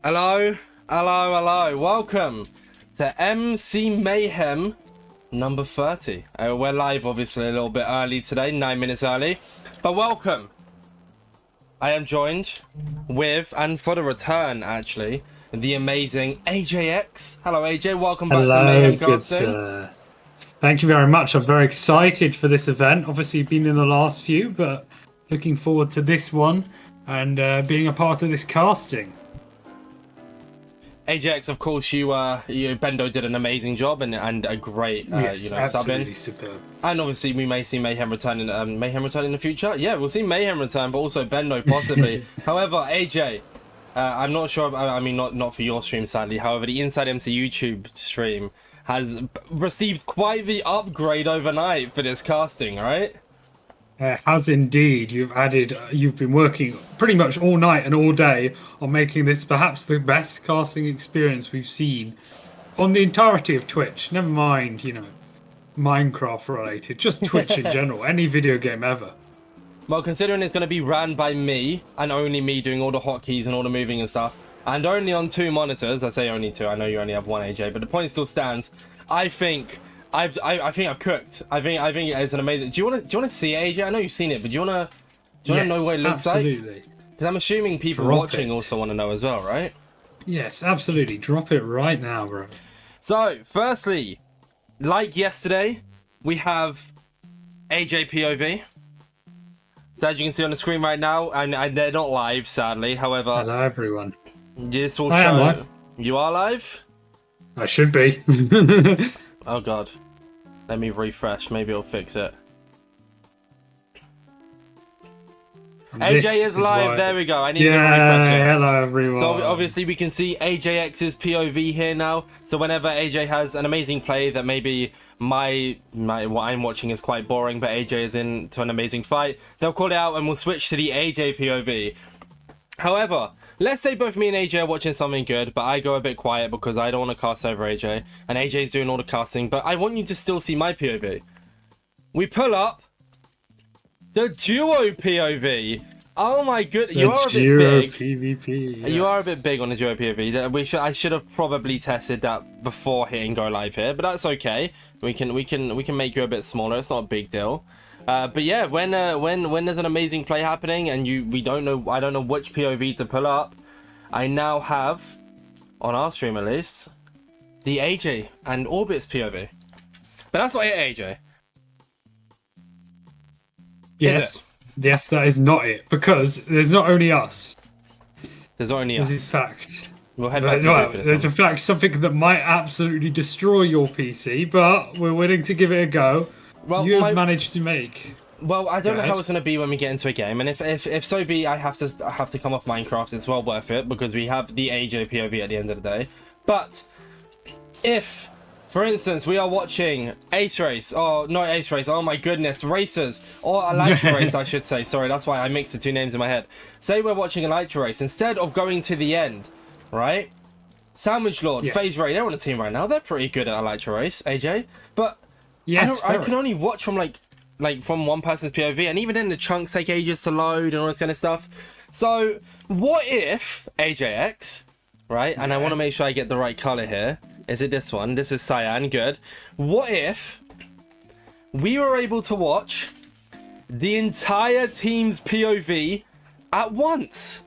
Hello, hello, hello. Welcome to MC Mayhem number 30. We're live, obviously, a little bit early today, 9 minutes early. But welcome. I am joined with, and for the return, actually, the amazing AJX. Hello, AJ. Welcome back to Mayhem casting. Thank you very much. I'm very excited for this event. Obviously, been in the last few, but looking forward to this one and being a part of this casting. AJX, of course, you Bendo did an amazing job and a great absolutely subbing. Superb. And obviously we may see Mayhem return in the future. Yeah, we'll see Mayhem return, but also Bendo possibly. However, AJ, I'm not sure. I mean, not for your stream, sadly. However, the InsideMC YouTube stream has received quite the upgrade overnight for this casting, right? It has indeed. You've been working pretty much all night and all day on making this perhaps the best casting experience we've seen on the entirety of Twitch. Never mind, Minecraft related, just Twitch in general, any video game ever. Well, considering it's going to be ran by me and only me doing all the hotkeys and all the moving and stuff, and only on 2 monitors. I say only 2. I know you only have 1, AJ, but the point still stands. I think I've cooked. I think it's an amazing. Do you want to see it, AJ? I know you've seen it, but do you want to know what it looks absolutely. like? Because I'm assuming people watching also want to know as well, right? Yes, absolutely. Drop it right now, bro. So, firstly, like yesterday, we have AJ POV. So as you can see on the screen right now, and they're not live, sadly. However, hello everyone. This will I show. am live. You are live? I should be. Oh god. Let me refresh. Maybe it'll fix it. AJ is live. There we go. I need to refresh it. Hello everyone. So obviously we can see AJX's POV here now. So whenever AJ has an amazing play that maybe my what I'm watching is quite boring, but AJ is into an amazing fight, they'll call it out and we'll switch to the AJ POV. However, let's say both me and AJ are watching something good, but I go a bit quiet because I don't want to cast over AJ, and AJ's doing all the casting, but I want you to still see my POV. We pull up the duo POV. Oh my goodness, you are a bit big. PvP, yes. You are a bit big on the duo POV. I should have probably tested that before hitting go live here, but that's okay. We can make you a bit smaller. It's not a big deal. But yeah, when there's an amazing play happening and I don't know which POV to pull up, I now have, on our stream at least, the AJ and Orbitzz POV. But that's not it, AJ. Yes. Is it? Yes, that is not it, because there's not only us. There's only us. This is fact. We'll head back to for this there's one. in fact something that might absolutely destroy your PC, but we're willing to give it a go. Well, You've managed to make. Well, I don't know how it's going to be when we get into a game, and if so be I have to come off Minecraft, it's well worth it because we have the AJ POV at the end of the day. But if, for instance, we are watching Ace Race, or not Ace Race, oh my goodness, Racers, or Elytra Race, I should say. Sorry, that's why I mixed the 2 names in my head. Say we're watching Elytra Race, instead of going to the end, right? Sandwich Lord, yes. FaZe Ray, they're on a team right now. They're pretty good at Elytra Race, AJ. But yes, I can only watch from like from one person's POV, and even then the chunks take ages to load and all this kind of stuff. So what if AJX, right? And I want to make sure I get the right color here. Is it this one? This is cyan. Good. What if we were able to watch the entire team's POV at once?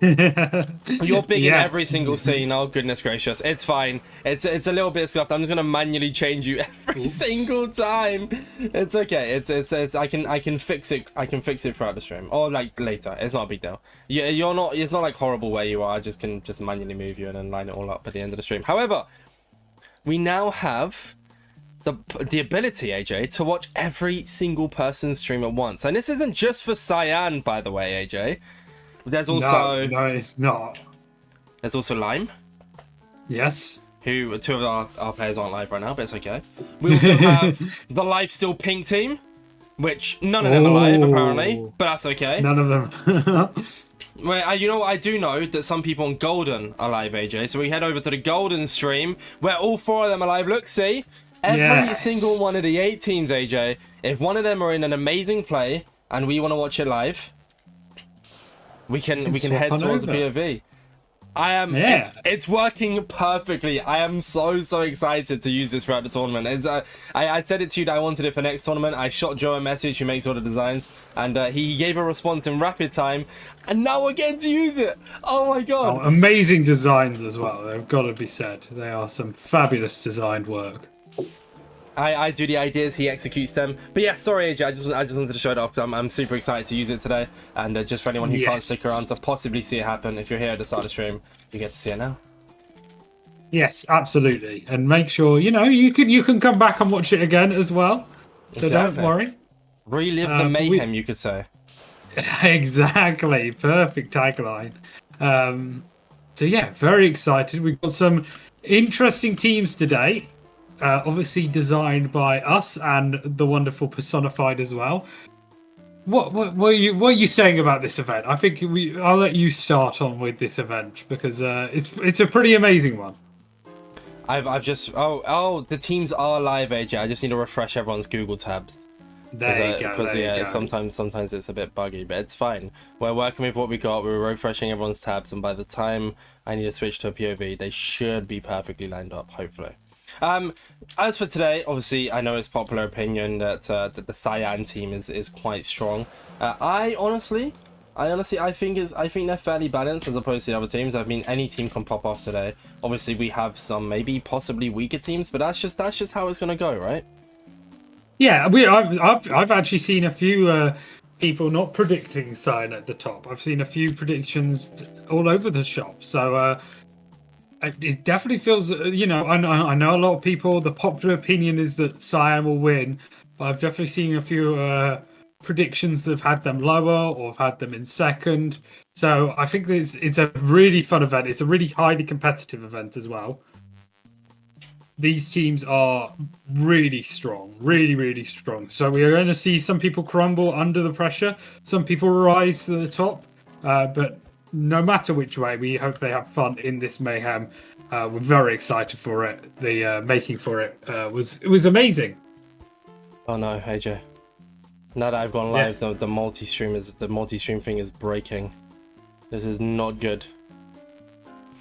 You're big in every single scene. Oh goodness gracious, it's fine. It's a little bit scuffed. I'm just gonna manually change you every single time. It's okay. It's I can fix it. I can fix it throughout the stream or like later. It's not a big deal. You're not. It's not like horrible where you are. I just can manually move you and then line it all up at the end of the stream. However, we now have the ability, AJ, to watch every single person's stream at once, and this isn't just for Cyan, by the way, AJ. There's also no, it's not. There's also Lime. Yes. Who 2 of our players aren't live right now, but it's okay. We also have the Lifesteal Pink team, which none of them are live apparently, but that's okay. None of them. Well, you know what? I do know that some people on Golden are live, AJ. So we head over to the Golden stream where all 4 of them are live. Look, see, every single one of the 8 teams, AJ. If one of them are in an amazing play and we want to watch it live, we can head towards the POV. I am. Yeah. It's working perfectly. I am so excited to use this throughout the tournament. I said it to you that I wanted it for next tournament. I shot Joe a message who makes all the designs, and he gave a response in rapid time, and now we're getting to use it. Oh my god! Oh, amazing designs as well. They've got to be said. They are some fabulous designed work. I do the ideas, he executes them. But yeah, sorry AJ, I just wanted to show it off because I'm super excited to use it today. And just for anyone who can't stick around to possibly see it happen, if you're here at the start of the stream, you get to see it now. Yes, absolutely. And make sure, you can come back and watch it again as well. So don't worry. Relive the mayhem, you could say. Exactly. Perfect tagline. So yeah, very excited. We've got some interesting teams today. Obviously designed by us and the wonderful Personified as well. What are you saying about this event? I think I'll let you start on with this event because it's a pretty amazing one. I've just the teams are live, AJ. I just need to refresh everyone's Google tabs. There you go. Because yeah, sometimes it's a bit buggy, but it's fine. We're working with what we got. We're refreshing everyone's tabs, and by the time I need to switch to a POV, they should be perfectly lined up, hopefully. As for today, obviously I know it's popular opinion that the Cyan team is quite strong. I honestly think they're fairly balanced as opposed to the other teams. I mean, any team can pop off today. Obviously we have some maybe possibly weaker teams, but that's just how it's gonna go, right? Yeah, I've actually seen a few people not predicting Cyan at the top. I've seen a few predictions all over the shop. So it definitely feels, I know a lot of people, the popular opinion is that Cyan will win, but I've definitely seen a few predictions that have had them lower or have had them in second. So I think it's a really fun event. It's a really highly competitive event as well. These teams are really strong, really strong. So we are going to see some people crumble under the pressure, some people rise to the top, but no matter which way, we hope they have fun in this mayhem. We're very excited for it. The making for it was amazing. Oh no, AJ! Now that I've gone live, the multi-stream thing is breaking. This is not good.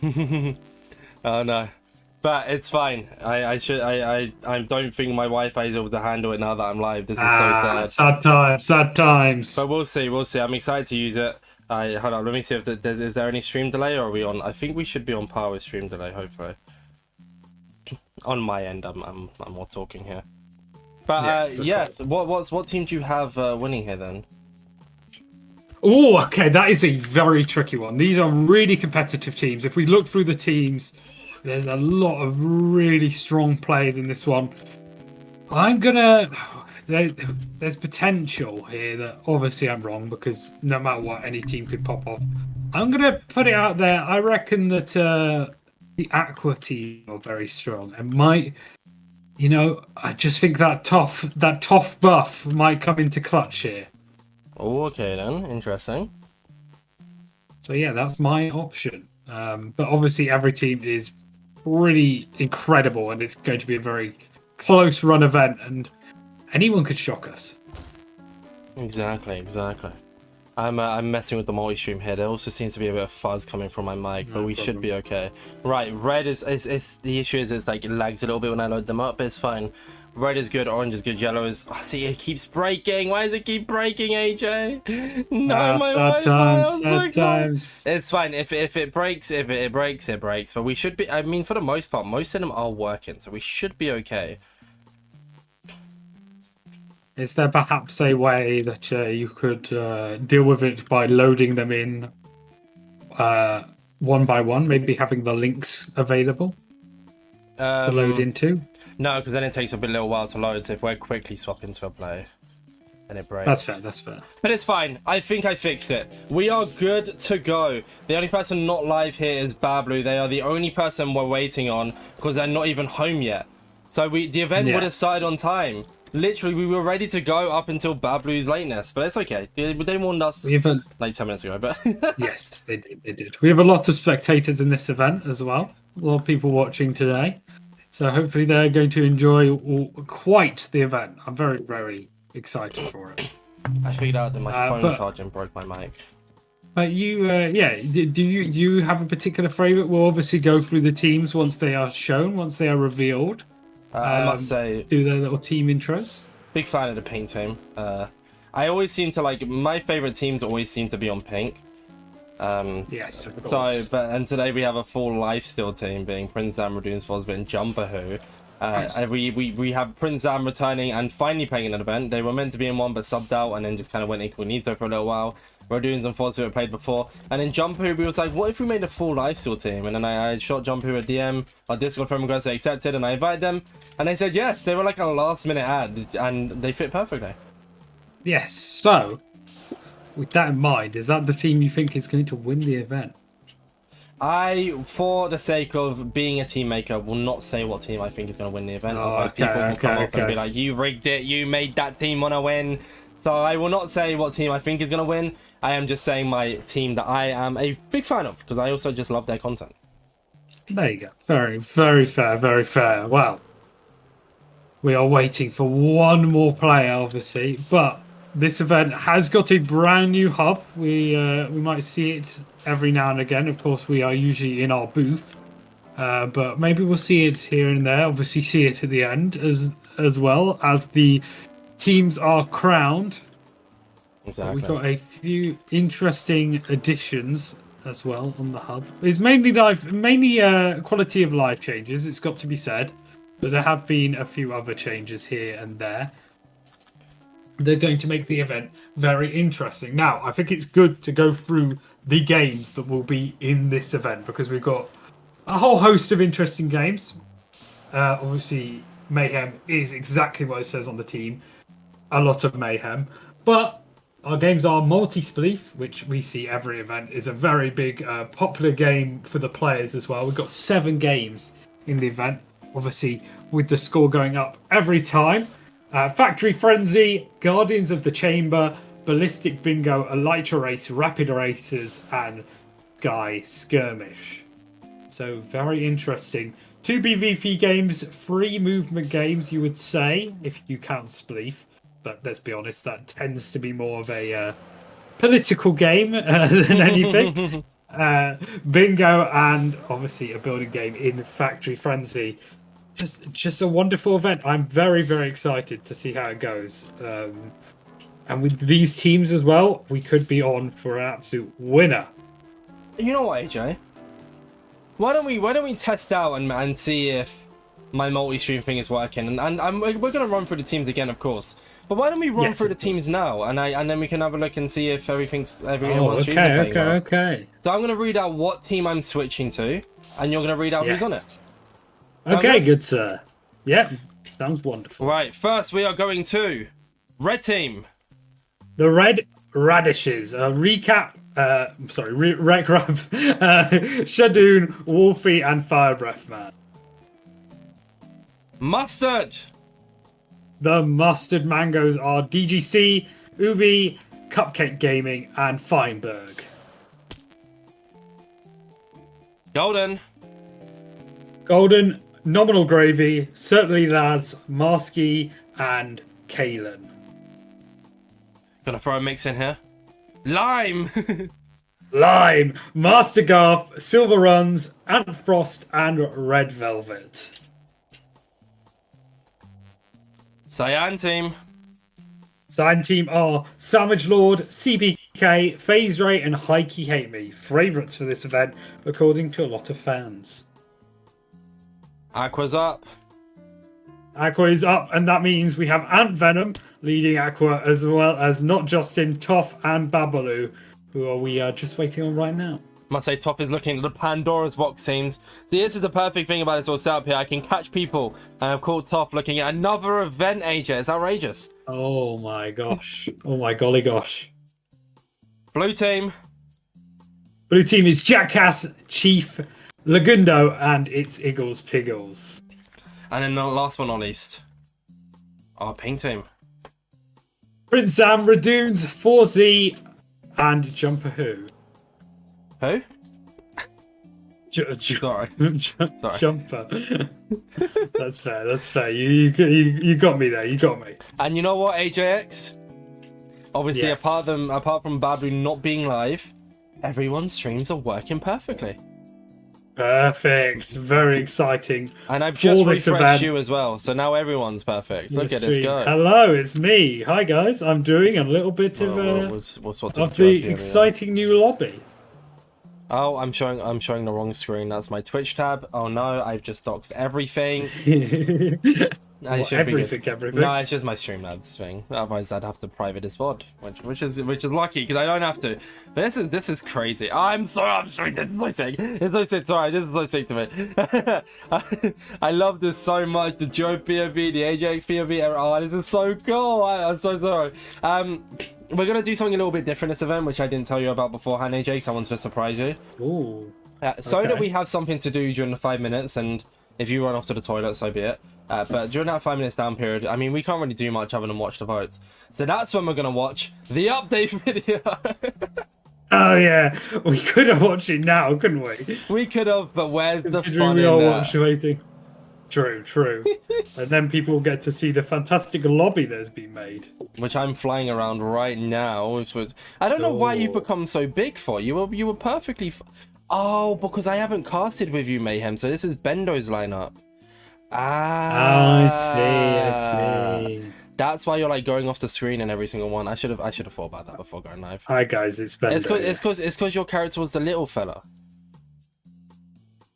Oh no, but it's fine. I don't think my Wi-Fi is able to handle it now that I'm live. This is so sad. Sad times. But we'll see. I'm excited to use it. Hold on, let me see if is there any stream delay, or are we on? I think we should be on par with stream delay, hopefully. On my end, I'm more talking here. But what team do you have winning here then? Oh, okay, that is a very tricky one. These are really competitive teams. If we look through the teams, there's a lot of really strong players in this one. There's potential here that obviously I'm wrong because no matter what, any team could pop off. I'm going to put it out there. I reckon that the Aqua team are very strong and might, I just think that tough buff might come into clutch here. Oh, okay then. Interesting. So yeah, that's my option. But obviously every team is pretty incredible and it's going to be a very close run event and anyone could shock us. Exactly. I'm messing with the multi-stream here. There also seems to be a bit of fuzz coming from my mic, but we should be okay. Right, red is the issue is it's like it lags a little bit when I load them up, but it's fine. Red is good, orange is good, yellow is... Oh, see, it keeps breaking. Why does it keep breaking, AJ? No, my Wi-Fi. I'm so excited. It's fine. If it breaks, it breaks. But we should be... I mean, for the most part, most of them are working, so we should be okay. Is there perhaps a way that you could deal with it by loading them in one by one? Maybe having the links available to load into? No, because then it takes a little while to load. So if we're quickly swap into a play, then it breaks. That's fair. But it's fine. I think I fixed it. We are good to go. The only person not live here is Bablu. They are the only person we're waiting on because they're not even home yet. So the event would have started on time. Literally, we were ready to go up until Bablu's lateness, but it's okay. They warned us like 10 minutes ago, but... Yes, they did. We have a lot of spectators in this event as well. A lot of people watching today. So hopefully they're going to enjoy quite the event. I'm very, very excited for it. I figured out that my phone charging broke my mic. But do you have a particular favorite? We'll obviously go through the teams once they are shown, once they are revealed. I must say, Do their little team intros. big fan of the pink team. I always seem to like my favorite teams always seem to be on pink. Yes, of course. So, and today we have a full lifesteal team being Prince Amradoon's Fosbit and Jumper Who. We have Prince Am returning and finally playing in an event. They were meant to be in one but subbed out and then just kind of went incognito for a little while. Radoons and Fosbit have played before. And then Jumper Who, we was like, what if we made a full lifesteal team? And then I shot Jumper Who a DM, our Discord friend request, they accepted, and I invited them. And they said yes, they were like a last minute ad and they fit perfectly. Yes, so with that in mind, is that the team you think is going to win the event? For the sake of being a team maker, will not say what team I think is going to win the event. Oh, Otherwise, people will come up and be like, you rigged it, you made that team want to win. So I will not say what team I think is going to win. I am just saying my team that I am a big fan of, because I also just love their content. There you go. Very, very fair, very fair. Well, we are waiting for one more player, obviously, but this event has got a brand new hub. We might see it every now and again. Of course, we are usually in our booth, but maybe we'll see it here and there. Obviously, see it at the end as well as the teams are crowned. Exactly. We've got a few interesting additions as well on the hub. It's mainly quality of life changes. It's got to be said, but there have been a few other changes here and there. They're going to make the event very interesting. Now, I think it's good to go through the games that will be in this event because we've got a whole host of interesting games. Obviously, Mayhem is exactly what it says on the team. A lot of Mayhem. But our games are multi-spleef, which we see every event is a very big, popular game for the players as well. We've got 7 games in the event, obviously with the score going up every time. Factory Frenzy, Guardians of the Chamber, Ballistic Bingo, Elytra Race, Rapid Racers, and Sky Skirmish. So very interesting. 2 BVP games, 3 movement games, you would say, if you count Spleef. But let's be honest, that tends to be more of a political game than anything. Bingo and obviously a building game in Factory Frenzy. Just a wonderful event. I'm very, very excited to see how it goes. And with these teams as well, we could be on for an absolute winner. You know what, AJ? Why don't we test out and see if my multi-stream thing is working? And we're gonna run through the teams again, of course. But why don't we run through the teams now, and then we can have a look and see if everyone's streams are playing well. Okay. So I'm gonna read out what team I'm switching to, and you're gonna read out who's on it. Okay, good sir. Yeah, sounds wonderful. Right, first we are going to Red Team. The Red Radishes. Recap. Wreck Rub, Shadoon, Wolfie, and Fire Breath Man. Mustard. The Mustard Mangoes are DGC, Ubi, Cupcake Gaming, and Feinberg. Golden. Golden, Nominal Gravy, Certainly Laz, Marsky, and Kalen. Gonna throw a mix in here. Lime. Lime, Master Garth, Silver Runs, Ant Frost, and Red Velvet. Cyan Team. Cyan Team are Savage Lord, CBK, FaZe Ray, and Heike Hate Me. Favourites for this event, according to a lot of fans. Aqua's up. Aqua is up, and that means we have Ant Venom leading Aqua, as well as Not Justin, Toff, and Babalu, who we are just waiting on right now. Must say, Toff is looking at the Pandora's box teams. See, this is the perfect thing about this all setup here. I can catch people, and I've caught Toff looking at another event, AJ. It's outrageous. Oh my gosh. Oh my golly gosh. Blue Team. Blue Team is Jackass, Chief, Lagundo, and it's Eagles Piggles. And then the last but not least, our Pink Team. Prince Sam, Radoons, 4Z, and Jumper Who. Who? Sorry. Sorry. Jumper. That's fair. That's fair. You got me there. You got me. And you know what, AJX? Obviously, Yes. apart from Babu not being live, everyone's streams are working perfectly. Perfect. Very exciting. And I've For just this refreshed event. you as well, so now everyone's perfect. The Look at this stream. go. Hello, it's me. Hi guys, I'm doing a little bit of the exciting new lobby. Oh, I'm showing the wrong screen. That's my Twitch tab. Oh no, I've just doxed everything. Everything. No, it's just my Streamlabs thing. Otherwise, I'd have to private his VOD, which is lucky because I don't have to. But this is crazy. I'm sorry. This is so sick. It's so sick. Sorry, this is so sick to me. I love this so much. The Joe POV, the AJX POV. Oh, this is so cool. I'm so sorry. We're gonna do something a little bit different this event, which I didn't tell you about beforehand, AJX. I wanted to surprise you. Ooh. So that we have something to do during the 5 minutes, and if you run off to the toilet, so be it. But during that 5 minutes down period, I mean, we can't really do much other than watch the votes. So that's when we're gonna watch the update video. Oh yeah, we could have watched it now, couldn't we? We could have, but where's the fun we in are that? waiting. True. And then people will get to see the fantastic lobby that's been made. Which I'm flying around right now. I don't know why you've become so big for. You were perfectly. Oh, because I haven't casted with you, Mayhem. So this is Bendo's lineup. I see. That's why you're like going off the screen in every single one. I should have thought about that before going live. Hi guys, it's Bendo. It's because your character was the little fella.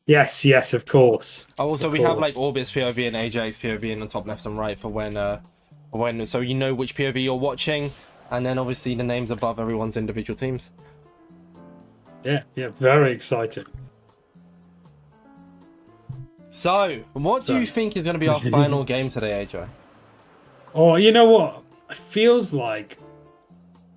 Yes, of course. Oh, also we have like Orbitzz POV and AJX POV in the top left and right for when so you know which POV you're watching, and then obviously the names above everyone's individual teams. Yeah, very excited. So, what do you think is going to be our final game today, AJ? Oh, you know what? It feels like,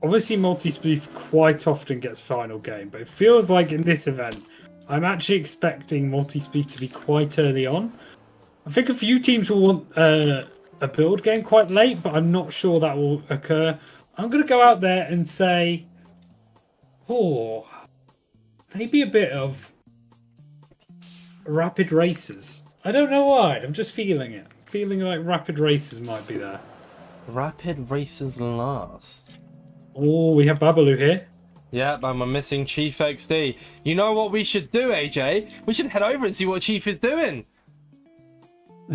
obviously multi-spleef quite often gets final game, but it feels like in this event, I'm actually expecting multi-spleef to be quite early on. I think a few teams will want a build game quite late, but I'm not sure that will occur. I'm going to go out there and say, maybe a bit of rapid races. I don't know why. I'm just feeling it. Feeling like rapid races might be there. Rapid races last. Oh, we have Babalu here. Yep, I'm a missing Chief XD. You know what we should do, AJ? We should head over and see what Chief is doing.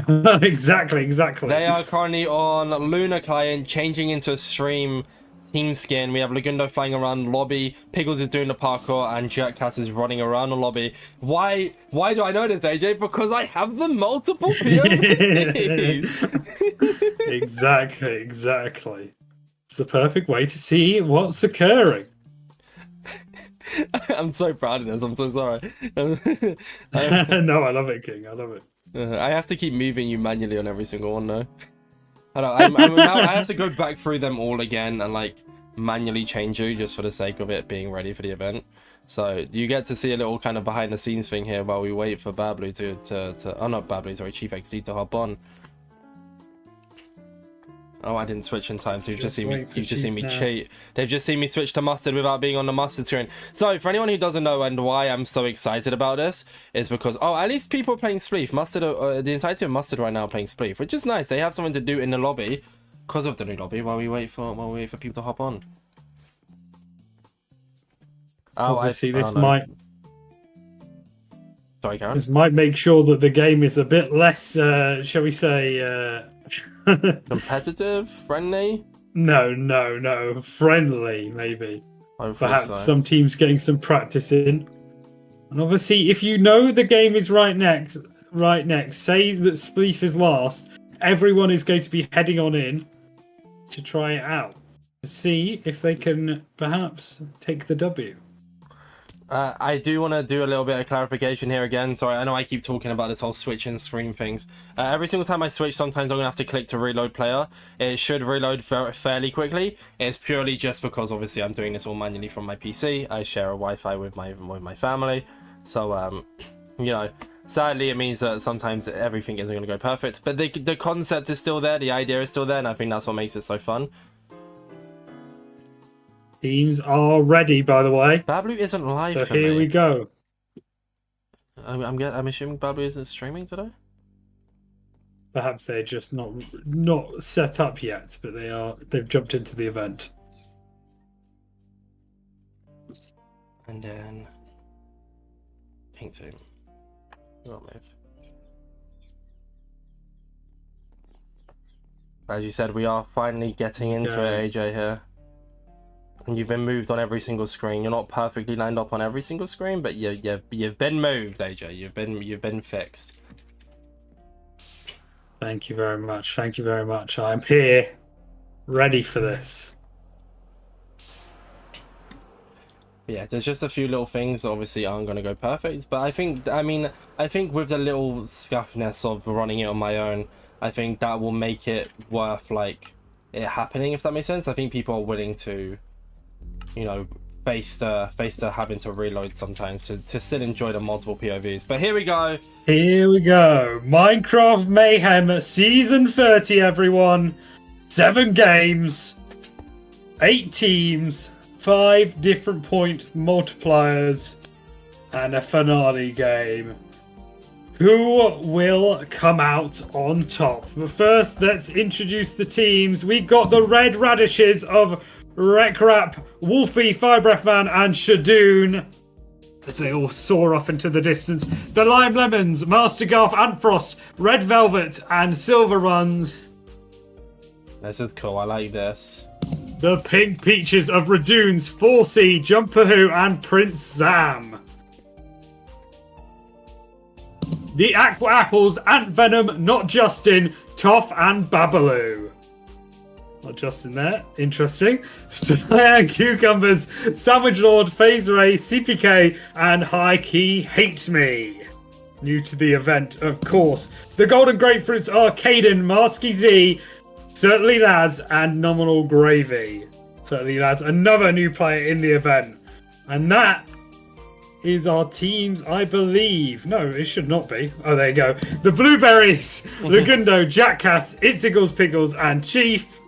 Exactly. They are currently on Luna client, changing into a stream team skin. We have Lagundo flying around lobby, Piggles is doing the parkour, and Jetcat is running around the lobby. Why do I know this, AJ? Because I have the multiple POVs. Exactly. It's the perfect way to see what's occurring. I'm so proud of this. I'm so sorry. No, I love it, King. I love it. I have to keep moving you manually on every single one, though. Now I have to go back through them all again and like manually change you just for the sake of it being ready for the event. So you get to see a little kind of behind the scenes thing here while we wait for Bablu to not Bablu, sorry, Chief XD to hop on. Oh, I didn't switch in time, so you've just seen me cheat. They've just seen me switch to Mustard without being on the Mustard screen. So, for anyone who doesn't know and why I'm so excited about this, is because, at least people are playing Spleef. Mustard, the entirety of Mustard right now are playing Spleef, which is nice. They have something to do in the lobby, because of the new lobby, while we wait for people to hop on. Oh, obviously, Sorry, Karen? This might make sure that the game is a bit less, shall we say, competitive, friendly? No, friendly maybe. Hopefully perhaps so. some teams getting some practice in. And obviously, if you know the game is right next, say that Spleef is last, everyone is going to be heading on in to try it out to see if they can perhaps take the W. I do want to do a little bit of clarification here again. Sorry, I know I keep talking about this whole switch and stream things. Every single time I switch, sometimes I'm going to have to click to reload player. It should reload fairly quickly. It's purely just because obviously I'm doing this all manually from my PC. I share a Wi-Fi with my family. So, you know, sadly it means that sometimes everything isn't going to go perfect. But the concept is still there, the idea is still there, and I think that's what makes it so fun. Teams are ready, by the way. Bablu isn't live so for here me. we go. I'm assuming Bablu isn't streaming today? Perhaps they're just not set up yet, but they've jumped into the event. And then pink team. Not move. As you said, we are finally getting into it, AJ here. And you've been moved on every single screen. You're not perfectly lined up on every single screen, but you've been moved, AJ. You've been fixed. Thank you very much. Thank you very much. I'm here, ready for this. Yeah, there's just a few little things that obviously aren't going to go perfect, but I think with the little scuffness of running it on my own, I think that will make it worth like it happening, if that makes sense. I think people are willing to, you know, face the having to reload sometimes to still enjoy the multiple POVs. But here we go. Here we go. Minecraft Mayhem Season 30, everyone. 7 games, 8 teams, 5 different point multipliers, and a finale game. Who will come out on top? But first, let's introduce the teams. We've got the Red Radishes of Rekrap, Wolfie, Fire Breath Man, and Shadoon, as they all soar off into the distance. The Lime Lemons, Master Garth, Antfrost, Red Velvet, and Silver Runs. This is cool. I like this. The Pink Peaches of Radoons, 4C, Jumperhoo, and Prince Sam. The Aqua Apples, Ant Venom, Not Justin, Toff, and Babaloo. Not Justin there. Interesting. Cyan Cucumbers, Sandwich Lord, FaZe Ray, CPK, and High Key Hate Me. New to the event, of course. The Golden Grapefruits are Caden, Marsky Z, Certainly Laz, and Nominal Gravy. Certainly Laz, another new player in the event. And that is our teams, I believe. No, it should not be. Oh, there you go. The Blueberries, Lagundo, Jackass, Itzigles, Pickles, and Chief.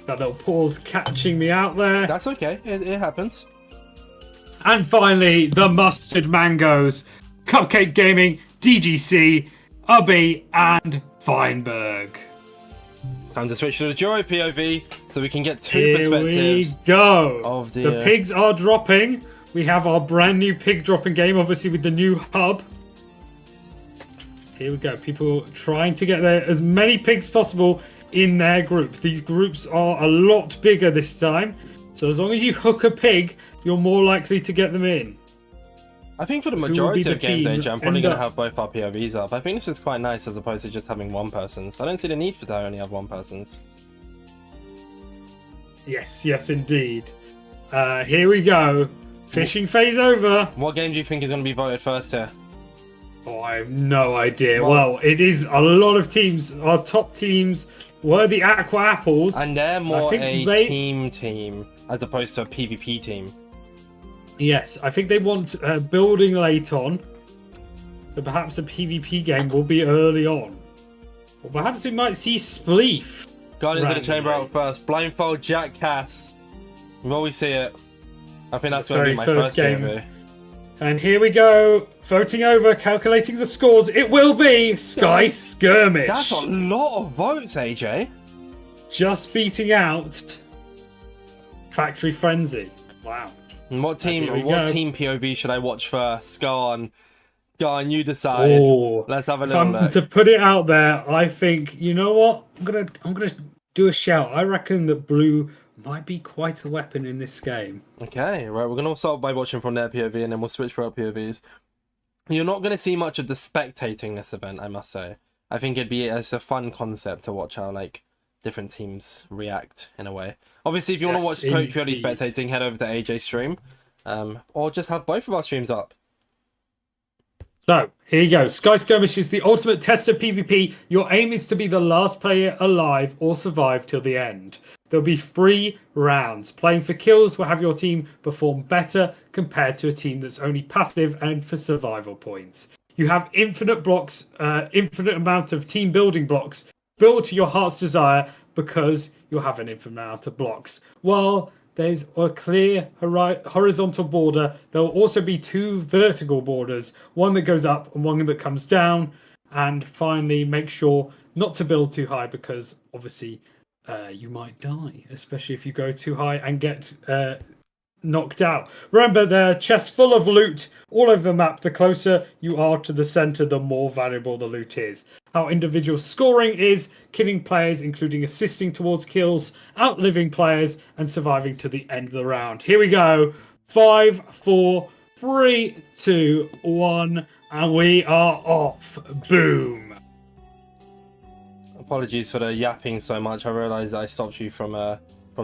That little pause catching me out there. That's okay. It happens. And finally, the Mustard Mangoes, Cupcake Gaming, DGC, Ubby, and Feinberg. Time to switch to the Juro POV so we can get 2 Here perspectives. we go. Of the pigs are dropping. We have our brand new pig dropping game, obviously with the new hub. Here we go. People trying to get there as many pigs possible in their group. These groups are a lot bigger this time. So as long as you hook a pig, you're more likely to get them in. I think for the majority of games, AJ, I'm probably going to have both our POVs up. I think this is quite nice as opposed to just having one person's. I don't see the need for that only have one person's. Yes, yes, indeed. Here we go. Fishing phase over. What game do you think is going to be voted first here? Oh, I have no idea. Well, it is a lot of teams. Our top teams were the Aqua Apples. And they're more a team as opposed to a PvP team. Yes, I think they want building late on. So perhaps a PvP game will be early on. Or perhaps we might see Spleef. Guardians of the Chamber out first. Blindfold, Jackass. Will we see it? I think that's going to be my first game. POV. And here we go. Voting over, calculating the scores. It will be Sky Skirmish. That's a lot of votes, AJ. Just beating out Factory Frenzy. Wow. And what team POV should I watch first? Go on, you decide. Oh, let's have a little look. To put it out there, I think, you know what? I'm gonna do a shout. I reckon that blue might be quite a weapon in this game. Okay, right. We're gonna start by watching from their POV, and then we'll switch for our POVs. You're not gonna see much of the spectating this event, I must say. I think it's a fun concept to watch how like different teams react in a way. Obviously, if you want to watch purely spectating, head over to AJ's stream, or just have both of our streams up. So, here you go. Sky Skirmish is the ultimate test of PvP. Your aim is to be the last player alive or survive till the end. There'll be 3 rounds. Playing for kills will have your team perform better compared to a team that's only passive and for survival points. You have infinite blocks, infinite amount of team building blocks built to your heart's desire because you'll have an infinite amount of blocks. While there's a clear horizontal border, there will also be 2 vertical borders, one that goes up and one that comes down. And finally, make sure not to build too high because obviously you might die, especially if you go too high and get knocked out. Remember, they're chests full of loot all over the map. The closer you are to the center, the more valuable the loot is. How individual scoring is, killing players, including assisting towards kills, outliving players, and surviving to the end of the round. Here we go. 5, 4, 3, 2, 1, and we are off. Boom. Apologies for the yapping so much. I realised I stopped you from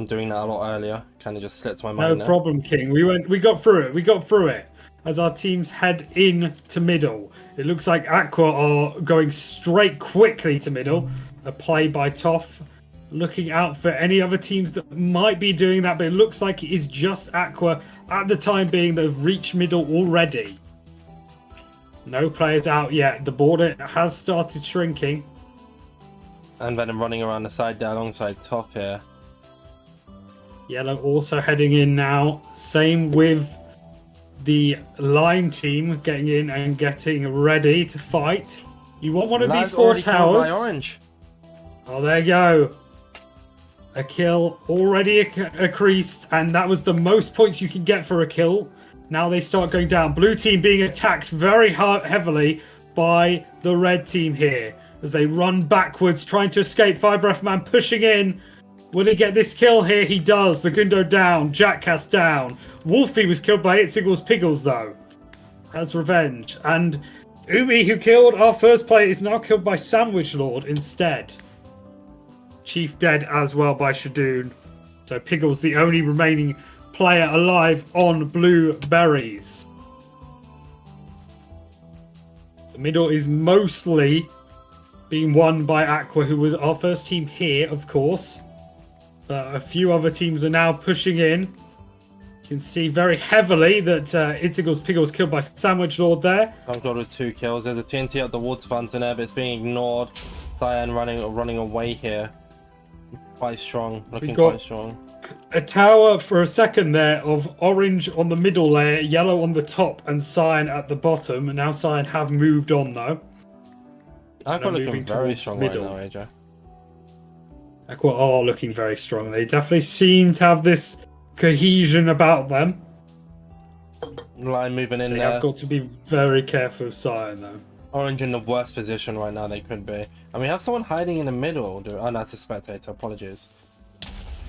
doing that a lot earlier. Kind of just slipped my mind. No problem, King. We got through it. We got through it. As our teams head in to middle, it looks like Aqua are going straight quickly to middle. A play by Toff, looking out for any other teams that might be doing that, but it looks like it is just Aqua at the time being that have reached middle already. No players out yet. The border has started shrinking. And Venom running around the side there alongside Top here. Yellow also heading in now. Same with the Lime team getting in and getting ready to fight. You want one of these 4 towers? Orange. Oh, there you go. A kill already increased, and that was the most points you can get for a kill. Now they start going down. Blue team being attacked very heavily by the red team here as they run backwards, trying to escape. Fire Breath Man pushing in. Will he get this kill here? He does. The Gundo down. Jackass down. Wolfie was killed by Itzigles Piggles, though, as revenge. And Umi, who killed our first player, is now killed by Sandwich Lord instead. Chief dead as well by Shadoon. So Piggles, the only remaining player alive on Blue Berries. The middle is mostly being won by Aqua, who was our first team here, of course. A few other teams are now pushing in. You can see very heavily that Itzigles Piggles killed by Sandwich Lord there. I've got with 2 kills. There's a TNT at the Woods Fountain there, but it's being ignored. Cyan running away here. Quite strong. Looking quite strong. A tower for a second there of orange on the middle layer, yellow on the top, and Cyan at the bottom. And now Cyan have moved on, though. Aqua looking very strong middle. Right now, AJ. Aqua are looking very strong. They definitely seem to have this cohesion about them. Line moving in they there. They have got to be very careful of Cyan, though. Orange in the worst position right now they could be. And we have someone hiding in the middle. Oh, no, that's a spectator. Apologies.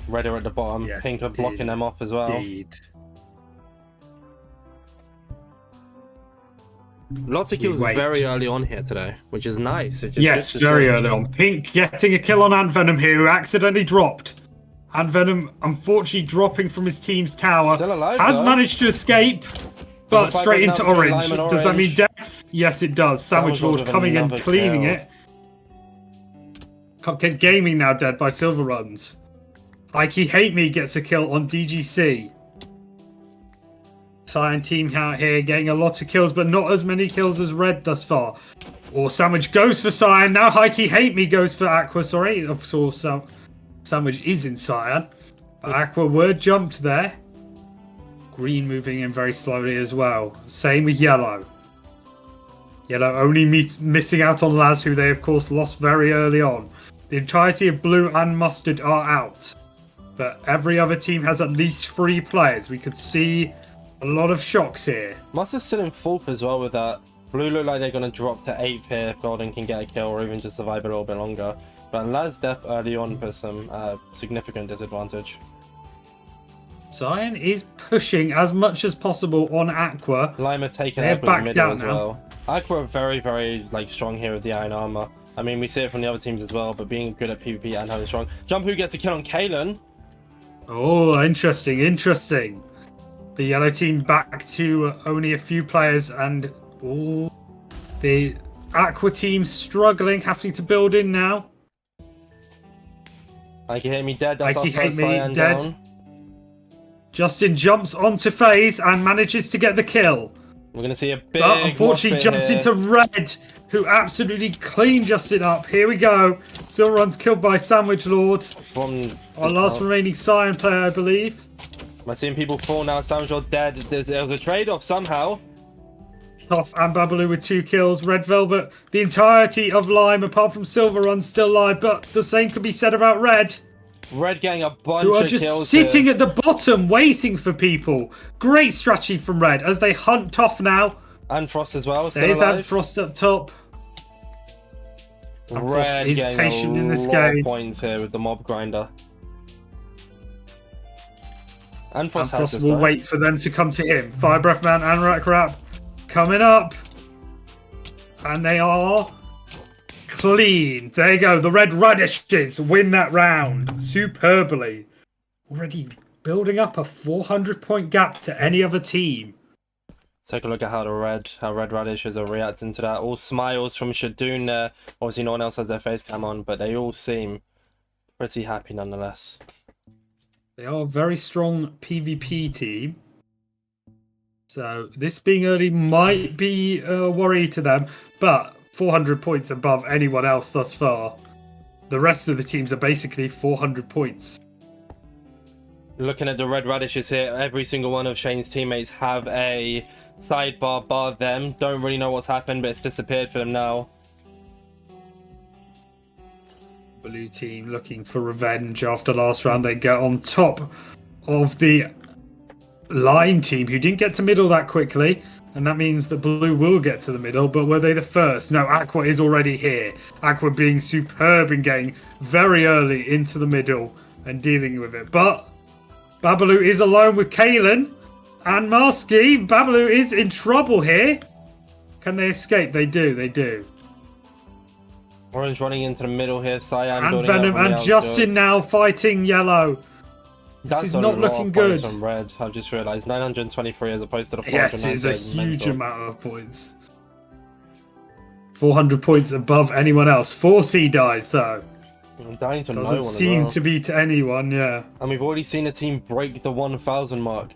Red are at the bottom. Yes, Pink are blocking them off as well. Indeed. Lots of kills very early on here today, which is nice. Yes, very early on. Pink getting a kill on Ant Venom here, who accidentally dropped. Ant Venom, unfortunately, dropping from his team's tower. Still alive, has though. Managed to escape, but straight into orange. Does that mean death? Yes, it does. Sandwich Lord coming in, cleaning it. Cupcake Gaming now dead by Silver Runs. Ikey Hate Me gets a kill on DGC. Cyan team out here getting a lot of kills, but not as many kills as Red thus far. Or Sandwich goes for Cyan. Now Ikey Hate Me goes for Aqua, sorry. Of course, Sandwich is in Cyan. But Aqua were jumped there. Green moving in very slowly as well. Same with Yellow. Yellow only missing out on Laz, who they of course lost very early on. The entirety of Blue and Mustard are out. But every other team has at least 3 players. We could see a lot of shocks here. Mustard's still in 4th as well with that. Blue look like they're going to drop to 8th here if Golden can get a kill or even just survive a little bit longer. But Laz death early on puts some significant disadvantage. Cyan is pushing as much as possible on Aqua. Lima's taking up in the middle as well. Aqua are very, very strong here with the iron armor. I mean, we see it from the other teams as well, but being good at PvP and having strong. Jumpu gets a kill on Kalen. Oh, interesting, interesting. The yellow team back to only a few players, and the Aqua team struggling, having to build in now. Ikey Hate Me dead. That's our first Cyan dead. down. Justin jumps onto FaZe and manages to get the kill. We're going to see a big... But unfortunately jumps into Red, who absolutely cleaned Justin up. Here we go. Still runs killed by Sandwich Lord. Our last remaining Cyan player, I believe. Am I seeing people fall now? Sandwich Lord dead. There was a trade-off somehow. Toff and Babaloo with 2 kills. Red Velvet, the entirety of Lime, apart from Silver Run, still alive. But the same could be said about Red. Red getting a bunch Who are of just kills sitting here. at the bottom waiting for people. Great strategy from Red as they hunt Toff now. And Frost as well. There's alive. Frost up top. And Frost Red is getting patient a in this lot game. of points here with the mob grinder. And Frost, And has Frost this, will though. wait for them to come to him. Fire Breath Man and Rack Rap coming up. And they are clean. There you go. The Red Radishes win that round superbly. Already building up a 400-point gap to any other team. Take a look at how Red Radishes are reacting to that. All smiles from Shadoon there. Obviously, no one else has their face cam on, but they all seem pretty happy nonetheless. They are a very strong PvP team. So this being early might be a worry to them, but 400 points above anyone else thus far. The rest of the teams are basically 400 points. Looking at the Red Radishes here, every single one of Shane's teammates have a sidebar bar them. Don't really know what's happened, but it's disappeared for them now. Blue team looking for revenge after last round. They get on top of the Lime team, who didn't get to middle that quickly, and that means that Blue will get to the middle. But were they the first? No, Aqua is already here. Aqua being superb and getting very early into the middle and dealing with it. But Babaloo is alone with Kalen and Marsky. Babaloo is in trouble here. Can they escape? They do. They do. Orange running into the middle here. Cyan And building up Venom on the and Justin outskirts. now fighting Yellow. This That's is a not lot looking of good. points from Red. I've just realised 923 as opposed to the 490. Yes, it's a huge Mental. amount of points. 400 points above anyone else. 4C dies though. I'm dying to Doesn't no one seem as well. to be to anyone, yeah. And we've already seen a team break the 1,000 mark.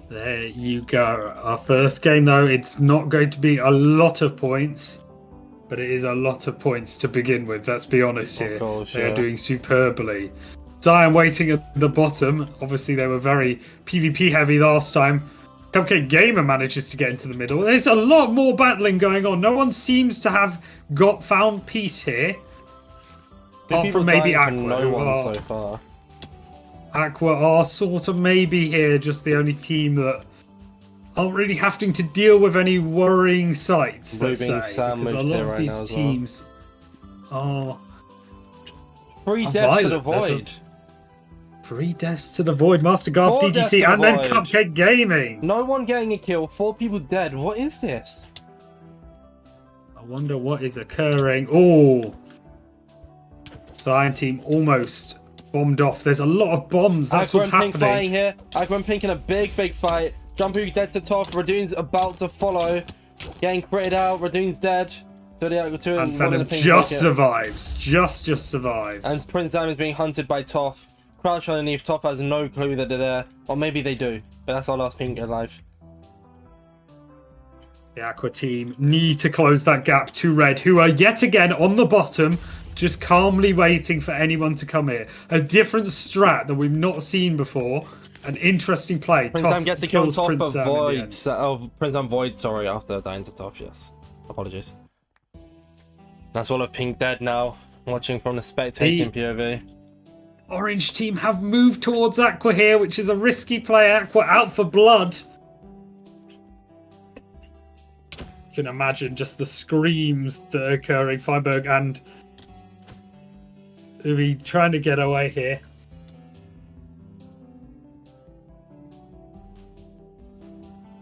There you go. Our first game though, it's not going to be a lot of points, but it is a lot of points to begin with. Let's be honest here. course, They are yeah. doing superbly. Zion waiting at the bottom. Obviously, they were very PvP heavy last time. Cupcake Gamer manages to get into the middle. There's a lot more battling going on. No one seems to have found peace here. Apart from maybe dying to Aqua. no who one are- so far. Aqua are sort of maybe here, just the only team that aren't really having to deal with any worrying sights. Blue Let's being say, because a sandwiched lot here of right these now as well. teams are 3 Are deaths to the violent. There's a- void. 3 deaths to the void. Master Garth, 4 deaths DGC, to the and then void. Cupcake Gaming. No one getting a kill, 4 people dead. What is this? I wonder what is occurring. Oh, Cyan team almost bombed off. There's a lot of bombs. That's Aqua what's and Pink fighting happening. here. Aqua and Pink in a big fight. Jumpy dead to top. Radoon's about to follow. Getting critted out. Radoon's dead. To the And one of the Venom Pink just make it. survives. Just survives. And Prince Am is being hunted by Toph. Crouch underneath. Toph has no clue that they're there. Or maybe they do. But that's our last Pink alive. The Aqua team need to close that gap to Red, who are yet again on the bottom, just calmly waiting for anyone to come here. A different strat that we've not seen before. An interesting play. Prince Am gets to kill kills Toph Prince of Sam in the Void. end. Prince Am Void, sorry, after dying to Toph, yes. Apologies. That's all of Pink dead now. Watching from the spectating POV. Orange team have moved towards Aqua here, which is a risky play. Aqua out for blood. You can imagine just the screams that are occurring. Feinberg and Uvi trying to get away here.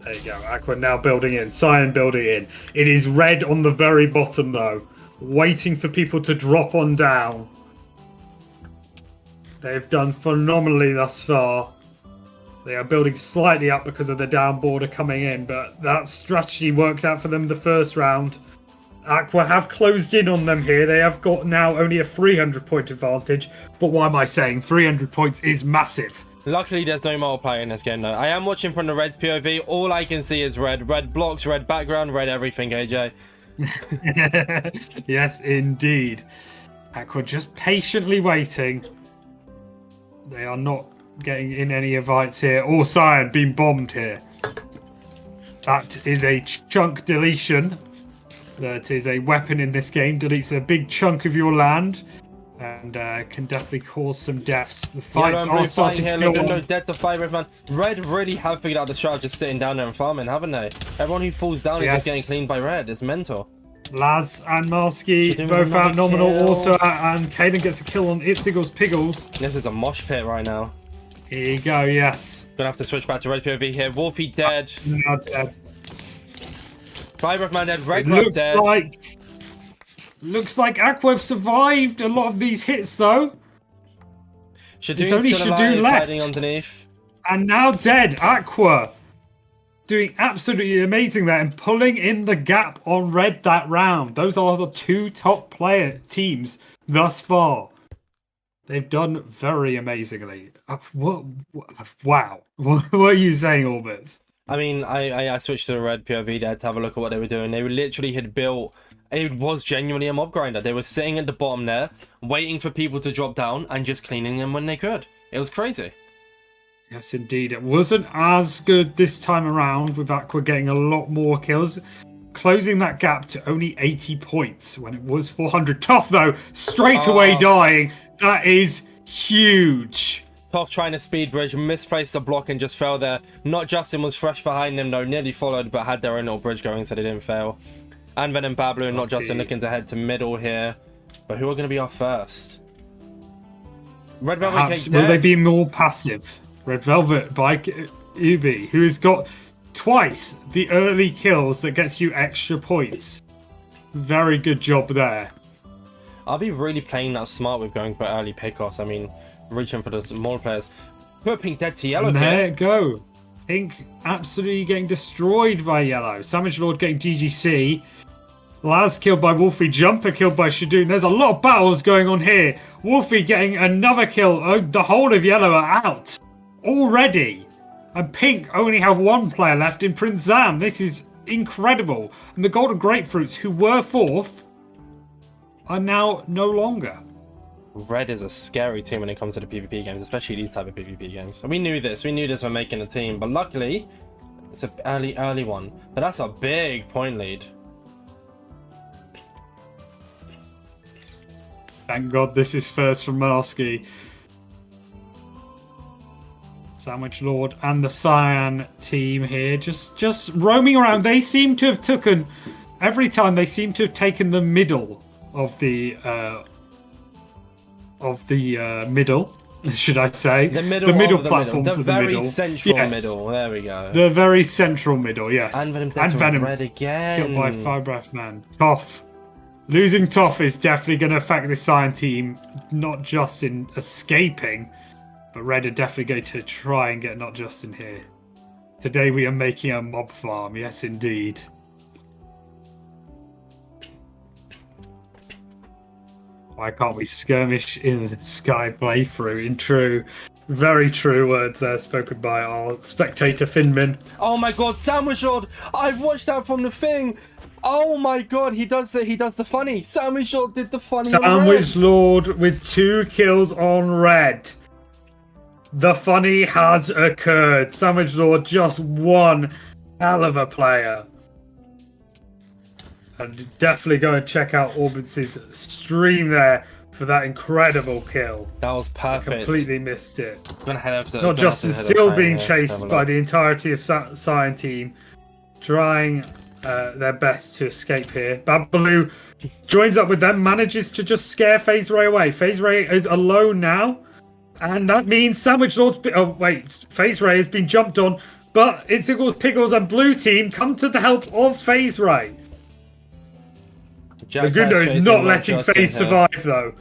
There you go. Aqua now building in. Cyan building in. It is Red on the very bottom, though. Waiting for people to drop on down. They've done phenomenally thus far. They are building slightly up because of the down border coming in, but that strategy worked out for them the first round. Aqua have closed in on them here. They have got now only a 300-point advantage. But why am I saying 300 points is massive? Luckily, there's no multiplayer in this game, though. I am watching from the Red's POV. All I can see is Red. Red blocks, Red background, Red everything, AJ. Yes, indeed. Aqua just patiently waiting. They are not getting in any invites here. Or Cyan being bombed here. That is a chunk deletion. That is a weapon in this game. Deletes a big chunk of your land. and can definitely cause some deaths. The Yellow fights and blue are starting fighting to here. go Lugundo on. dead to 5 Red man. Red really have figured out the strat, just sitting down there and farming, haven't they? Everyone who falls down is just getting cleaned by Red. It's mental. Laz and Marsky both out nominal also, and Caden gets a kill on Itzigle's Piggles. This is a mosh pit right now. Here you go, yes. Gonna have to switch back to Red POV here. Wolfie dead. Now dead. 5 Red man dead. Red It Grub dead. Looks like Aqua have survived a lot of these hits though. Shadoo's only still Shadoo alive, left. hiding underneath. And now dead, Aqua. Doing absolutely amazing there and pulling in the gap on Red that round. Those are the two top player teams thus far. They've done very amazingly. Wow. What are you saying, Orbitzz? I mean, I switched to the Red POV there to have a look at what they were doing. They literally had built... It was genuinely a mob grinder. They were sitting at the bottom there, waiting for people to drop down and just cleaning them when they could. It was crazy. Yes, indeed. It wasn't as good this time around with Aqua getting a lot more kills. Closing that gap to only 80 points when it was 400. Tough, though, straight away dying. That is huge. Tough trying to speed bridge, misplaced the block and just fell there. Not Justin was fresh behind them, though. Nearly followed, but had their own little bridge going, so they didn't fail. And Venom Bablu and Not Justin looking to head to middle here. But who are going to be our first? Red Velvet Cake Will dead. they be more passive? Red Velvet by Ubi, who has got twice the early kills that gets you extra points. Very good job there. I'll be really playing that smart with going for early pickoffs. I mean, reaching for the smaller players. Put Pink dead to Yellow. And there you go. Pink absolutely getting destroyed by Yellow. Savage Lord getting GGC. Laz killed by Wolfie. Jumper killed by Shadoon. There's a lot of battles going on here. Wolfie getting another kill. Oh, the whole of Yellow are out already. And Pink only have one player left in Prince Zam. This is incredible. And the Golden Grapefruits, who were fourth, are now no longer. Red is a scary team when it comes to the PvP games, especially these type of PvP games. And we knew this. We knew this when making a team. But luckily, it's an early one. But that's a big point lead. Thank God this is first from Marsky. Sandwich Lord and the Cyan team here just roaming around. They seem to have taken every time they seem to have taken the middle of the middle, should I say? The middle platforms the of very the middle. central Yes. middle. There we go. The very central middle, yes. And Venom dead to Venom Red again. killed by Fire Breath Man. Tough. Losing Toff is definitely going to affect the Cyan team, not just in escaping, but Red are definitely going to try and get Not Just in here. Today we are making a mob farm, yes indeed. Why can't we skirmish in the sky playthrough? In true, very true words there spoken by our spectator Finman. Oh my god, Sandwich Lord! I watched that from the thing! Oh my god, he does the funny. Sandwich Lord did the funny on Sandwich Red. Lord with 2 kills on Red. The funny has occurred. Sandwich Lord just one hell of a player. And definitely go and check out Orbitz's stream there for that incredible kill. That was perfect. Completely missed it. Gonna head over to, Not just still being chased by the. the entirety of Cyan team, trying their best to escape here. Babaloo joins up with them, manages to just scare FaZe Ray away. FaZe Ray is alone now, and that means Sandwich Lord's... Oh, wait, FaZe Ray has been jumped on, but Itzigle's, Piggles, and Blue Team come to the help of FaZe Ray. Lagundo is not letting FaZe survive, though.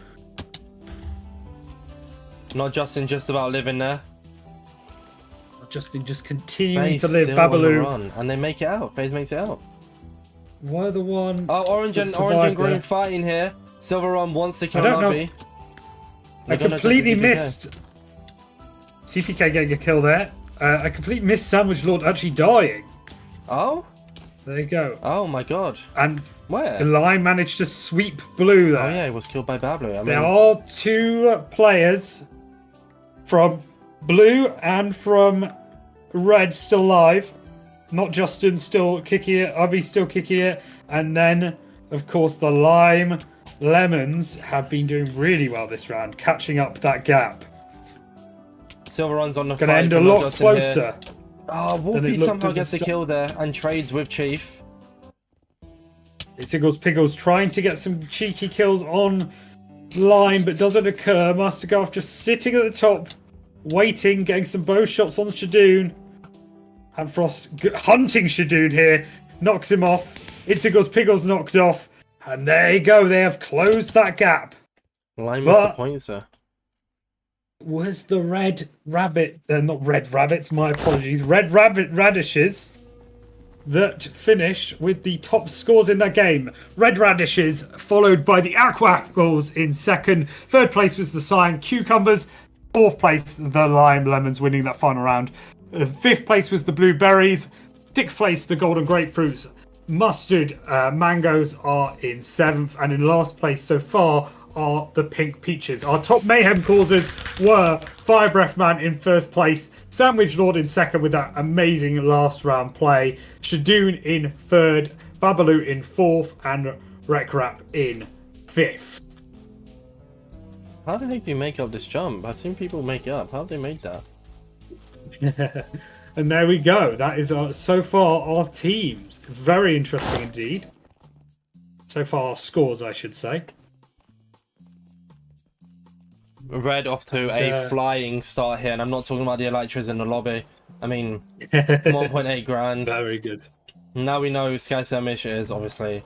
Not Justin just about living there. Justin just continuing FaZe to live. still on the Babaloo. run, and they make it out. FaZe makes it out. Why the one? Oh, orange and green fighting here. Silver Ron wants to kill Nobby. I completely missed CPK getting a kill there. I completely missed Sandwich Lord actually dying. Oh? There you go. Oh my god. And where? the line managed to sweep Blue there. Oh yeah, he was killed by Bablu. I mean, There are 2 players from Blue and from Red still alive. Not Justin still kicking it. Abby still kicking it. And then, of course, the Lime Lemons have been doing really well this round, catching up that gap. Silver runs on the Gonna fight end a from lot Justin here. closer. Oh, than it Whoopi looked somehow at the gets the start. kill there and trades with Chief. It's Iggles Piggles trying to get some cheeky kills on line, but doesn't occur. Mastergolf just sitting at the top, waiting, getting some bow shots on Shadoon. And Frost hunting Shadoon here, knocks him off. It's Iggles Piggles knocked off. And there you go, they have closed that gap. Line with the points, sir. Was the red rabbit, not red rabbits, my apologies, red rabbit radishes that finished with the top scores in that game. Red radishes followed by the aqua apples in second. Third place was the cyan cucumbers. Fourth place, the lime lemons winning that final round. Fifth place was the blueberries. Sixth place, the golden grapefruits. Mustard mangoes are in seventh, and in last place so far are the pink peaches. Our top mayhem causers were Fire Breath Man in first place, Sandwich Lord in second with that amazing last round play, Shadoon in third, Babaloo in fourth, and Wreck Rap in fifth. How the heck do you make up this jump? I've seen people make it up. How have they made that? And there we go. That is so far our teams. Very interesting indeed. So far our scores, I should say. Red off to a flying start here, and I'm not talking about the Elytras in the lobby. I mean, 1.8 grand. Very good. Now we know Sky Samish is obviously.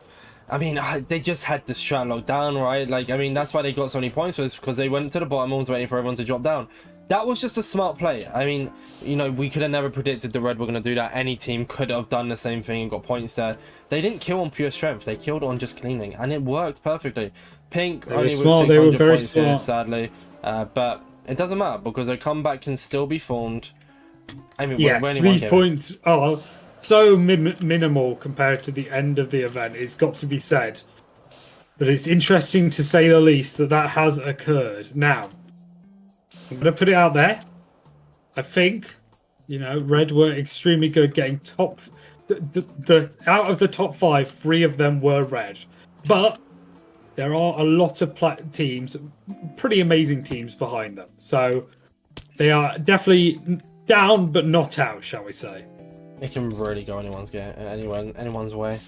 I mean, they just had the strat locked down, right? Like, I mean, that's why they got so many points for this, because they went to the bottom and was waiting for everyone to drop down. That was just a smart play. I mean, you know, we could have never predicted the Red were going to do that. Any team could have done the same thing and got points there. They didn't kill on pure strength. They killed on just cleaning, and it worked perfectly. Pink only with 600 points here, sadly. But it doesn't matter, because a comeback can still be formed. I mean, yes, these points are so minimal compared to the end of the event. It's got to be said. But it's interesting, to say the least, that has occurred. Now, I'm going to put it out there. I think, you know, Red were extremely good getting top... out of the top 5, 3 of them were Red. But there are a lot of teams, pretty amazing teams behind them. So they are definitely down, but not out, shall we say. It can really go anyone's way.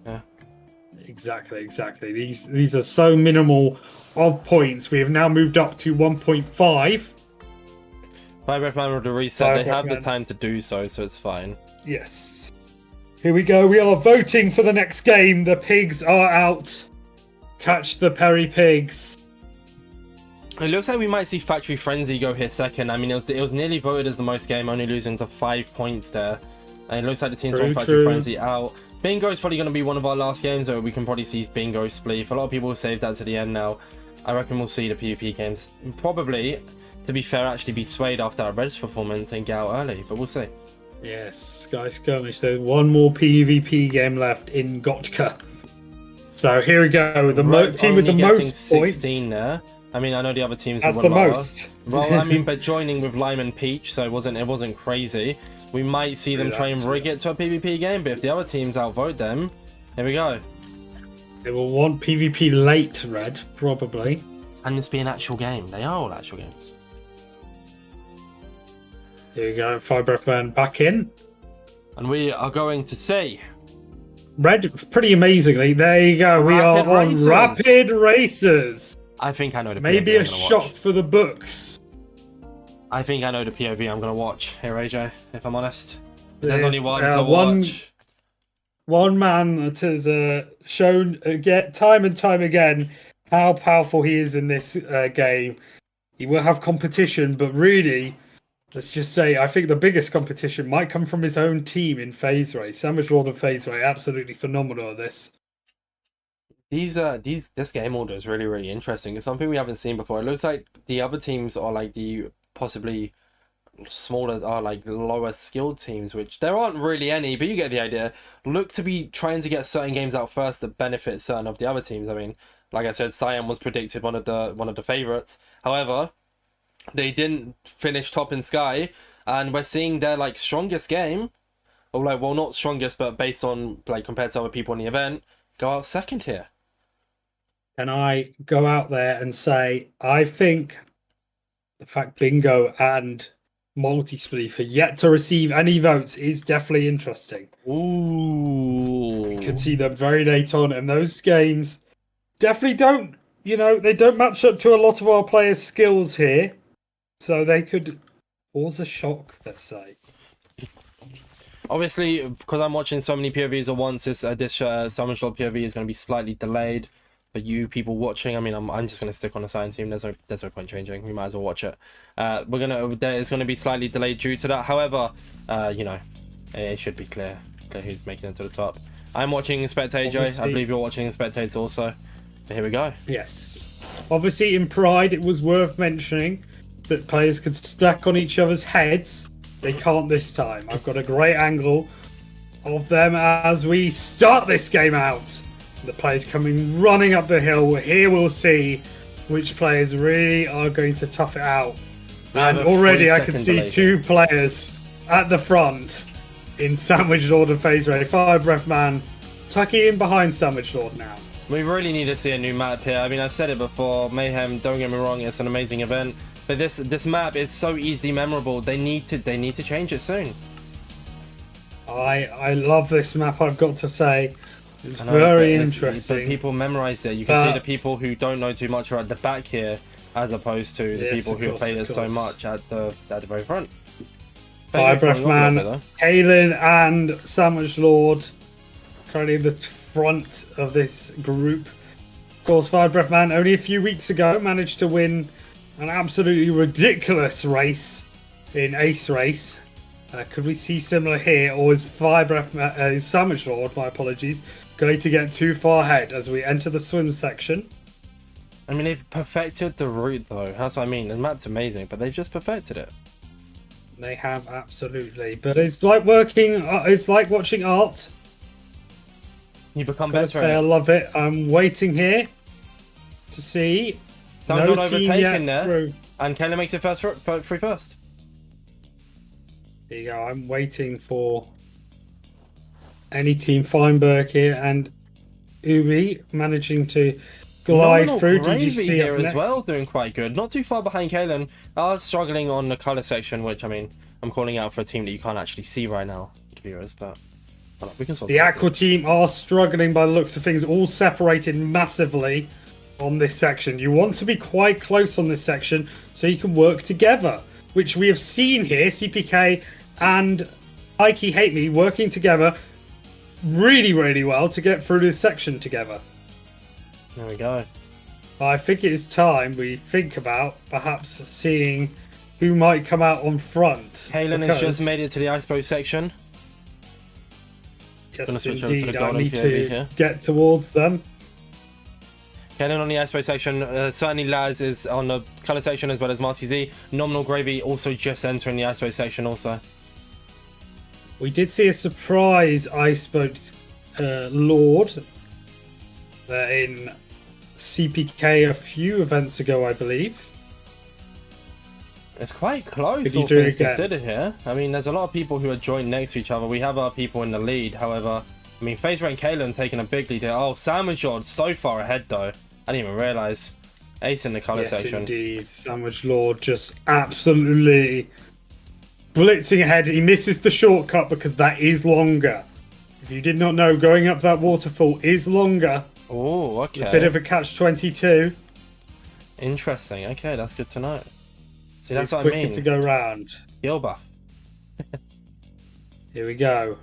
Yeah. Exactly. These are so minimal of points. We have now moved up to 1.5. Fire Breath Man with the reset. They have the time to do so it's fine. Yes. Here we go. We are voting for the next game. The pigs are out. Catch the Perry Pigs. It looks like we might see Factory Frenzy go here second. I mean, it was nearly voted as the most game, only losing to 5 points there. And it looks like the teams want Factory Frenzy out. Bingo is probably going to be one of our last games, where we can probably see Bingo split. A lot of people will save that to the end now. I reckon we'll see the PvP games probably, to be fair, actually be swayed after our Reds performance and get out early, but we'll see. Yes, Sky Skirmish. There's one more PvP game left in Gotka. So here we go. The team with the most 16 points. There. I mean, I know the other teams. That's the most. Well, I mean, but joining with Lime and Peach, so it wasn't crazy. We might see them try and rig it to a PvP game, but if the other teams outvote them, here we go. They will want PvP late, Red, probably. And this be an actual game. They are all actual games. Here we go. Fire Breath Man back in. And we are going to see Red, pretty amazingly. There you go. We are on Rapid Racers. I think I know the POV maybe a shock for the books. I think I know the POV I'm going to watch here, AJ, if I'm honest. There's only one to watch. One man that has shown time and time again how powerful he is in this game. He will have competition, but really, let's just say, I think the biggest competition might come from his own team in Phase Race. Sandwich Lord and Phase Race, absolutely phenomenal at this. This game order is really, really interesting. It's something we haven't seen before. It looks like the other teams are like the possibly smaller, are like lower skilled teams, which there aren't really any, but you get the idea. Look to be trying to get certain games out first that benefit certain of the other teams. I mean, like I said, Cyan was predicted one of the favorites. However, they didn't finish top in Sky, and we're seeing their like strongest game, or like, well, not strongest, but based on like compared to other people in the event, go out second here. Can I go out there and say, I think the fact Bingo and Multi-Spleef are yet to receive any votes is definitely interesting. Ooh. You could see them very late on, and those games definitely don't, they don't match up to a lot of our players' skills here. So they could cause a shock, let's say. Obviously, because I'm watching so many POVs at once, this Summoned Lord POV is going to be slightly delayed. For you people watching, I mean, I'm just going to stick on the sign team. There's no point changing. We might as well watch it. It's going to be slightly delayed due to that. However, it should be clear who's making it to the top. I'm watching Inspect AJ. Obviously. I believe you're watching Inspect also. But here we go. Yes. Obviously, in Pride, it was worth mentioning that players could stack on each other's heads. They can't this time. I've got a great angle of them as we start this game out. The players coming running up the hill. Here we'll see which players really are going to tough it out. And already I can see two players at the front in Sandwich Lord and Phase Ray. Fire Breath Man tucking in behind Sandwich Lord now. We really need to see a new map here. I mean, I've said it before. Mayhem, don't get me wrong, it's an amazing event. But this map, it's so easy memorable. They need to change it soon. I love this map, I've got to say. It's very interesting. But people memorize it. You can see the people who don't know too much are at the back here, as opposed to the people who have played it so much at the very front. Fire Breath Man, Kalen, and Sandwich Lord currently in the front of this group. Of course, Fire Breath Man only a few weeks ago managed to win an absolutely ridiculous race in Ace Race. Could we see similar here, or is Sandwich Lord, my apologies, going to get too far ahead as we enter the swim section? I mean, they've perfected the route, though. That's what I mean. The map's amazing, but they've just perfected it. They have, absolutely. But it's like working. It's like watching art. You become better. Say I love it. I'm waiting here to see. Don't get overtaken there. Through. And Kayla makes it free first. There you go. I'm waiting for any team. Feinberg here and Ubi managing to glide through. DGC here as well, doing quite good. Not too far behind Kalen. I was struggling on the color section, which I mean, I'm calling out for a team that you can't actually see right now, viewers. But we can the Aqua team are struggling by the looks of things, all separated massively on this section. You want to be quite close on this section so you can work together, which we have seen here. CPK and Ikey Hate Me working together really, really well to get through this section together. There we go. I think it is time we think about perhaps seeing who might come out on front. Kalen has just made it to the Iceberg section. Yes, indeed. I need to get towards them. Kalen on the Iceberg section. Certainly Laz is on the color section as well as Marcy Z. Nominal Gravy also just entering the Iceberg section also. We did see a surprise Iceberg Lord in CPK a few events ago, I believe. It's quite close, all things considered here. I mean, there's a lot of people who are joined next to each other. We have our people in the lead, however. I mean, FaZe Ray and Kalen taking a big lead here. Oh, Sandwich Lord so far ahead, though. I didn't even realise. Ace in the colour section. Yes, indeed. Sandwich Lord just absolutely blitzing ahead. He misses the shortcut because that is longer. If you did not know, going up that waterfall is longer. Oh, okay. A bit of a catch-22. Interesting. Okay, that's good to know. See, that's what I mean. Quicker to go round. Heal buff. Here we go.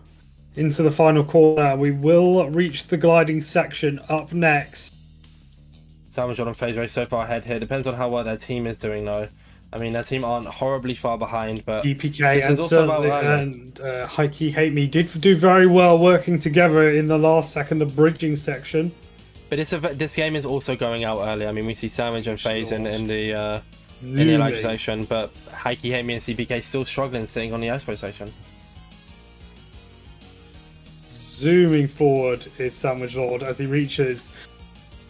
Into the final corner. We will reach the gliding section up next. Sandwich Lord and FaZe Ray so far ahead here. Depends on how well their team is doing, though. I mean, their team aren't horribly far behind, but DPK and Hikey Hate Me did do very well working together in the last second, the bridging section. But this game is also going out early. I mean, we see Sandwich and FaZe in the live station, but Hikey Hate Me and CPK still struggling sitting on the Expo station. Zooming forward is Sandwich Lord as he reaches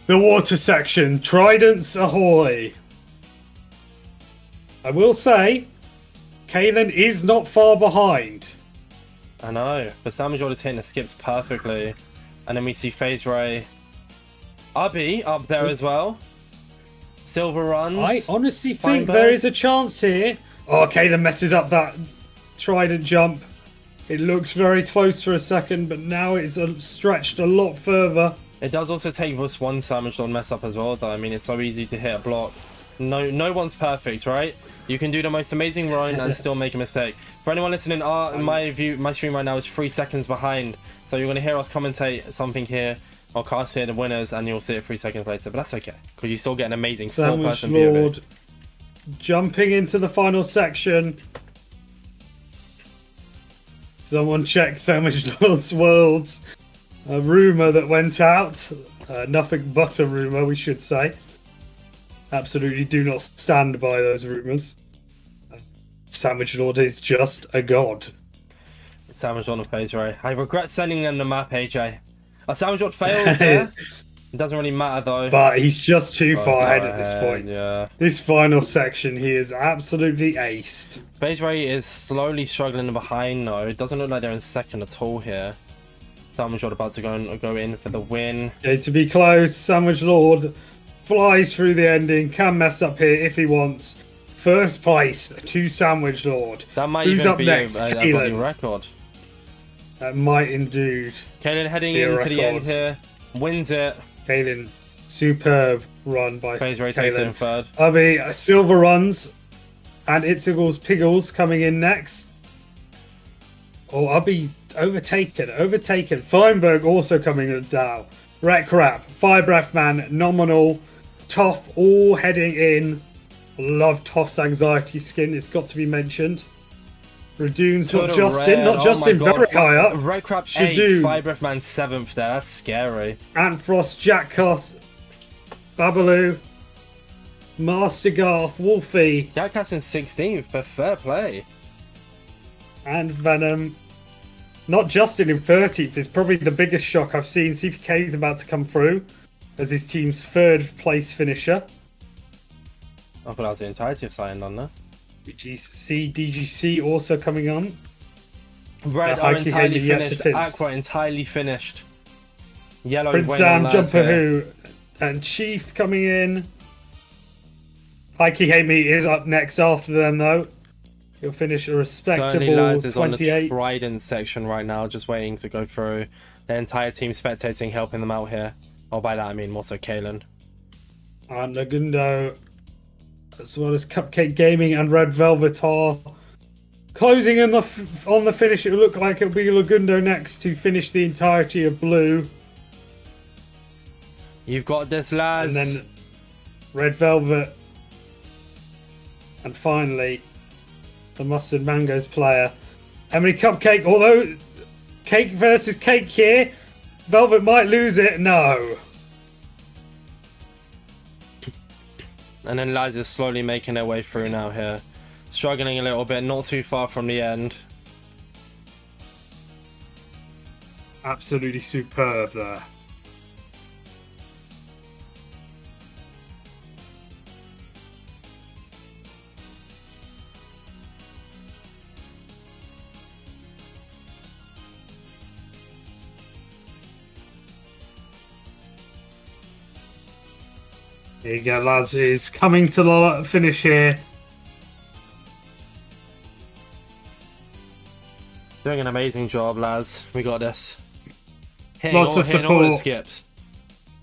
the water section. Tridents ahoy! I will say, Kalen is not far behind. I know, but Sandwich Lord is hitting the skips perfectly. And then we see FaZe Ray. Ubby up there as well. Silver runs. I honestly think Feinberg. there is a chance here. Oh, Kalen messes up that trident jump. It looks very close for a second, but now it's stretched a lot further. It does also take this one Savage Lord mess up as well, though. I mean, it's so easy to hit a block. No one's perfect, right? You can do the most amazing run and still make a mistake. For anyone listening, my stream right now is 3 seconds behind. So you're going to hear us commentate something here. I'll cast here the winners and you'll see it 3 seconds later. But that's okay, because you still get an amazing four-person view of it. Jumping into the final section. Someone check Savage Lord's Worlds. A rumour that went out. Nothing but a rumour, we should say. Absolutely do not stand by those rumours. Savage Lord is just a god. Savage Lord plays right. I regret sending them the map, AJ. Savage Lord fails there. It doesn't really matter though. But he's just too far ahead at this point. Yeah. This final section, he is absolutely aced. Phase Ray is slowly struggling behind though. It doesn't look like they're in second at all here. Savage Lord about to go in for the win. Okay, to be close, Savage Lord flies through the ending, can mess up here if he wants. First place to Savage Lord. That might Who's even up be next? a Kalen. record. That might indeed. Kalen heading be a into the end record. here. Wins it. Kalen, superb run by Phase Ray takes it in Kalen. third. Ubby, silver runs, and Itzigles Piggles coming in next. Oh, Ubby overtaken. Feinberg also coming down. Wreck Rap, Fire Breath Man, Nominal, Toff all heading in. Love Toff's anxiety skin, it's got to be mentioned. Radoon's not Justin, very high up. Red Crap 8th, Shadoon. Fire Breath Man 7th there. That's scary. Antfrost, Jack Coss, Babaloo, Master Garth, Wolfie, Jackass in 16th, but fair play. and Venom. Not Justin in 30th is probably the biggest shock I've seen. CPK is about to come through as his team's third place finisher. I thought that was the entirety of Cyan on there. DGC also coming on. Red are entirely finished. Aqua entirely finished. Yellow Prince waiting Sam, on Jumper here. Who, and Chief coming in. Heike Hate Me is up next after them though. He'll finish a respectable Certainly Lads is on the 28th. Trident section right now, just waiting to go through. The entire team spectating, helping them out here. Oh, by that I mean more so Kalen. And Lagundo, as well as Cupcake Gaming and Red Velvet are closing in on the finish. It will look like it'll be Lagundo next to finish the entirety of blue. You've got this, lads. And then Red Velvet. And finally, the Mustard Mangoes player, Emily Cupcake. Although Cake versus Cake here, Velvet might lose it. No. And then Liz is slowly making their way through now here. Struggling a little bit, not too far from the end. Absolutely superb there. Here you go, lads. It's coming to the finish here. Doing an amazing job, lads. We got this. Lots of hitting all the support. skips.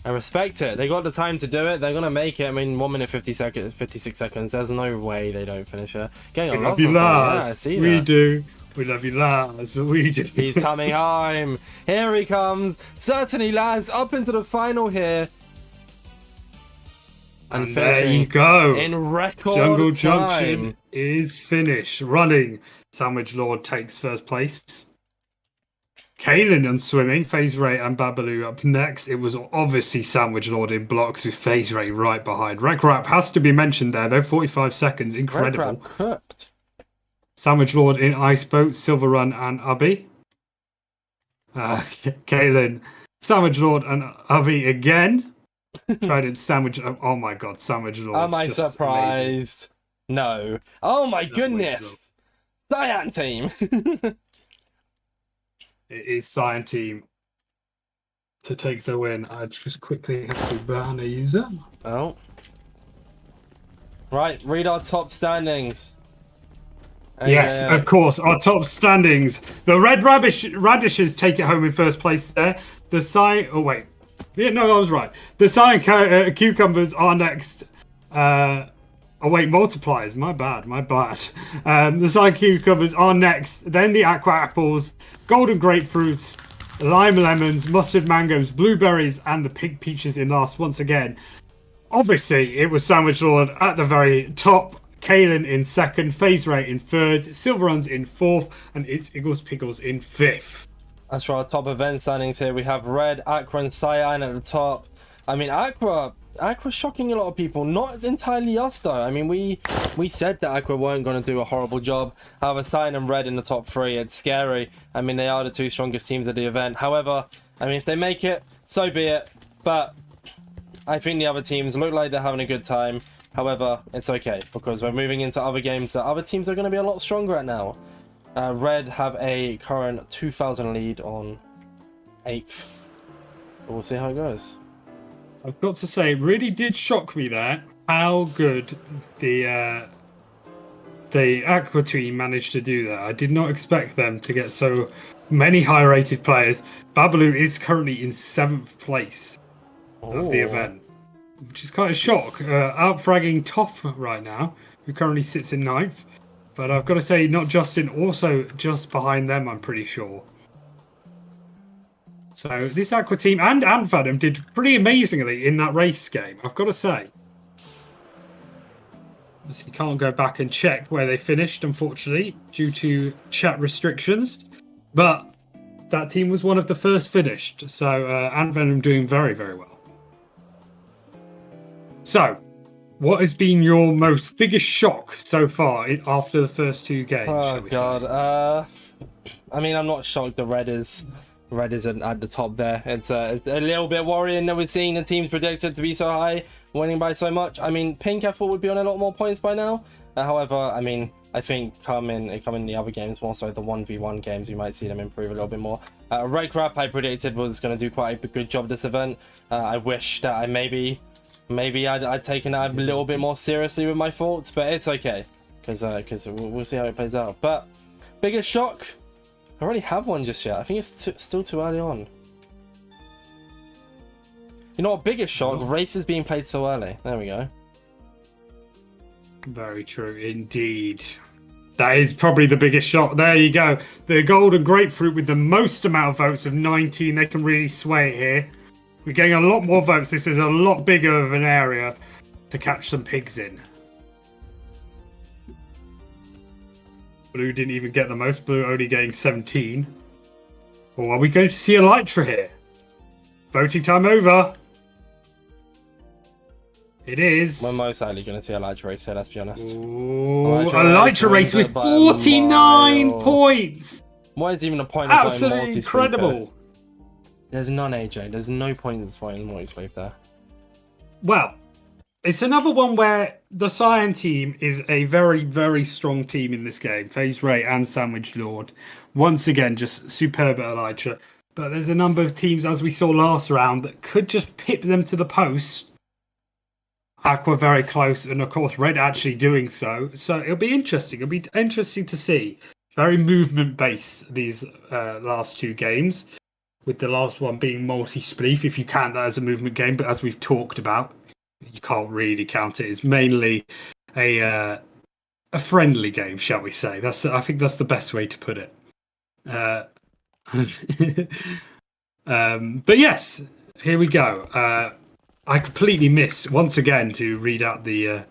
I respect it. They got the time to do it. They're gonna make it. I mean, 1 minute 56 seconds. There's no way they don't finish it. Getting a We lot love you, of them. Yeah, I Lars. see We that. do. We love you, Lars. We do. He's coming home. Here he comes. Certainly, lads. Up into the final here. And there you go. in record Jungle time. Junction is finished. Running. Sandwich Lord takes first place. Kalen on swimming. FaZe Ray and Babaloo up next. It was obviously Sandwich Lord in blocks with FaZe Ray right behind. Rec Rap has to be mentioned there though. 45 seconds. Incredible. Red Crab cooked. Sandwich Lord in Ice Boat, Silver Run and Ubby. Kalen, Sandwich Lord and Ubby again. Trident Sandwich. Oh my god, Sandwich Lord. Am I just surprised? No. Oh my goodness. Cyan team. It is Cyan Team. to take the win. I just quickly have to ban a user. Oh. Right, read our top standings. Yes, of course. Our top standings. The Red Radishes take it home in first place there. The Cyan... Oh, wait. Yeah, no, I was right. The Cyan Cucumbers are next. Oh, wait, Multipliers. My bad. The Cyan Cucumbers are next. Then the Aqua Apples, Golden Grapefruits, Lime Lemons, Mustard Mangoes, Blueberries, and the Pink Peaches in last once again. Obviously, it was Sandwich Lord at the very top. Kalen in second, Phase Ray in third, Silveruns in fourth, and It's Eagles Pickles in fifth. As for our top event standings here, we have Red, Aqua, and Cyan at the top. I mean, Aqua's shocking a lot of people. Not entirely us, though. I mean, we said that Aqua weren't going to do a horrible job. However, Cyan and Red in the top three, it's scary. I mean, they are the two strongest teams at the event. However, I mean, if they make it, so be it. But I think the other teams look like they're having a good time. However, it's okay, because we're moving into other games that other teams are going to be a lot stronger at now. Red have a current 2,000 lead on 8th. We'll see how it goes. I've got to say, it really did shock me there how good the Aqua team managed to do that. I did not expect them to get so many high-rated players. Babaloo is currently in 7th place of the event, which is quite a shock. Outfragging Toff right now, who currently sits in 9th. But I've got to say, not Justin, also just behind them, I'm pretty sure. So this Aqua team and Antfadam did pretty amazingly in that race game, I've got to say. You can't go back and check where they finished, unfortunately, due to chat restrictions. But that team was one of the first finished, so Antfadam doing very, very well. So, what has been your biggest shock so far after the first two games? Oh god, I mean, I'm not shocked that Red isn't at the top there. It's a little bit worrying that we're seeing the teams predicted to be so high, winning by so much. I mean, Pink I thought would be on a lot more points by now. However, I mean, I think come in the other games, more so the 1v1 games, we might see them improve a little bit more. Red Crap I predicted was going to do quite a good job this event. I wish that I maybe I'd taken that a little bit more seriously with my thoughts, but it's okay, because we'll see how it plays out. But biggest shock, I already have one just yet. I think it's still too early on. You know what? Biggest shock, races being played so early. There we go. Very true indeed. That is probably the biggest shock. There you go. The Golden Grapefruit with the most amount of votes of 19. They can really sway it here. We're getting a lot more votes. This is a lot bigger of an area to catch some pigs in. Blue didn't even get the most. Blue only getting 17. Or are we going to see Elytra here? Voting time over. It is. We're most likely going to see a Elytra race here, let's be honest. Elytra race with 49 points. What is even the point of absolutely incredible? There's none, AJ. There's no point in fighting multi-sweep there. Well, it's another one where the Cyan team is a very, very strong team in this game. FaZe Ray and Sandwich Lord. Once again, just superb at Elytra. But there's a number of teams, as we saw last round, that could just pip them to the post. Aqua very close, and of course Red actually doing so. So it'll be interesting. It'll be interesting to see. Very movement-based, these last two games. With the last one being multi-spleef, if you count that as a movement game. But as we've talked about, you can't really count it. It's mainly a friendly game, shall we say. I think that's the best way to put it. But yes, here we go. I completely missed, once again, to read out the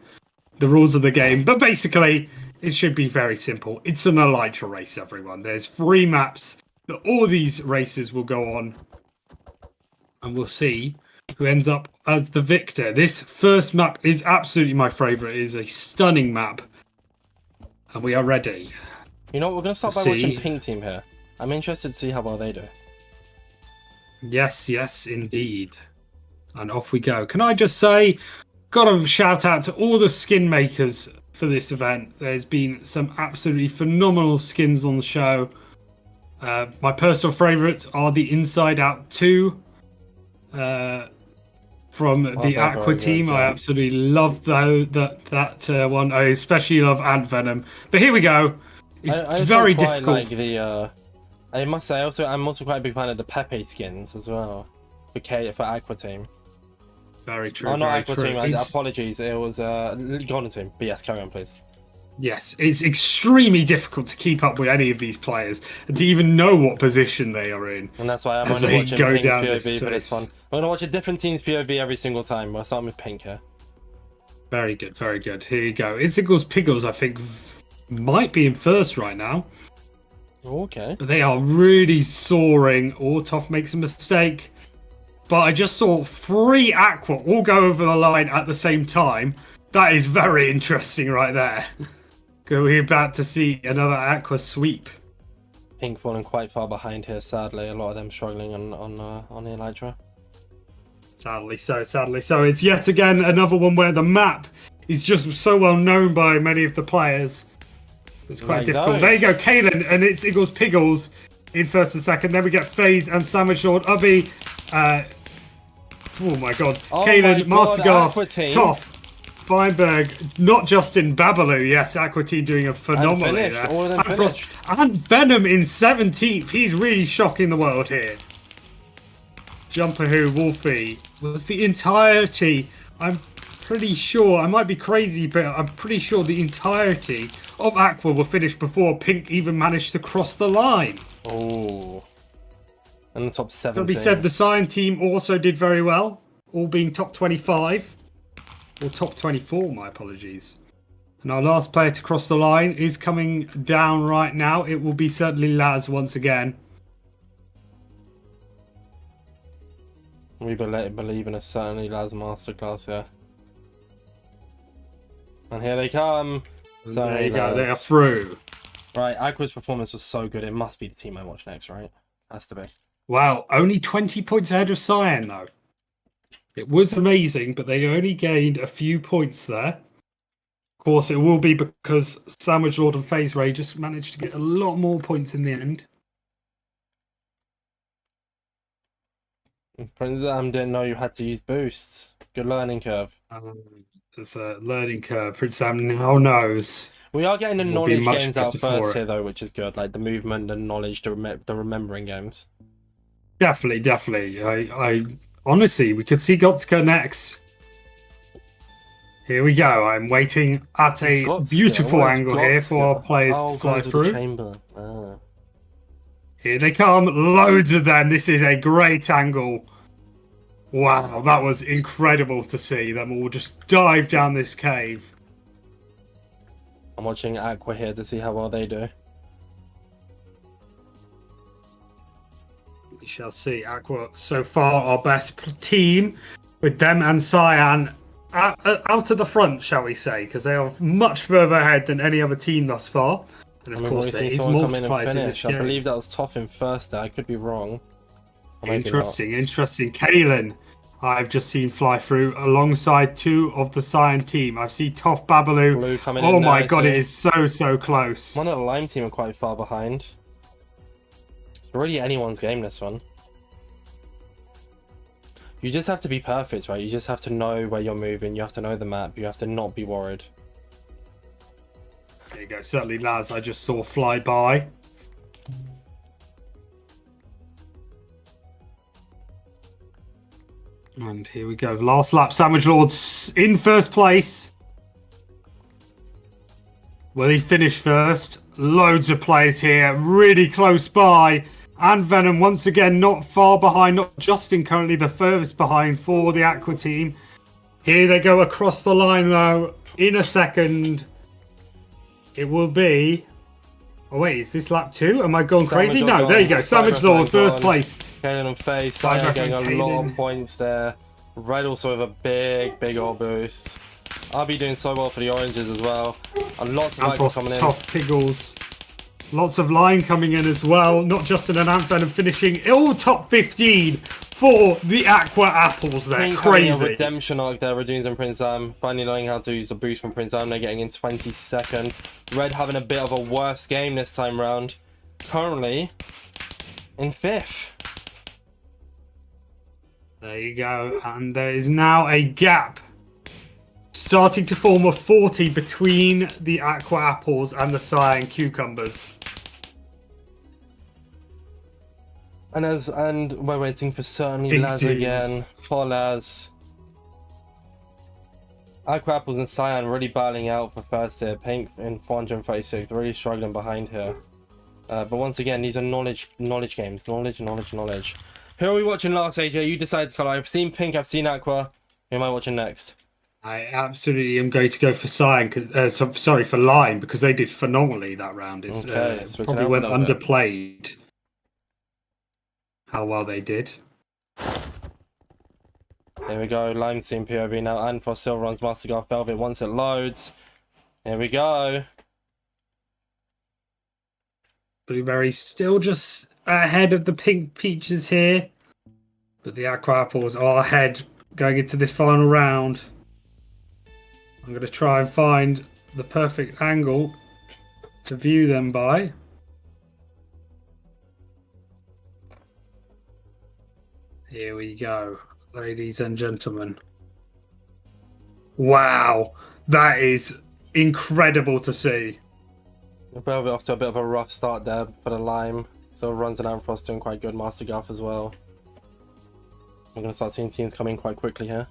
rules of the game. But basically, it should be very simple. It's an Elytra race, everyone. There's 3 maps that all these races will go on. And we'll see who ends up as the victor. This first map is absolutely my favourite. It is a stunning map. And we are ready. You know what? We're going to start by watching Pink Team here. I'm interested to see how well they do. Yes, indeed. And off we go. Can I just say, got to shout out to all the skin makers for this event. There's been some absolutely phenomenal skins on the show. My personal favourite are the Inside Out 2. from the they're Aqua very team. good, I yeah. absolutely love that one. I especially love Ant Venom. But here we go. It's I also very quite difficult. like the. I must say, I'm also quite a big fan of the Pepe skins as well. For Aqua Team. Very true. Oh, not very Aqua true. Team. It's- Apologies. It was Golden Team. But yes, carry on, please. Yes, it's extremely difficult to keep up with any of these players and to even know what position they are in. And that's why I'm as only they watching go Pink's down POV this for this space. one. I'm gonna watch a different team's POV every single time. We're starting with Pink here. Very good, very good. Here you go. Insigals Piggles, I think, might be in first right now. Okay. But they are really soaring. Ortoff makes a mistake. But I just saw 3 Aqua all go over the line at the same time. That is very interesting right there. We're about to see another Aqua sweep. Pink falling quite far behind here, sadly. A lot of them struggling on the Elytra. Sadly so, sadly so. It's yet again another one where the map is just so well known by many of the players. It's quite Like difficult. those. There you go, Kalen, and it's Eagles Piggles in first and second. Then we get FaZe and Savage Lord, Ubby. Oh my god. Oh Kalen, my God, Aqua Mastergarth, Team. Toff, Feinberg, not Justin, Babalu. Yes, Aqua Team doing a phenomenally finished. there. All of them And finished. and Venom in 17th. He's really shocking the world here. Jumper Who, Wolfie, was the entirety. I'm pretty sure, I might be crazy, but I'm pretty sure the entirety of Aqua were finished before Pink even managed to cross the line. Oh. And the top 17. Gotta be said, the Cyan team also did very well, all being top 25. Or top 24, my apologies. And our last player to cross the line is coming down right now. It will be certainly Laz once again. We believe in a certainly Laz masterclass here. And here they come. And there you go, they are through. Right, Aqua's performance was so good. It must be the team I watch next, right? Has to be. Wow, only 20 points ahead of Cyan, though. It was amazing, but they only gained a few points there. Of course, it will be because Sandwich Lord and FaZe Ray just managed to get a lot more points in the end. Prince Am didn't know you had to use boosts. Good learning curve. There's a learning curve. Prince Sam now knows. We are getting the Will be knowledge much games out better for first it. here, though, which is good. Like the movement, the knowledge, the remembering games. Definitely, definitely. I honestly, we could see Gotska next. Here we go. I'm waiting at a Gotska? beautiful What is angle here for our Gotska? players Oh, to fly guys with the through. chamber. Ah. Here they come. Loads of them. This is a great angle. Wow, that was incredible to see them all just dive down this cave. I'm watching Aqua here to see how well they do. We shall see. Aqua, so far, our best team with them and Cyan out of the front, shall we say, because they are much further ahead than any other team thus far. And of I mean, course, we've there seen is someone come in and multipliers in this finish. I game. believe that was Toff in first there. I could be wrong. Or maybe not. Interesting, interesting. Kalen, I've just seen fly through alongside 2 of the Cyan team. I've seen Toff Babalu. Blue coming Oh in my there, I god, see. it is so close. One of the Lime team are quite far behind. It's really anyone's game, this one. You just have to be perfect, right? You just have to know where you're moving. You have to know the map. You have to not be worried. There you go. Certainly, Laz, I just saw fly by. And here we go. Last lap. Sandwich Lords in first place. Will he finish first? Loads of players here. Really close by. And Venom once again not far behind. Not Justin currently the furthest behind for the Aqua team. Here they go across the line though. In a second. It will be... Oh wait, is this lap 2? Am I going crazy? Savage No, on there you go. gone. Savage Cyberpunk Lord, first gone. place. Kaden and FaZe, Cyberpunk Cyan getting a lot Kaden. of points there. Red also with a big old boost. I'll be doing so well for the oranges as well. And lots of And for icons coming in. Tough Piggles. Lots of line coming in as well. Not just an Ant Venom finishing. All top 15 for the Aqua Apples there. Pink having a Crazy. redemption arc there, Redunes and Prince Am. Finally learning how to use the boost from Prince Am. They're getting in 22nd. Red having a bit of a worse game this time round. Currently in 5th. There you go. And there is now a gap starting to form of 40 between the Aqua Apples and the Cyan Cucumbers. And we're waiting for certainly Big Laz teams. again. For Laz. Aqua Apples and Cyan really battling out for first here. Pink in 436, really struggling behind here. But once again, these are knowledge games. Knowledge. Who are we watching last, AJ? You decide the colour. I've seen Pink, I've seen Aqua. Who am I watching next? I absolutely am going to go for Cyan, for Lime, because they did phenomenally that round. It's probably went underplayed how well they did. Here we go, Lime Team POV now, and for Silver runs Master Golf Velvet once it loads. Here we go. Blueberry's still just ahead of the Pink Peaches here, but the Aqua Apples are ahead going into this final round. I'm going to try and find the perfect angle to view them by. Here we go, ladies and gentlemen. Wow, that is incredible to see. Velvet off to a bit of a rough start there for the Lime. So runs and Amfrost doing quite good. Master Golf as well. I'm going to start seeing teams coming quite quickly here.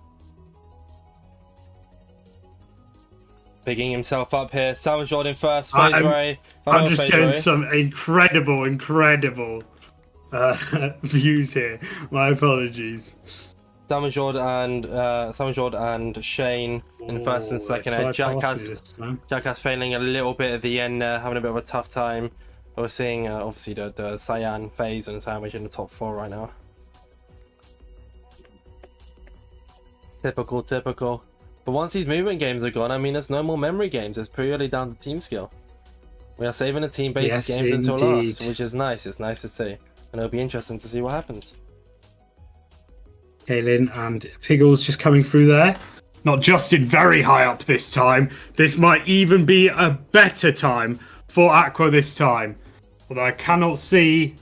Bigging himself up here. Salmon Jordan first. FaZe Ray. I'm just getting some incredible views here. My apologies. Salmon Jordan and Shane in the first and second edge. Jackass failing a little bit at the end there, having a bit of a tough time. We're seeing obviously the Cyan, FaZe and Sandwich in the top 4 right now. Typical. But once these movement games are gone, I mean, there's no more memory games. It's purely down to team skill. We are saving the team-based games until last, which is nice. It's nice to see. And it'll be interesting to see what happens. Kaylin and Piggles just coming through there. Not Justin very high up this time. This might even be a better time for Aqua this time. Although I cannot see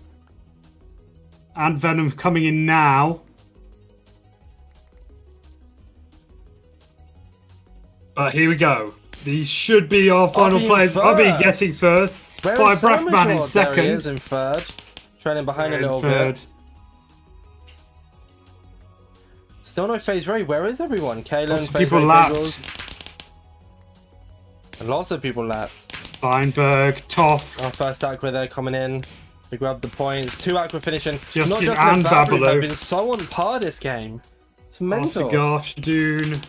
Ant Venom coming in now. But here we go. These should be our final players. Ubby getting first. Fire Breath Man in second. There he is in third. Trailing behind a little bit. Still no FaZe Ray. Where is everyone? Kaylin, people lapped. And lots of people lapped. Feinberg, Toff. Our first Aqua there coming in. We grabbed the points. 2 Aqua finishing. Justin and Babylou have been so on par this game. It's mental. Garth, Shadoon.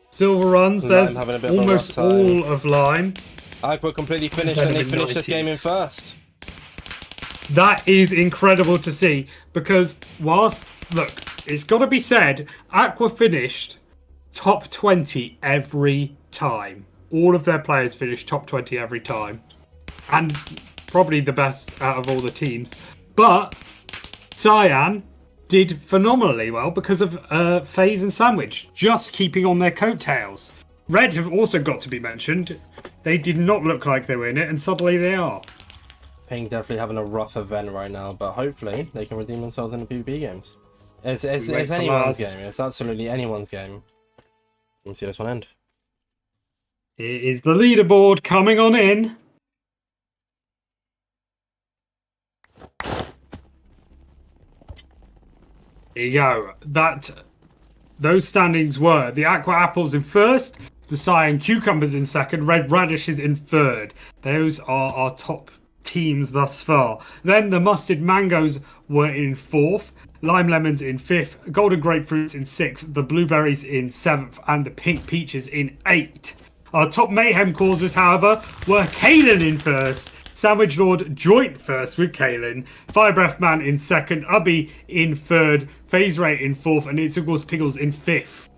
Silver runs. There's almost all of Lime. Aqua completely finished and they finished this game in first. That is incredible to see because whilst, look, it's got to be said, Aqua finished top 20 every time. All of their players finished top 20 every time. And probably the best out of all the teams. But Cyan did phenomenally well because of FaZe and Sandwich just keeping on their coattails. Red have also got to be mentioned. They did not look like they were in it, and suddenly they are. Pink definitely having a rough event right now, but hopefully they can redeem themselves in the PvP games. It's anyone's game. It's absolutely anyone's game. Let me see this one end. It is the leaderboard coming on in. There you go. Those standings were the Aqua Apples in first, the Cyan Cucumbers in second, Red Radishes in third. Those are our top teams thus far. Then the Mustard Mangoes were in fourth, Lime Lemons in fifth, Golden Grapefruits in sixth, the Blueberries in seventh, and the Pink Peaches in eighth. Our top Mayhem causers, however, were Kaylin in first, Sandwich Lord joint first with Kaylin, Fire Breath Man in second, Ubby in third, FaZe Ray in fourth, and It's Equals Piggles in fifth.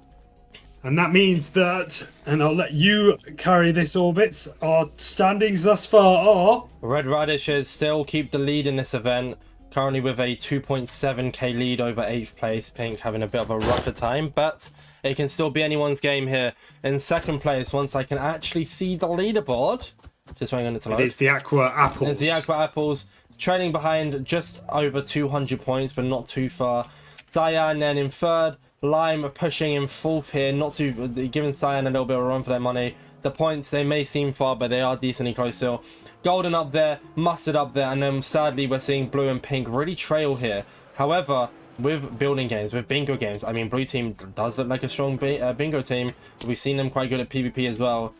And that means that, and I'll let you carry this, Orbitz, our standings thus far are... Red Radishes still keep the lead in this event, currently with a 2.7k lead over 8th place. Pink having a bit of a rougher time, but it can still be anyone's game here. In second place, once I can actually see the leaderboard, just waiting on it to load. It's the Aqua Apples. It's the Aqua Apples, trailing behind just over 200 points, but not too far. Cyan then in third. Lime pushing in fourth here, not too giving Cyan a little bit of a run for their money. The points, they may seem far, but they are decently close still. Golden up there, Mustard up there, and then sadly we're seeing Blue and Pink really trail here. However, with building games, with bingo games, I mean, Blue team does look like a strong bingo team. We've seen them quite good at PvP as well.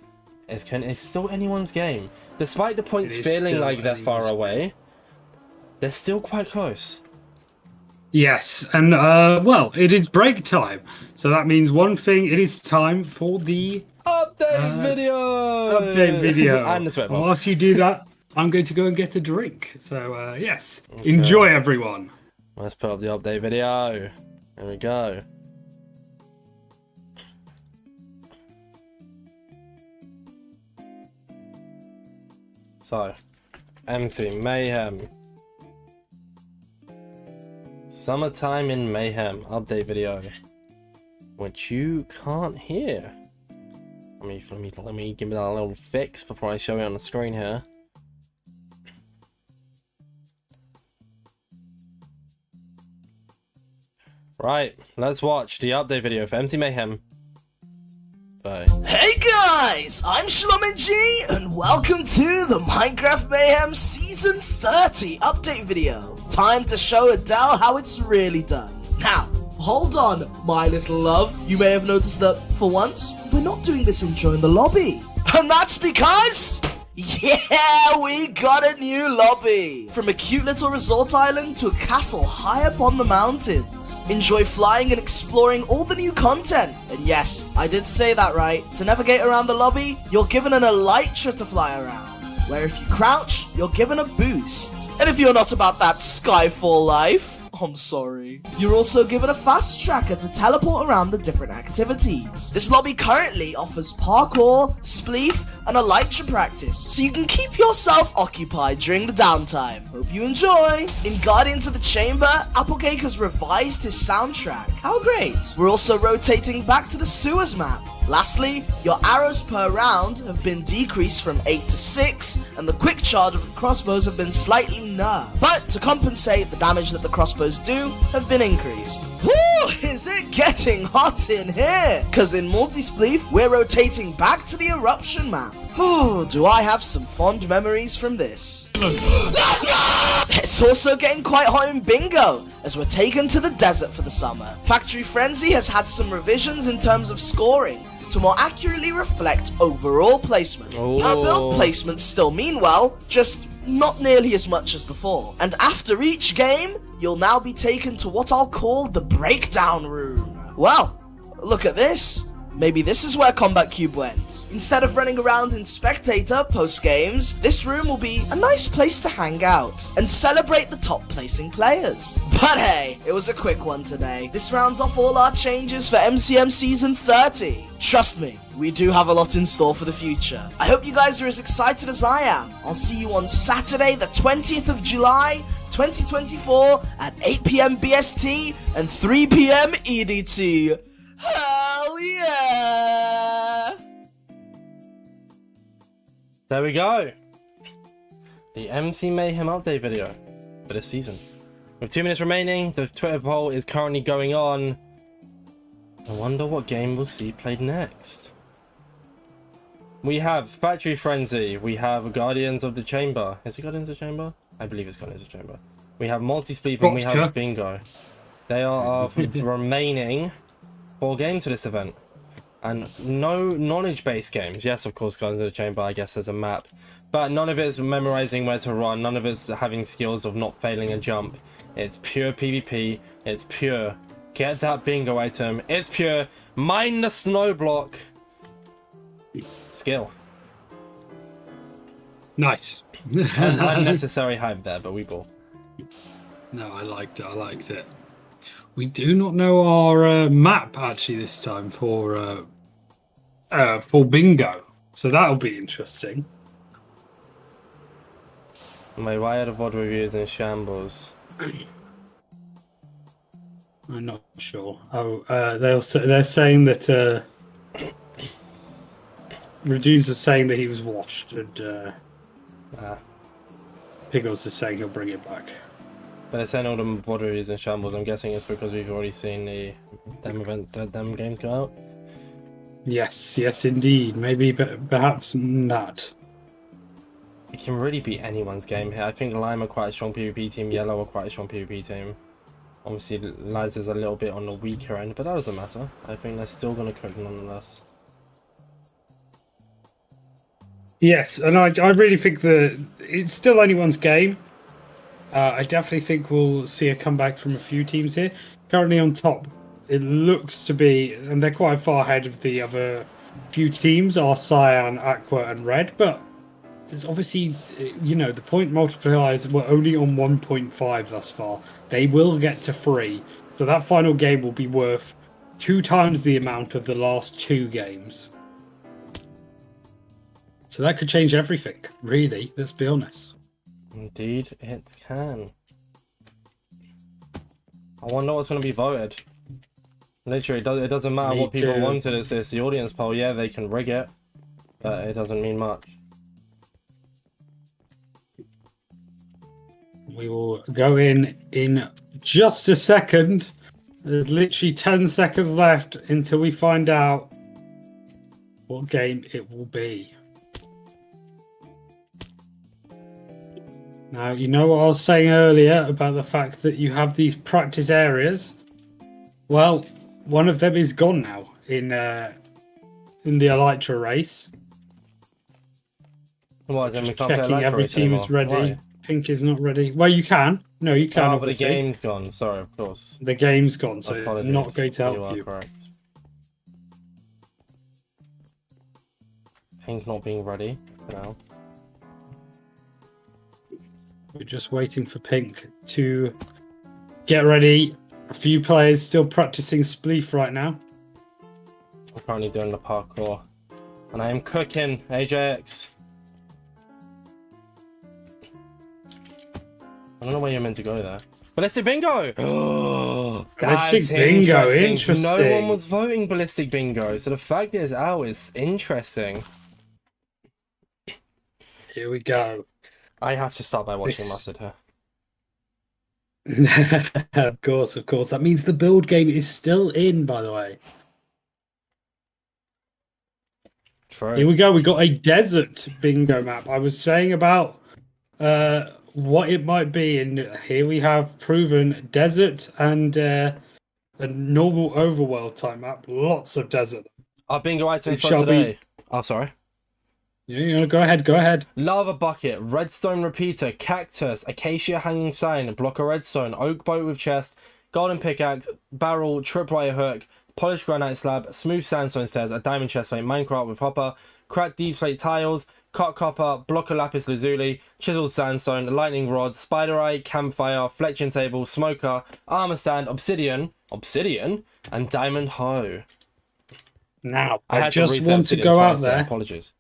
It's still anyone's game. Despite the points feeling like they're far away, they're still quite close. Yes, and well, it is break time. So that means one thing, it is time for the update video. And the Twitter. And whilst you do that, I'm going to go and get a drink. So yes, enjoy everyone. Let's put up the update video. There we go. So, MC Mayhem. Summertime in Mayhem update video, which you can't hear. Let me give it a little fix before I show it on the screen here. Right, let's watch the update video for MC Mayhem. Bye. Hey guys, I'm ShlumNG and welcome to the Minecraft Mayhem Season 30 update video. Time to show Adele how it's really done. Now, hold on, my little love. You may have noticed that, for once, we're not doing this intro in the lobby. And that's because... yeah, we got a new lobby! From a cute little resort island to a castle high up on the mountains. Enjoy flying and exploring all the new content. And yes, I did say that right. To navigate around the lobby, you're given an elytra to fly around, where if you crouch, you're given a boost. And if you're not about that Skyfall life, I'm sorry. You're also given a fast tracker to teleport around the different activities. This lobby currently offers parkour, spleef, and elytra practice, so you can keep yourself occupied during the downtime. Hope you enjoy! In Guardians of the Chamber, Applegate has revised his soundtrack. How great! We're also rotating back to the sewers map. Lastly, your arrows per round have been decreased from 8 to 6, and the quick charge of the crossbows have been slightly nerfed. But to compensate, the damage that the crossbows do have been increased. Woo! Is it getting hot in here? Cause in Multi-Spleef, we're rotating back to the eruption map. Oh, do I have some fond memories from this. Let's go! It's also getting quite hot in Bingo, as we're taken to the desert for the summer. Factory Frenzy has had some revisions in terms of scoring, to more accurately reflect overall placement. Our build placements still mean well, just not nearly as much as before. And after each game, you'll now be taken to what I'll call the breakdown room. Well, look at this. Maybe this is where Combat Cube went. Instead of running around in Spectator post-games, this room will be a nice place to hang out and celebrate the top placing players. But hey, it was a quick one today. This rounds off all our changes for MCM Season 30. Trust me, we do have a lot in store for the future. I hope you guys are as excited as I am. I'll see you on Saturday, the 20th of July, 2024 at 8 PM BST and 3 PM EDT. Hell yeah! There we go. The MC Mayhem update video for this season. With 2 minutes remaining, the Twitter poll is currently going on. I wonder what game we'll see played next. We have Factory Frenzy. We have Guardians of the Chamber. Is it Guardians of the Chamber? I believe it's Guardians of the Chamber. We have Multi-Spleef and we have Bingo. They are our remaining 4 games for this event. And no knowledge-based games. Yes, of course, Guardians of the Chamber, I guess, there's a map. But none of it is memorizing where to run. None of it is having skills of not failing a jump. It's pure PvP. It's pure get that bingo item. It's pure mine the snow block. Skill. Nice. Unnecessary hype there, but we ball. No, I liked it. I liked it. We do not know our map actually this time for bingo, so that'll be interesting. Wait, why are the VOD reviews in shambles? I'm not sure. Oh, they're saying that Reduce is saying that he was washed, and Piggles is saying he'll bring it back. But they're saying all the VOD is in shambles. I'm guessing it's because we've already seen the them games go out. Yes, yes, indeed. Maybe, but perhaps not. It can really be anyone's game here. I think Lime are quite a strong PvP team. Yellow are quite a strong PvP team. Obviously, Laz is a little bit on the weaker end, but that doesn't matter. I think they're still going to cook nonetheless. Yes, and I really think that it's still anyone's game. I definitely think we'll see a comeback from a few teams here. Currently on top, it looks to be, and they're quite far ahead of the other few teams, are Cyan, Aqua, and Red, but there's obviously, you know, the point multipliers were only on 1.5 thus far. They will get to 3, so that final game will be worth 2 times the amount of the last 2 games. So that could change everything, really, let's be honest. Indeed, it can. I wonder what's going to be voted. Literally, it doesn't matter what people wanted. It's the audience poll. Yeah, they can rig it, but it doesn't mean much. We will go in just a second. There's literally 10 seconds left until we find out what game it will be. Now, you know what I was saying earlier about the fact that you have these practice areas? Well, one of them is gone now in the Elytra race. What, then we can't play Checking Elytra every race team anymore? is ready. Why? Pink is not ready. Well, you can. No, you can. Oh, but the obviously. game's gone. Sorry, of course. The game's gone, so Apologies. it's not going to help You are you. correct. Pink not being ready for now. We're just waiting for Pink to get ready. A few players still practicing Spleef right now. I'm currently doing the parkour. And I am cooking, AJX. I don't know where you're meant to go there. Ballistic Bingo! Oh, Ballistic Bingo, interesting. No one was voting Ballistic Bingo, so the fact that it's out is interesting. Here we go. I have to start by watching Mustard here. Of course. That means the build game is still in, by the way. True. Here we go. We got a desert bingo map. I was saying about what it might be, and here we have proven desert and a normal overworld type map. Lots of desert. Our bingo items for shall today. Oh, sorry. Yeah, you know, go ahead. Lava bucket, redstone repeater, cactus, acacia hanging sign, block of redstone, oak boat with chest, golden pickaxe, barrel, tripwire hook, polished granite slab, smooth sandstone stairs, a diamond chest plate, minecart with hopper, cracked deep slate tiles, cut copper, block of lapis lazuli, chiseled sandstone, lightning rod, spider eye, campfire, flexion table, smoker, armor stand, obsidian, and diamond hoe. Now, I I just want to go out there. Apologies.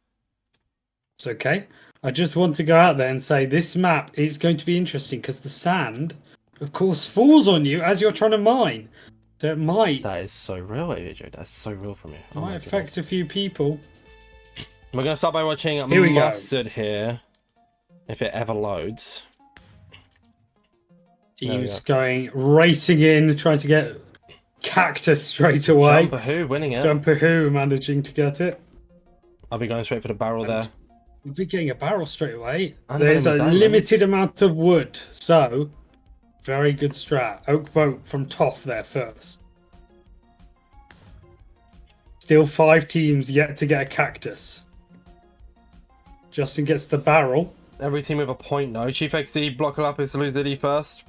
It's okay. I just want to go out there and say this map is going to be interesting because the sand, of course, falls on you as you're trying to mine. So it might. That is so real, AJ. That's so real from you. Oh might affect a few people. We're going to start by watching Mustard here. If it ever loads. Teams going, racing in, trying to get Cactus straight away. Jumper Who winning it. Jumper Who managing to get it. I'll be going straight for the barrel there. We'll be getting a barrel straight away. And there's a diamonds. limited amount of wood, so very good strat. Oak boat from Toff there first. Still 5 teams yet to get a cactus. Justin gets the barrel. Every team with a point though. Chief XD, block lapis lazuli first.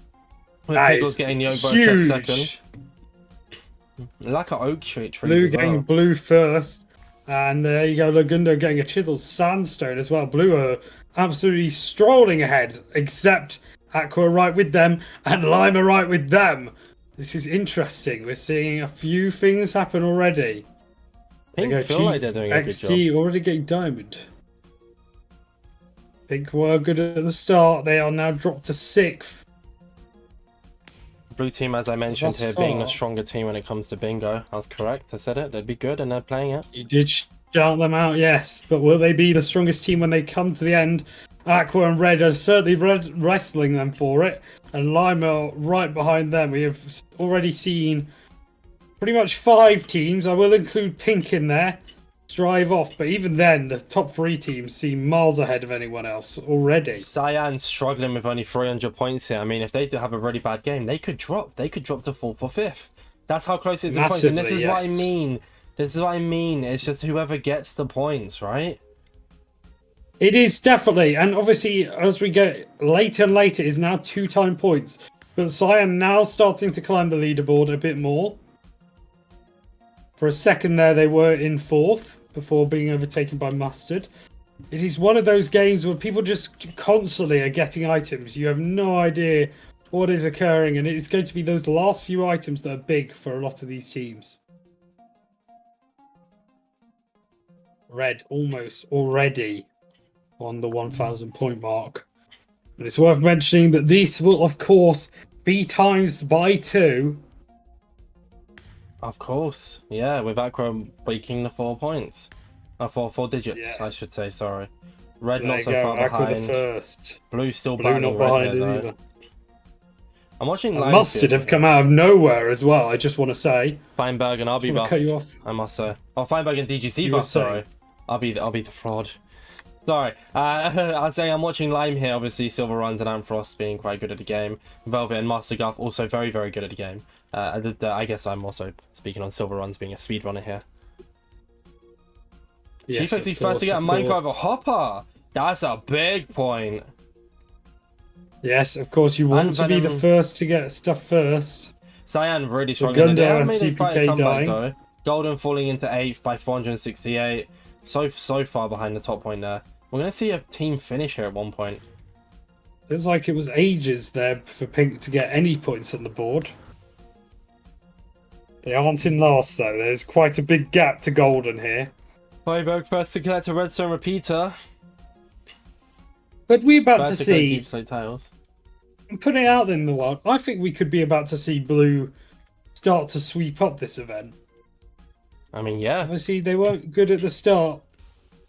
With That Pickles is getting the oak boat huge. chest second. Like an oak tree trees Blue as getting well. blue first. And there you go, Lagundo getting a chiseled sandstone as well. Blue are absolutely strolling ahead, except Aqua right with them and Lima right with them. This is interesting. We're seeing a few things happen already. Pink There you go, feel like they're doing a good XT job. already getting diamond. Pink were good at the start. They are now dropped to 6th. Blue team, as I mentioned Thus here, being the far. stronger team when it comes to bingo. That's correct. I said it. They'd be good, and they're playing it. You did shout them out, yes. But will they be the strongest team when they come to the end? Aqua and Red are certainly wrestling them for it, and Lima right behind them. We have already seen pretty much 5 teams. I will include Pink in there. Drive off, but even then, the top 3 teams seem miles ahead of anyone else already. Cyan's struggling with only 300 points here. I mean, if they do have a really bad game, they could drop. They could drop to 4th or 5th. That's how close it is in points. And this is what I mean. This is what I mean. It's just whoever gets the points, right? It is definitely, and obviously as we get later and later, it is now 2-time points. But Cyan now starting to climb the leaderboard a bit more. For a second there, they were in 4th before being overtaken by Mustard. It is one of those games where people just constantly are getting items. You have no idea what is occurring, and it is going to be those last few items that are big for a lot of these teams. Red almost already on the 1,000 point mark. And it's worth mentioning that this will, of course, be times by 2. Of course, yeah, with Aqua breaking the 4 points. 4 digits, yes. I should say, sorry. Red not so far Aqua behind. The first. Blue still Blue not behind it either. I'm watching Mustard have come out of nowhere as well, I just want to say. Feinberg and RB buff. Cut you off. I must say. Oh, Feinberg and DGC buff, sorry. I'll be the fraud. Sorry. I was saying I'm watching Lime here, obviously Silver Runs and Amfrost being quite good at the game. Velvet and Master Guff also very, very good at the game. I guess I'm also speaking on Silver Runs being a speedrunner here. Yes, Chief first to get a Minecraft over Hopper. That's a big point. Yes, of course, you want to be the first to get stuff first. Cyan really struggling. Gundam and CPK dying. Though. Golden falling into 8th by 468. So far behind the top point there. We're going to see a team finish here at one point. Feels like it was ages there for Pink to get any points on the board. They aren't in last though. There's quite a big gap to Golden here. Feinberg first to collect a redstone repeater. But we're about to see. Deep slate tiles. Putting it out in the world, I think we could be about to see Blue start to sweep up this event. I mean, yeah. Obviously, they weren't good at the start.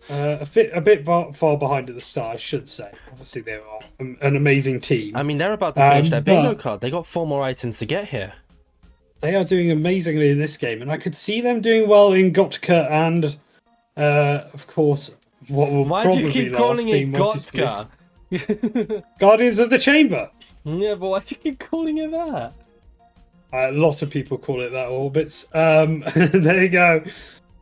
A bit far behind at the start, I should say. Obviously, they are an amazing team. I mean, they're about to finish their bingo card. They got 4 more items to get here. They are doing amazingly in this game, and I could see them doing well in Gotka and, of course, what will Why probably do you keep calling it Gotka? Guardians of the Chamber. Yeah, but why do you keep calling it that? A lot of people call it that, Orbitz. There you go.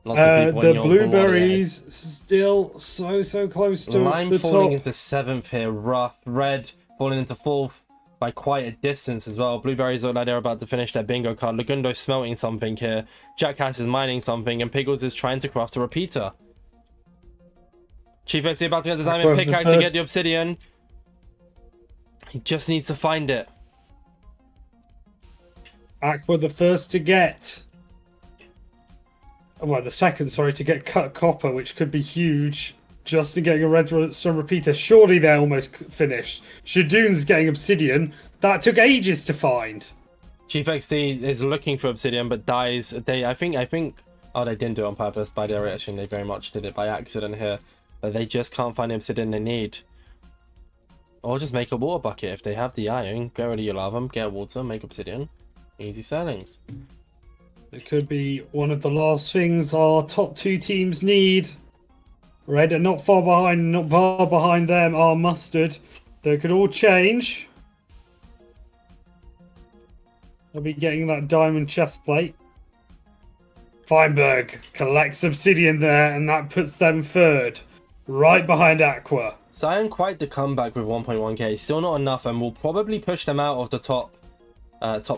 The blueberries still so close to Lime the falling top. into 7th here, rough. Red falling into 4th by quite a distance as well. Blueberries look like they're about to finish their bingo card. Lagundo smelting something here. Jackass is mining something, and Piggles is trying to craft a repeater. Chief XC about to get the diamond pickaxe to get the obsidian. He just needs to find it. Aqua the first to get. Well, the second, sorry, to get cut copper, which could be huge. Just in getting a redstone repeater. Surely they're almost finished. Shadoon's getting obsidian. That took ages to find. Chief XC is looking for obsidian, but dies. I think. Oh, they didn't do it on purpose by direction. They very much did it by accident here. But they just can't find the obsidian they need. Or just make a water bucket if they have the iron. Get rid of your lava, get water, make obsidian. Easy sellings. It could be one of the last things our top 2 teams need. Red are not far behind them are Mustard. They could all change. They'll be getting that diamond chest plate. Feinberg collects obsidian there, and that puts them 3rd. Right behind Aqua. Cyan quite the comeback with 1.1k. Still not enough, and will probably push them out of the top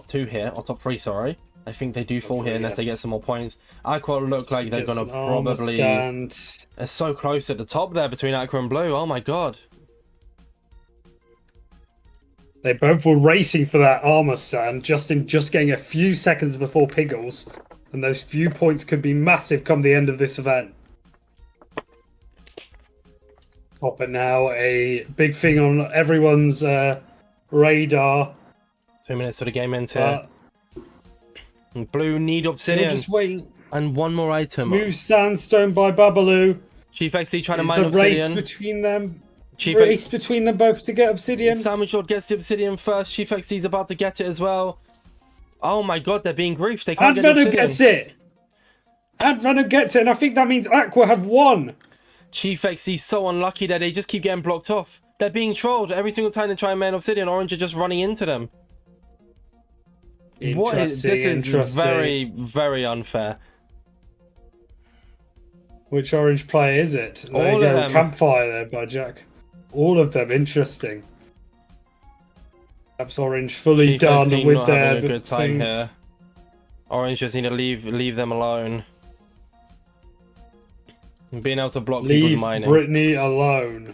2 here, or top 3, sorry. I think they do fall here unless they get some more points. Aqua look like they're going to probably... They're so close at the top there between Aqua and Blue. Oh my god. They both were racing for that armor stand, just getting a few seconds before Piggles. And those few points could be massive come the end of this event. But now a big thing on everyone's radar. 2 minutes to the game ends here. Blue need obsidian. Just waiting. And one more item. Smooth sandstone by Babalu. Chief XD trying to mine obsidian. It's a obsidian. race between them. race between them both to get Obsidian. Savage Lord gets the Obsidian first. Chief XC's about to get it as well. Oh my god, they're being griefed. They can't get the Obsidian. Gets it. And Venom gets it, and I think that means Aqua have won. Chief XC's so unlucky that they just keep getting blocked off. They're being trolled every single time they try and man Obsidian. Orange are just running into them. This is very, very unfair. Which Orange play is it? All of them. Campfire there by Jack. All of them interesting. Perhaps Orange fully Chief done XC with not their having a good time things. here. Orange just need to leave them alone. Being able to block people's Leave mining. Brittany alone.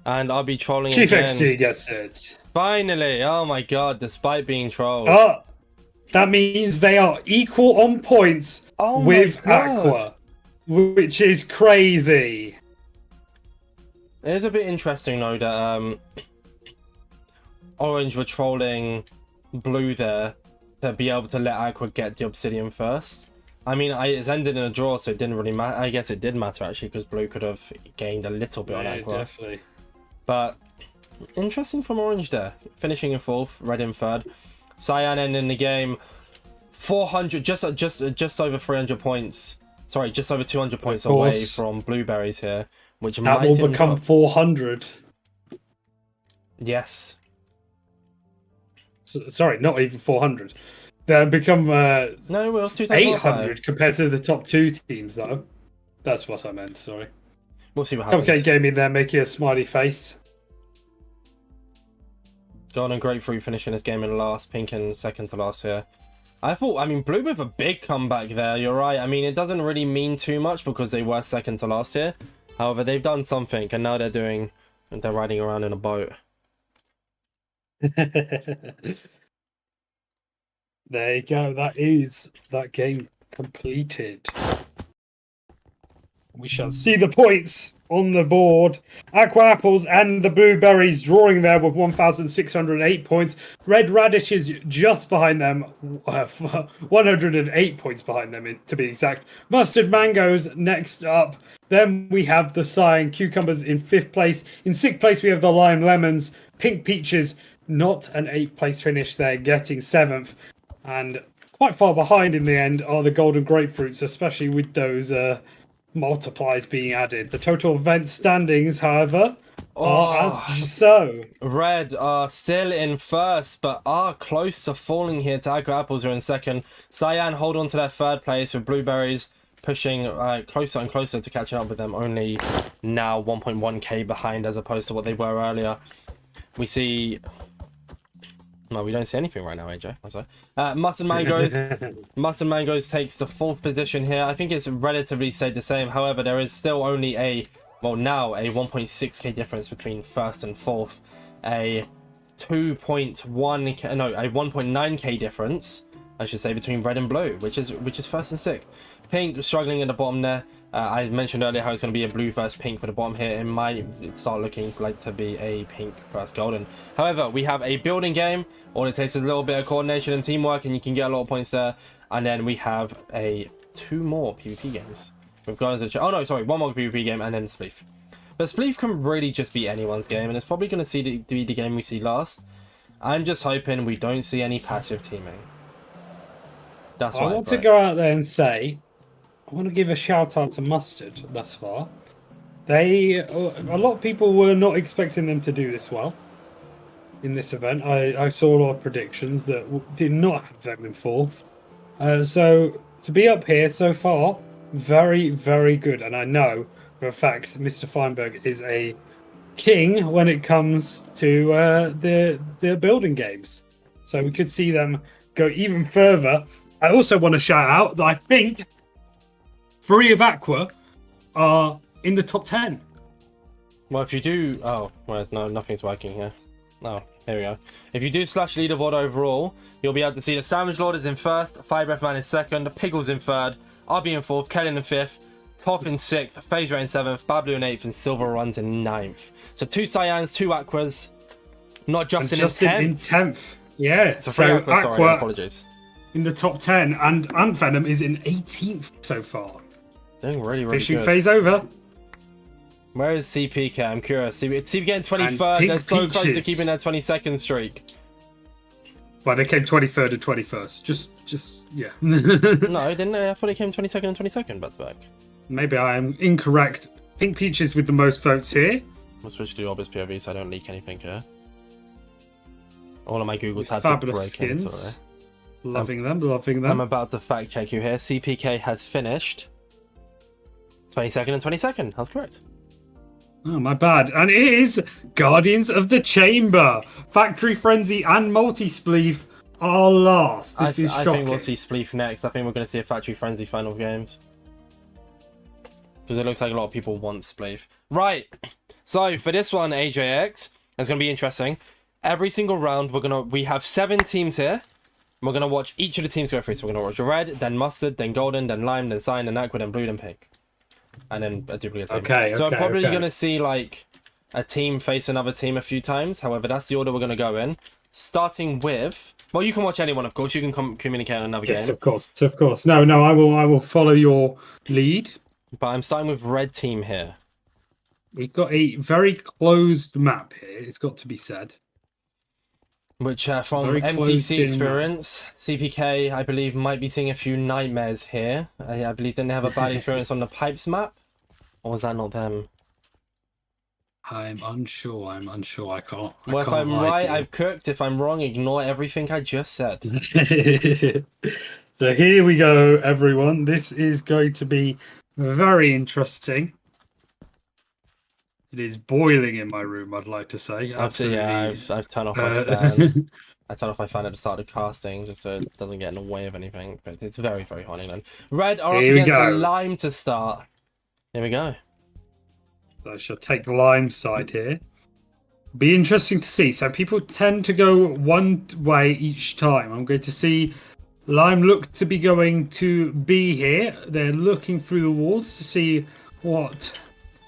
And I'll be trolling Chief again. XC gets it. Finally! Oh my god, despite being trolled. Oh, that means they are equal on points with Aqua, which is crazy. It is a bit interesting though that Orange were trolling Blue there to be able to let Aqua get the Obsidian first. I mean, it's ended in a draw, so it didn't really matter. I guess it did matter actually, because Blue could have gained a little bit on Aqua. Definitely. But interesting from Orange there, finishing in 4th, Red in 3rd. Cyan ending the game 400, just over 300 points. Sorry, just over 200 points away from Blueberries here, which that will become 400. Yes. Sorry, not even 400. They'll become no, well, 800 compared to the top 2 teams, though. That's what I meant. Sorry. We'll see what happens. Cupcake Gaming there making a smiley face. Golden Grapefruit finishing his game in last, Pink in second to last here. I mean, Blue with a big comeback there, you're right. I mean, it doesn't really mean too much because they were second to last here. However, they've done something, and now they're riding around in a boat. There you go. That is that game completed. We shall see the points on the board. Aqua Apples and the Blueberries drawing there with 1,608 points. Red Radishes just behind them, 108 points behind them to be exact. Mustard Mangoes next up. Then we have the Cyan Cucumbers in 5th place. In 6th place we have the Lime Lemons. Pink Peaches, not an 8th place finish there, getting 7th. And quite far behind in the end are the Golden Grapefruits, especially with those multiplies being added. The total event standings, however, are as so. Red are still in 1st, but are close to falling here to Aqua Apples, who are in 2nd. Cyan hold on to their 3rd place, with Blueberries pushing closer and closer to catching up with them, only now 1.1k behind as opposed to what they were earlier. We see... No, we don't see anything right now, AJ. I'm sorry. Mustard Mangoes. Mustard Mangoes takes the 4th position here. I think it's relatively stayed the same. However, there is still only now a 1.6k difference between 1st and 4th. A 1.9k difference, I should say, between Red and Blue, which is 1st and 6th. Pink struggling at the bottom there. I mentioned earlier how it's going to be a blue versus pink for the bottom here. It might start looking like to be a pink versus golden. However, we have a building game. All it takes is a little bit of coordination and teamwork, and you can get a lot of points there. And then we have 2 more PvP games. We've got one more PvP game and then Spleef. But Spleef can really just be anyone's game, and it's probably going to be the game we see last. I'm just hoping we don't see any passive teaming. That's I want to go out there and say, I want to give a shout out to Mustard thus far. A lot of people were not expecting them to do this well in this event. I saw a lot of predictions that did not have them in 4th. So to be up here so far, very, very good. And I know for a fact Mr. Feinberg is a king when it comes to the building games. So we could see them go even further. I also want to shout out that I think 3 of Aqua are in the top 10. Well, if you do... Oh, well, no, nothing's working here. Oh, here we go. If you do slash leaderboard overall, you'll be able to see the Savage Lord is in 1st, Fire Breath Man in 2nd, Piggles in 3rd, RB in 4th, Kellen in 5th, Toff in 6th, FaZe Ray in 7th, Bablu in 8th, and Silver Runs in 9th. So 2 Cyans, 2 Aquas, not Justin in 10th. In 10th. Yeah. So 3 Aquas, sorry, apologies. In the top 10, and Venom is in 18th so far. Doing really, really Fishing good. phase over. Where is CPK? I'm curious. CPK in 23rd. They're so close to keeping their 22nd streak. Well, they came 23rd and 21st. Just yeah. No, didn't they? I thought they came 22nd and 22nd back to back. Maybe I am incorrect. Pink Peaches with the most votes here. I'll switch to Orbitzz POV so I don't leak anything here. All of my Google With tabs are fabulous breaking. skins. Sorry. Loving them, loving them. I'm about to fact check you here. CPK has finished 22nd and 22nd. That's correct. Oh, my bad. And it is Guardians of the Chamber. Factory Frenzy and Multi-Spleef are last. This is shocking. I think we'll see Spleef next. I think we're going to see a Factory Frenzy final games. Because it looks like a lot of people want Spleef. Right. So, for this one, AJX, it's going to be interesting. Every single round, we have 7 teams here. We're going to watch each of the teams go through. So, we're going to watch red, then mustard, then golden, then lime, then cyan, then aqua, then blue, then pink. And then a duplicate team. Okay, so I'm probably going to see like a team face another team a few times. However, that's the order we're going to go in. Starting with... Well, you can watch anyone, of course. You can communicate on another game. Yes, of course. No, I will follow your lead. But I'm starting with red team here. We've got a very closed map here, it's got to be said. Which, from Very MCC closed-in experience, CPK, I believe, might be seeing a few nightmares here. I believe didn't they have a bad experience on the pipes map? Or was that not them? I'm unsure. I can't. Well, if I'm right, I've cooked. If I'm wrong, ignore everything I just said. So here we go, everyone. This is going to be very interesting. It is boiling in my room, I'd like to say. Absolutely. Yeah, I've turned off my fan. I turned off my fan at the start of casting just so it doesn't get in the way of anything. But it's very, very hot in England. Red are up against lime to start. Here we go. So I shall take the lime side here. Be interesting to see. So people tend to go one way each time. I'm going to see lime look to be going to B here. They're looking through the walls to see what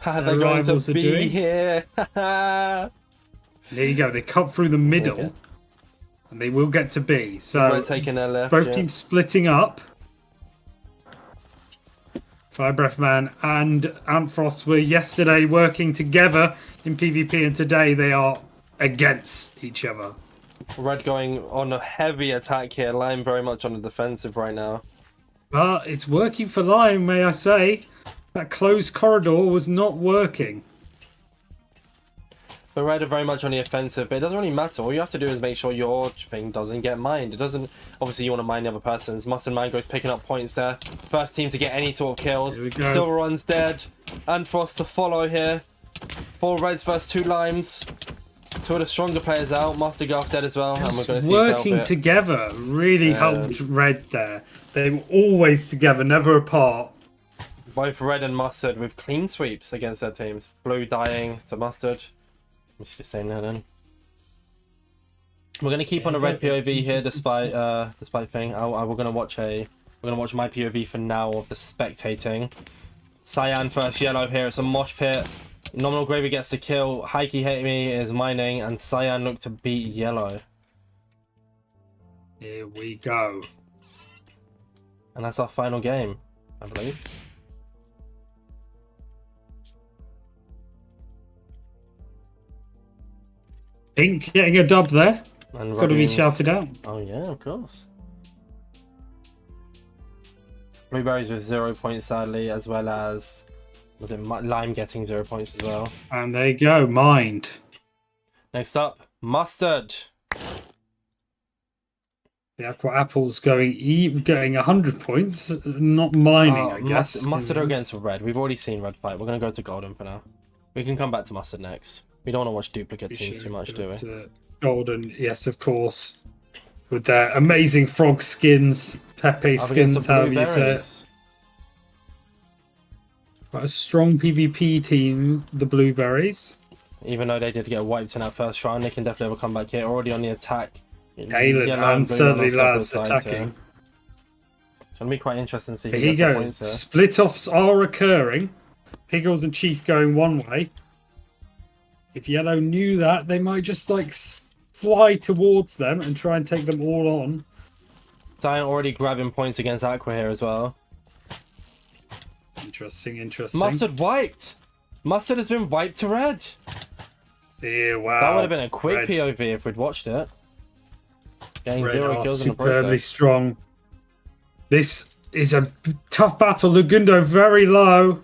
they're going to be doing. here. There you go. They cut through the middle. Okay. And they will get to B. So we're taking their left. both teams splitting up. Fire Breath Man and Antfrost were yesterday working together in PvP, and today they are against each other. Red going on a heavy attack here. Lime very much on the defensive right now. But it's working for Lime, may I say. That closed corridor was not working. But Red are very much on the offensive, but it doesn't really matter. All you have to do is make sure your thing doesn't get mined. It doesn't... Obviously, you want to mine the other person's. Mustard Mango's picking up points there. First team to get any sort of kills. Silveron's dead. And Frost to follow here. 4 Reds versus 2 Limes. 2 of the stronger players out. Mustard Garth dead as well. And we're going to see working together really helped Red there. They were always together, never apart. Both Red and Mustard with clean sweeps against their teams. Blue dying to Mustard. Let me see the same there then. We're gonna keep on a red POV here, despite thing. We're gonna watch my POV for now of the spectating. Cyan first yellow here. It's a mosh pit. Nominal Gravy gets the kill. Heike Hate Me is mining, and Cyan look to beat yellow. Here we go. And that's our final game, I believe. Pink getting a dub there. And got to be shouted out. Oh yeah, of course. Blueberries with 0 points sadly, as well as Lime getting 0 points as well. And there you go, mined. Next up, Mustard. The Aqua Apple's getting 100 points, not mining, I guess. Mustard against Red. We've already seen Red fight. We're going to go to Golden for now. We can come back to Mustard next. We don't want to watch duplicate teams too much, do we? Golden, yes, of course. With their amazing frog skins, Pepe skins, however you say it. Quite a strong PvP team, the Blueberries. Even though they did get wiped in that first round, they can definitely have a comeback here. Already on the attack. Galen and certainly Laz attacking. It's going to be quite interesting to see who gets the points here. Split-offs are occurring. Piggles and Chief going one way. If Yellow knew that, they might just like fly towards them and try and take them all on. Cyan already grabbing points against Aqua here as well. Interesting. Mustard wiped! Mustard has been wiped to red. Yeah, wow. That would have been a quick Red. POV if we'd watched it. Getting Red 0 are kills in the superbly process. strong. This is a tough battle. Lugundo very low.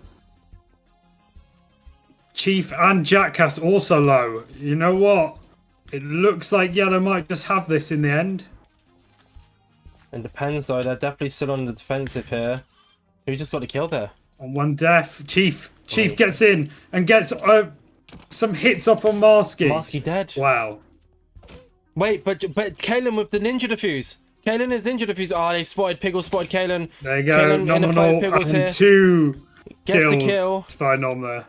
Chief and Jackass also low. You know what? It looks like Yellow might just have this in the end. It depends though. They're definitely still on the defensive here. Who just got the kill there? On one death, Chief gets in and gets some hits up on Marsky. Marsky dead. Wow. Wait, but Kalen with the ninja defuse. Kalen is ninja defuse. Oh, they spotted Piggle, spotted Kalen. There you go. Kalen in the fight, Nominal Piggle's and here. 2 Gets kills. the kill. It's fine on there. And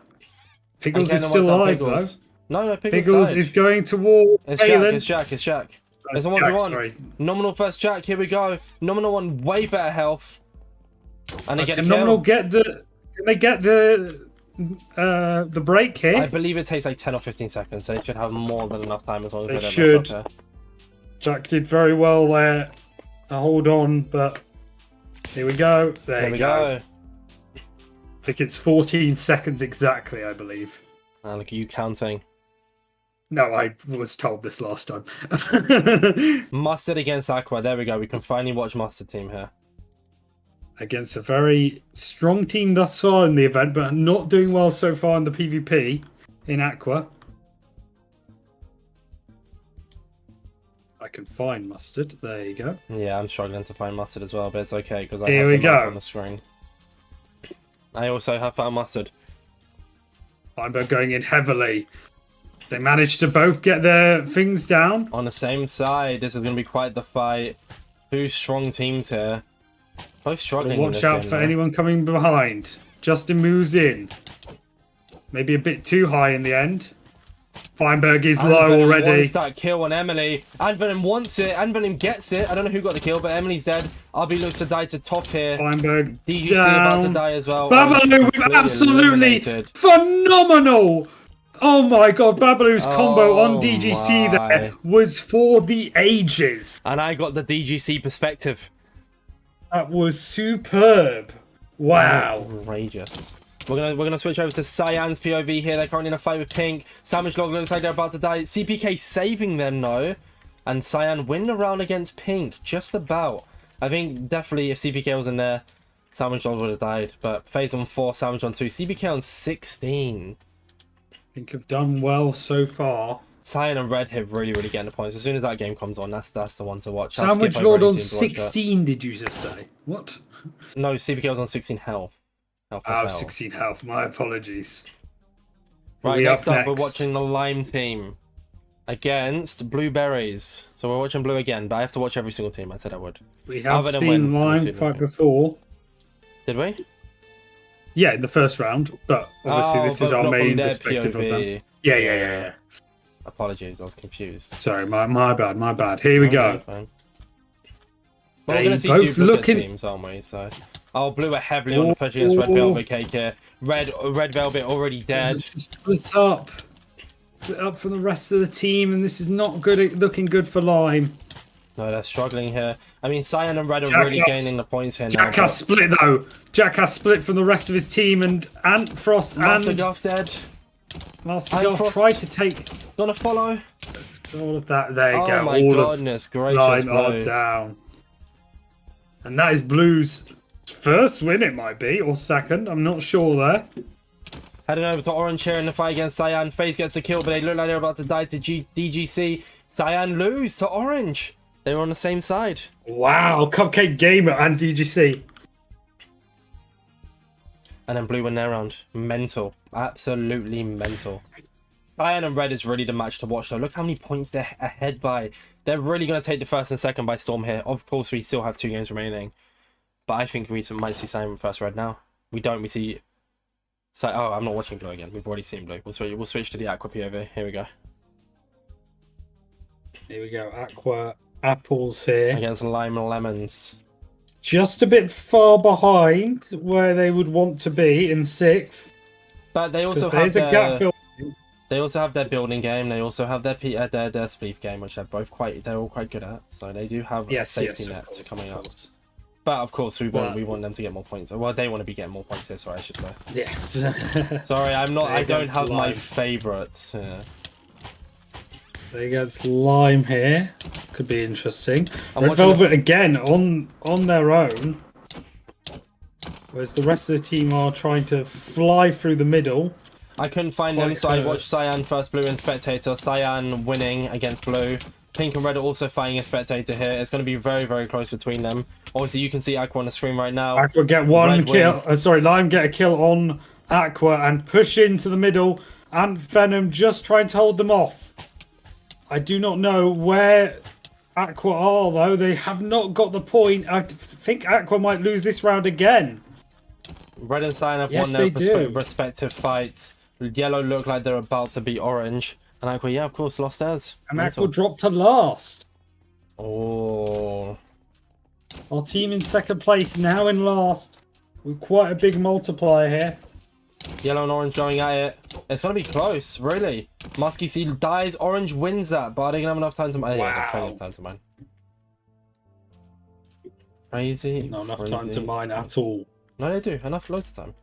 Piggles is Kalen still wants out alive Piggles. though. No, Piggles Piggles died. is going toward It's Kalen. Jack, it's Jack. That's There's a Jack, 1v1. sorry. Nominal first Jack, here we go. Nominal one, way better health. And they get a Can Nominal kill. can they get the break here? I believe it takes like 10 or 15 seconds, so they should have more than enough time as long as They they don't should. mess up there. Jack did very well there. Hold on, but here we go. There Here you we go. go. I think it's 14 seconds exactly, I believe. And look at you counting. No, I was told this last time. Mustard against Aqua. There we go. We can finally watch Mustard team here. Against a very strong team thus far in the event, but not doing well so far in the PvP in Aqua. I can find Mustard. There you go. Yeah, I'm struggling to find Mustard as well, but it's okay because I Here have we them up go. on the screen. I also have found Mustard. Feinberg going in heavily. They managed to both get their things down. On the same side, this is going to be quite the fight. Two strong teams here. Both struggling. in Watch this out game, for though. anyone coming behind. Justin moves in. Maybe a bit too high in the end. Feinberg is low Anvenin already. wants that kill on Emily. Anvenin wants it. Anvenin gets it. I don't know who got the kill, but Emily's dead. RB looks to die to top here. Feinberg DGC about to down. die as well. Babalu with absolutely eliminated. phenomenal. Oh my god, Babalu's combo on Oh DGC my. there was for the ages. And I got the DGC perspective. That was superb. Wow. Outrageous. We're gonna switch over to Cyan's POV here. They're currently in a fight with Pink. Savage Log looks like they're about to die. CPK saving them though. And Cyan win the round against Pink. Just about. I think definitely if CPK was in there, Savage Log would have died. But FaZe on 4, Savage on 2. CPK on 16. I think have done well so far. Cyan and Red hit really getting the points. As soon as that game comes on, that's the one to watch. I'll Sandwich skip over Lord any on team to watch that. 16, did you just say? What? No, CPK was on 16 health. Oh, health. 16 health. My apologies. Right, We next up up, we're next? watching the Lime team against Blueberries. So we're watching Blue again, but I have to watch every single team. I said I would. We have Other than seen when we Lime see fight them. before. Did we? Yeah, in the first round. But obviously this is but our not from main their perspective of them. POV. Yeah. Apologies, I was confused. Sorry, my bad. Here we go. Okay, fine. Well, we're They going to see both duplicate looking- teams, aren't we? So, oh, Blue are heavily on the push against Red Velvet Cake here. Red Velvet already dead. Split up. Split up from the rest of the team, and this is not good. Looking good for Lime. No, they're struggling here. I mean, Cyan and Red are Jackass. really gaining the points here now. Jack has split though. Jack has split from the rest of his team, and Ant Frost Master and Guff dead. Master Ant Golf Frost. tried to take Gonna follow. all of that. There you Oh go. my all goodness of gracious, Lime Blue. are down. And that is Blue's first win, it might be, or second. I'm not sure there. Heading over to Orange here in the fight against Cyan. FaZe gets the kill, but they look like they're about to die to DGC. Cyan lose to Orange. They were on the same side. Wow, Cupcake Gamer and DGC. And then Blue win their round. Mental. Absolutely mental. Cyan and Red is really the match to watch though. Look how many points they're ahead by. They're really going to take the first and second by storm here. Of course, we still have 2 games remaining. But I think we might see Cyan first Red now. We don't. We see... So, oh, I'm not watching Blue again. We've already seen Blue. We'll switch to the Aqua POV. Here we go. Here we go. Aqua Apples here. Against Lime and Lemons. Just a bit far behind where they would want to be in 6th. But they also Because have there's a gap their... building. They also have their building game. They also have their spleef game, which they're all quite good at. So they do have a safety net coming up. But of course, we want them to get more points. Well, they want to be getting more points here. Sorry, I should say. Yes. Sorry, I'm not. I don't have my Lime. favorites. Yeah. They get Lime here. Could be interesting. I'm Red watching Velvet this- again on their own. Whereas the rest of the team are trying to fly through the middle. I couldn't find them, Quite so I close. watched Cyan first Blue and Spectator. Cyan winning against Blue. Pink and Red are also fighting a Spectator here. It's going to be very, very close between them. Obviously, you can see Aqua on the screen right now. Aqua get one Red kill. win. Sorry, Lime get a kill on Aqua and push into the middle. And Venom just trying to hold them off. I do not know where Aqua are, though. They have not got the point. I think Aqua might lose this round again. Red and Cyan have Yes, won their they do. respective fights. Yellow look like they're about to beat Orange. And Aqua, yeah, of course, lost theirs. And Mental. Aqua dropped to last. Oh. Our team in second place, now in last. With quite a big multiplier here. Yellow and Orange going at it. It's going to be close, really. Musky Seed dies. Orange wins that, but they don't have enough time to mine. Yeah, they have plenty of time to mine. Crazy. Not enough crazy. time to mine at all. No, they do. Enough, loads of time.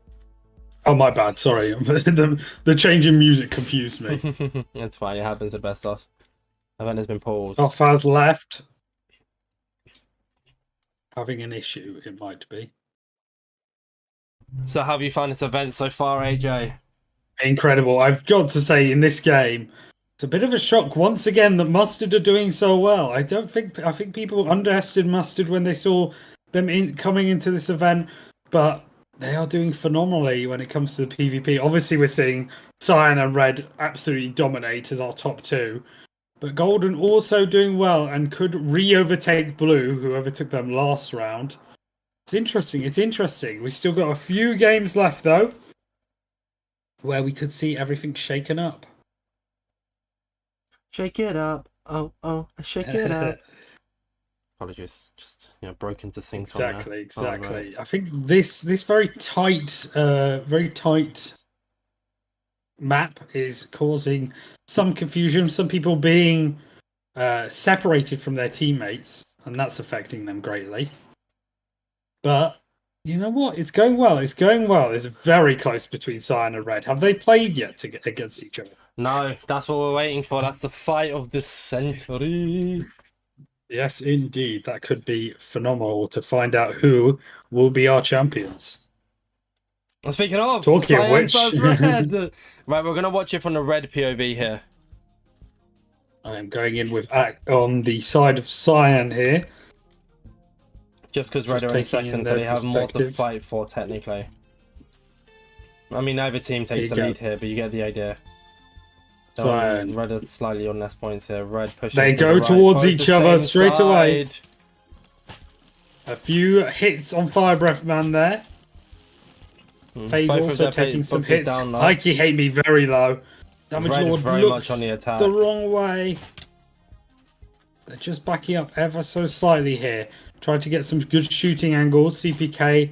Oh, my bad. Sorry. the change in music confused me. It's fine. It happens at best of us. Event has been paused. Off has left. Having an issue, it might be. So how have you found this event so far, AJ? Incredible. I've got to say, in this game, it's a bit of a shock once again that Mustard are doing so well. I think people underestimated Mustard when they saw them coming into this event, but they are doing phenomenally when it comes to the PvP. Obviously, we're seeing Cyan and Red absolutely dominate as our top two, but Golden also doing well and could re-overtake Blue, who overtook them last round. It's interesting. It's interesting. We've still got a few games left, though, where we could see everything shaken up. Shake it up. Oh, shake it up. Apologies. Just, broke into sing song. Exactly. There. Oh, right. I think this very tight map is causing some confusion. Some people being separated from their teammates, and that's affecting them greatly. But you know what? It's going well. It's going well. It's very close between Cyan and Red. Have they played yet to get against each other? No, that's what we're waiting for. That's the fight of the century. Yes, indeed. That could be phenomenal to find out who will be our champions. And speaking of, Talking of Cyan which- versus Red. Right, we're going to watch it from the Red POV here. I am going in with on the side of Cyan here. Just because Red Just are in taking in second, so their they have more to perspective. fight for, technically. I mean, neither team takes the There you lead here, but you get the idea. Cyan. Red are slightly on less points here. Red pushing. They to go the right, towards both each the other same straight away. side. A few hits on Fire Breath Man there. FaZe Both of also their taking some boxes hits. down low. Mikey hate me very low. Damage Red Lord very looks much on the attack. the wrong way. They're just backing up ever so slightly here. Trying to get some good shooting angles. CPK.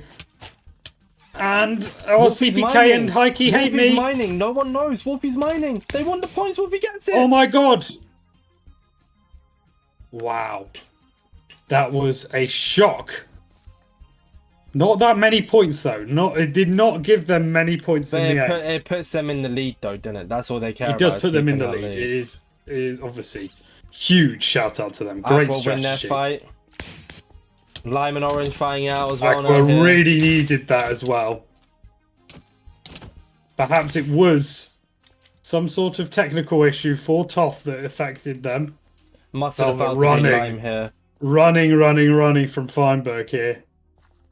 And Wolfie's CPK mining. and Heike hate Wolfie's me. mining. No one knows. Wolfie's mining. They want the points. Wolfie gets it. Oh my god. Wow. That was a shock. Not that many points though. It did not give them many points But in the end. it puts them in the lead, though, doesn't it? That's all they care It about. does is put them in keeping the that lead. It is obviously huge shout out to them. Great Aqua win their strategy. fight. Lime and Orange fighting out as well. Aqua now here. really needed that as well. Perhaps it was some sort of technical issue for Toff that affected them. Must have Velvet about to running. be Lime here. Running from Feinberg here.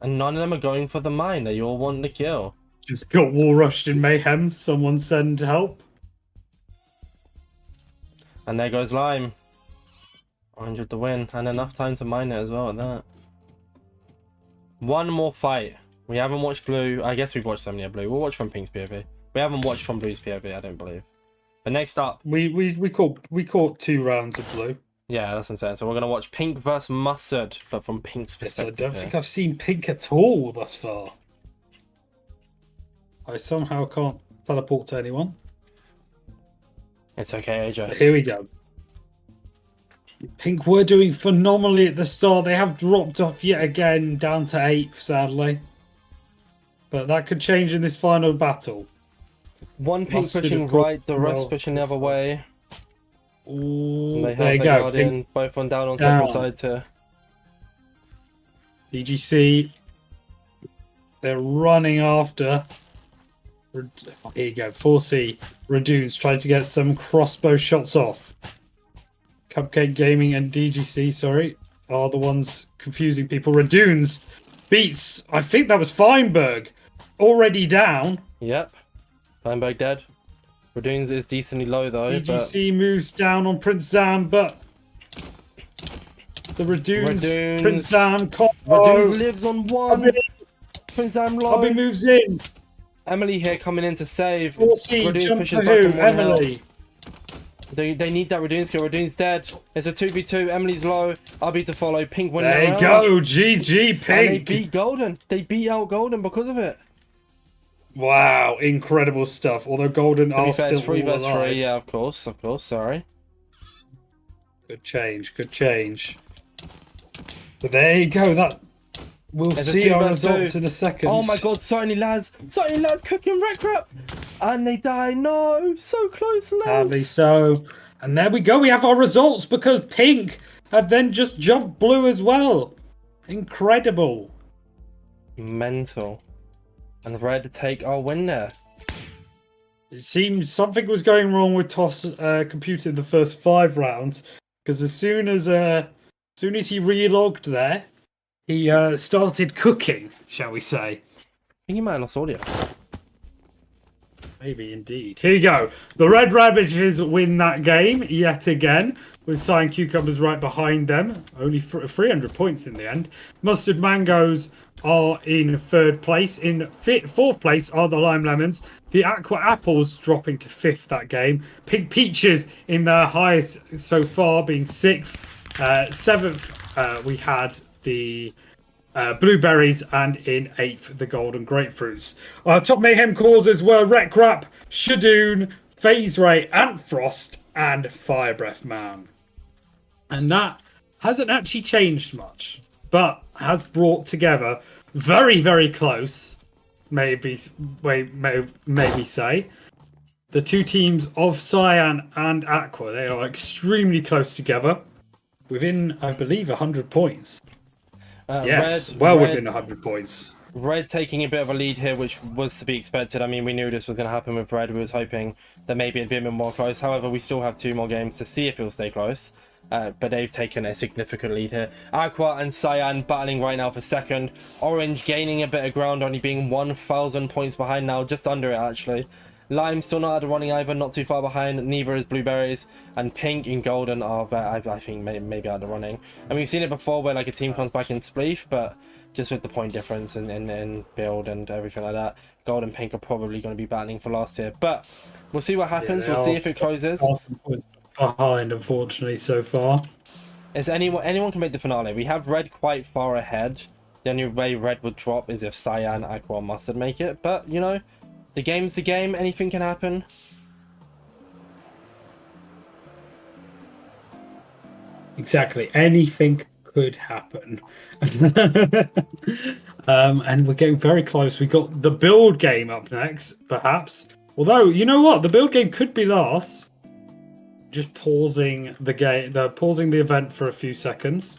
And none of them are going for the mine. They all want the kill. Just got wall rushed in Mayhem. Someone send help. And there goes Lime. Orange with the win. And enough time to mine it as well at that. One more fight. We haven't watched Blue. I guess we've watched some of Blue. We'll watch from Pink's POV. We haven't watched from Blue's POV, I don't believe. But next up, We caught 2 rounds of blue. yeah, that's what I'm saying. So we're gonna watch Pink versus Mustard, but from Pink's Yes, I perspective. don't here. think I've seen Pink at all thus far. I somehow can't teleport to anyone. It's okay, But AJ. here we go. Pink were doing phenomenally at the start. They have dropped off yet again, down to 8th, sadly. But that could change in this final battle. One Pink Mustard, pushing of course, right, the rest well, pushing the other way. Ooh, They have there you the go. Guardian, Pink both on down on down. separate sides here. DGC. They're running after. Here you go. 4C. Radoons trying to get some crossbow shots off. Cupcake Gaming and DGC, sorry, are the ones confusing people. Radoons beats, I think that was Feinberg, already down. Yep. Feinberg dead. Radoons is decently low though. DGC moves down on Prince Zam, but the Radoons, Prince Zam, Radoons lives on one. Prince Zam low. Bobby moves in. Emily here coming in to save. 4C, Radoons jump pushes for back who? on one Emily. health. They need that Radoon's kill. Radoon's dead. It's a 2v2. Emily's low. RB to follow. Pink win There the you round. go, GG And they Pink. beat Golden. They beat out Golden because of it. Wow, incredible stuff. Although Golden To be are fair, it's still 3 all vs 3. alive. Yeah, of course. Sorry. Good change, good change. But there you go. That we'll There's a see 2 our vs results 2. in a second. Oh my god, certainly lads cooking wreck crap. And they die. No, so close, Sadly lads. so. And there we go. We have our results because Pink have then just jumped blue as well. Incredible. Mental. And Red take our win there. It seems something was going wrong with Toss computer in the first 5 rounds because as soon as he relogged there, he started cooking, shall we say? I think you might have lost audio. Maybe indeed. Here you go. The Red Ravages win that game yet again, with Cyan Cucumbers right behind them. Only 300 points in the end. Mustard Mangoes are in 3rd place. In 4th place are the Lime Lemons. The Aqua Apples dropping to 5th that game. Pink Peaches in their highest so far, being 6th. 7th, we had the Blueberries, and in 8th, the Golden Grapefruits. Our top Mayhem causes were Rekrap, Shadoon, Phase Ray, Ant Frost, and Fire Breath Man. And that hasn't actually changed much, but has brought together very, very close, maybe say, the two teams of Cyan and Aqua. They are extremely close together, within, I believe, 100 points. Yes, Red, within 100 points. Red taking a bit of a lead here, which was to be expected. I mean, we knew this was going to happen with Red. We was hoping that maybe it'd be a bit more close. However, we still have 2 more games to see if it'll stay close. But they've taken a significant lead here. Aqua and Cyan battling right now for 2nd. Orange gaining a bit of ground, only being 1,000 points behind now, just under it actually. Lime still not out of running either, not too far behind. Neither is Blueberries. And Pink and Golden are, I think, maybe out of running. And we've seen it before where like a team comes back in Spleef, but just with the point difference in build and everything like that, Gold and Pink are probably going to be battling for last here. But we'll see what happens. We'll see if it closes. Behind, unfortunately, so far. Is anyone can make the finale. We have Red quite far ahead. The only way Red would drop is if Cyan, Aqua, and Mustard make it. But, you know, the game's the game. Anything can happen. Exactly. Anything could happen. And we're getting very close. We got the build game up next, perhaps. Although, you know what? The build game could be last. Just pausing the game, pausing the event for a few seconds.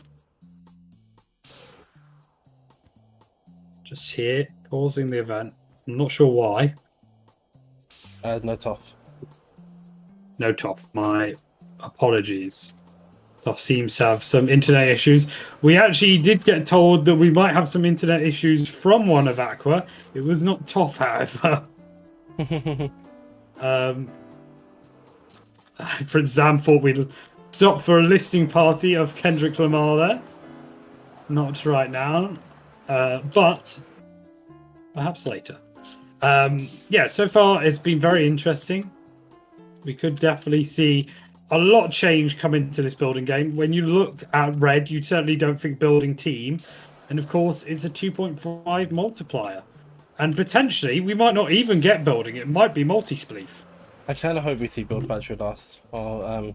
Just here, pausing the event. I'm not sure why. No tough. No, Toff. My apologies. Toff seems to have some internet issues. We actually did get told that we might have some internet issues from one of Aqua. It was not Toff, however. Prince Zam thought we'd stop for a listening party of Kendrick Lamar there. Not right now, but perhaps later. Yeah, so far it's been very interesting. We could definitely see a lot change come into this building game. When you look at Red, you certainly don't think building team. And of course, it's a 2.5 multiplier. And potentially, we might not even get building. It might be multi-spleef. I kind of hope we see Build Factory last, or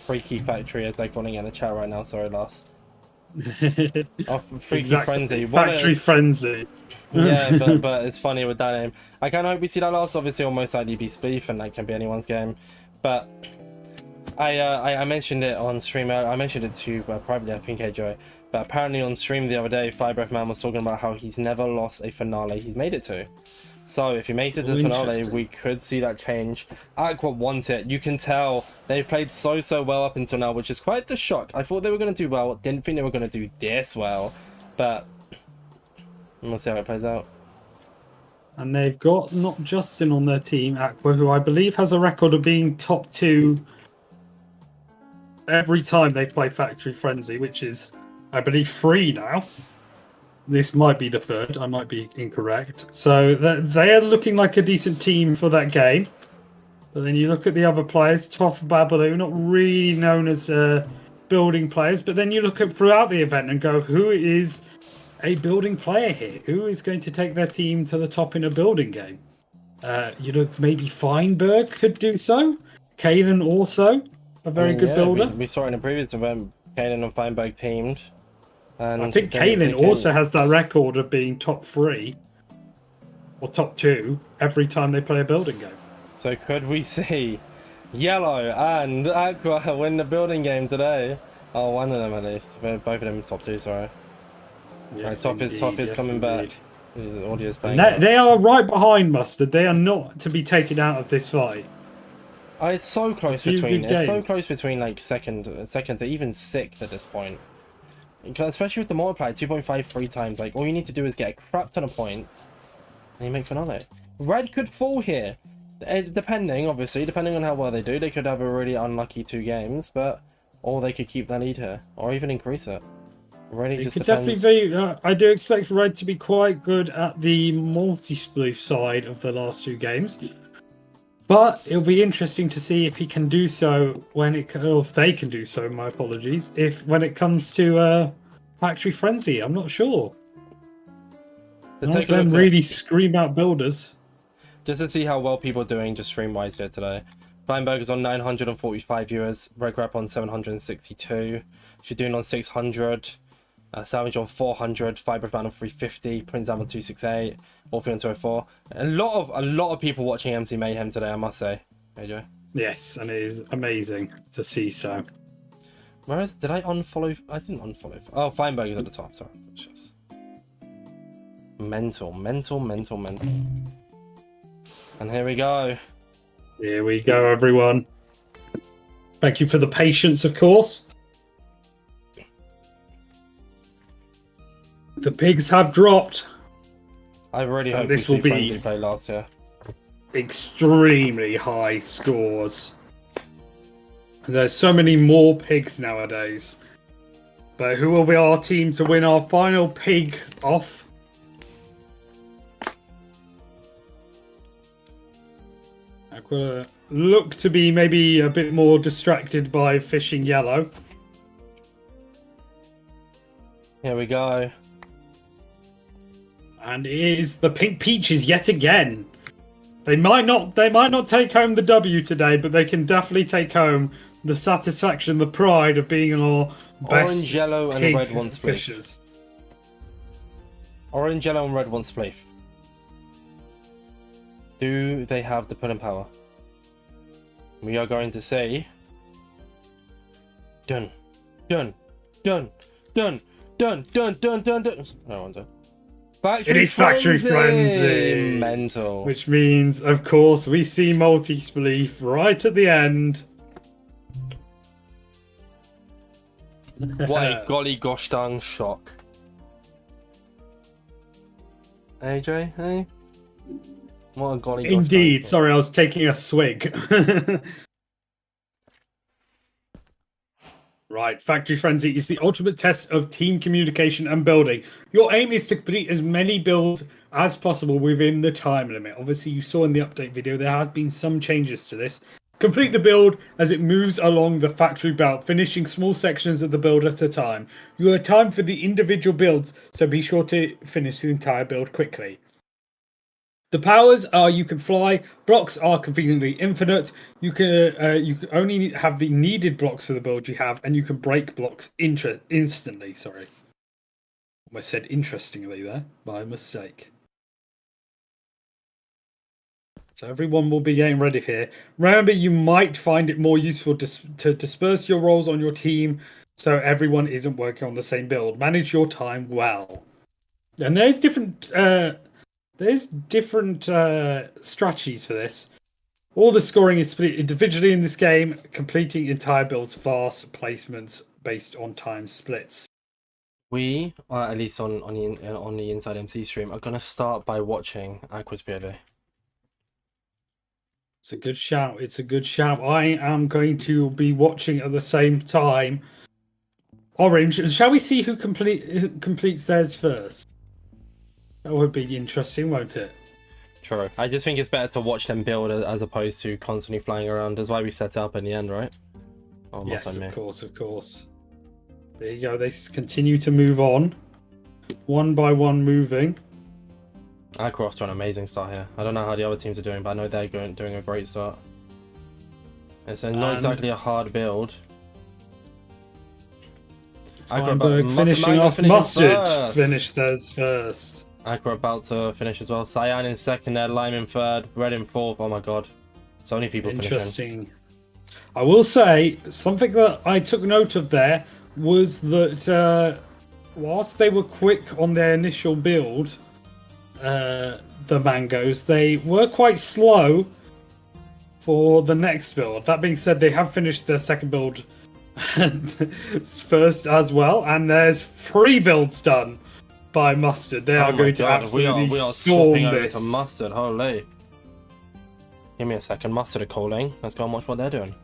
Freaky Factory as they're calling it in the chat right now. Sorry, last. Oh, Freaky Frenzy. Factory Frenzy. Yeah, but it's funny with that name. I kind of hope we see that last. Obviously, it'll most likely be Spleef, and that can be anyone's game. But I mentioned it on stream. I mentioned it to you privately, I think, AJ. But apparently on stream the other day, Firebreath Man was talking about how he's never lost a finale he's made it to. So if he makes it to the finale, we could see that change. Aqua wants it. You can tell they've played so well up until now, which is quite the shock. I thought they were going to do well. Didn't think they were going to do this well. But we'll see how it plays out. And they've got not Justin on their team, Aqua, who I believe has a record of being top 2 every time they play Factory Frenzy, which is, I believe, 3 now. This might be the 3rd. I might be incorrect. So they are looking like a decent team for that game. But then you look at the other players, Toph, Babaloo, not really known as building players. But then you look at throughout the event and go, who is a building player here? Who is going to take their team to the top in a building game? You look, maybe Feinberg could do so. Kanan also, a very good builder. We saw in a previous event, Kanan and Feinberg teamed. And I think Kanan also has that record of being top 3 or top 2 every time they play a building game. So could we see Yellow and Aqua win the building game today? Oh, one of them at least. Both of them top 2, sorry. Yes, right, top is coming back. The audio's playing. They are right behind Mustard. They are not to be taken out of this fight. Oh, it's so close between. It's so close between like second to even 6th at this point. Especially with the multiplier, 2.53 times. Like all you need to do is get a crap ton of points, and you make finale. Red could fall here, depending on how well they do. They could have a really unlucky 2 games, but or they could keep that lead here, or even increase it. Really, just depends. Definitely be. I do expect Red to be quite good at the multi-sploof side of the last 2 games. But it'll be interesting to see if he can do so or if they can do so. My apologies. When it comes to Factory Frenzy, I'm not sure. None of them really scream out builders. Just to see how well people are doing, just stream-wise here today. Feinberg is on 945 viewers. Regrap on 762. Shadoon on 600. Savage on 400. Fiberman on 350. Prince Am on 268. Wolfie on 204. A lot of people watching MC Mayhem today, I must say. AJ. Yes, and it is amazing to see so. Did I unfollow? I didn't unfollow. Oh, Feinberg is at the top. Sorry. Just mental. And here we go. Here we go, everyone. Thank you for the patience, of course. The pigs have dropped. I really hope this will be play last year. Extremely high scores. There's so many more pigs nowadays. But who will be our team to win our final pig off? Aqua look to be maybe a bit more distracted by fishing yellow. Here we go. And it is the Pink Peaches yet again. They might not take home the W today, but they can definitely take home the satisfaction, the pride of being our best Orange, yellow, and red one fishers. Orange, yellow, and red one spleef. Do they have the pulling power? We are going to say done. I wonder. It is Factory Frenzy. Mental. Which means, of course, we see multi-spleef right at the end. What a golly gosh darn shock. AJ, hey? What a golly gosh Indeed. darn Sorry, I was taking a swig. Right, Factory Frenzy is the ultimate test of team communication and building. Your aim is to complete as many builds as possible within the time limit. Obviously, you saw in the update video, there have been some changes to this. Complete the build as it moves along the factory belt, finishing small sections of the build at a time. You have time for the individual builds, so be sure to finish the entire build quickly. The powers are you can fly, blocks are conveniently infinite, you can only have the needed blocks for the build you have, and you can break blocks instantly. Sorry. I said interestingly there, by mistake. So everyone will be getting ready here. Remember, you might find it more useful to disperse your roles on your team so everyone isn't working on the same build. Manage your time well. And there's different strategies for this. All the scoring is split individually in this game, completing entire builds fast, placements based on time splits. We, at least on the Inside MC stream, are gonna start by watching Aqua's POV. It's a good shout. It's a good shout. I am going to be watching at the same time. Orange, shall we see who completes theirs first? That would be interesting, won't it? True. I just think it's better to watch them build as opposed to constantly flying around. That's why we set it up in the end, right? Oh, yes, of course, of course. There you go. They continue to move on, one by one, moving. Aqua off to an amazing start here. I don't know how the other teams are doing, but I know they're doing a great start. It's not exactly a hard build. Feinberg finishing off. Mustard finished theirs first. Aqua about to finish as well. Cyan in second there, Lime in third, Red in fourth. Oh my god. So many people finishing. Interesting. I will say, something that I took note of there was that whilst they were quick on their initial build, the Mangoes, they were quite slow for the next build. That being said, they have finished their second build first as well, and there's 3 builds done by Mustard. They are going to absolutely we are storm over this. to Mustard. Holy! Give me a second. Mustard are calling. Let's go and watch what they're doing.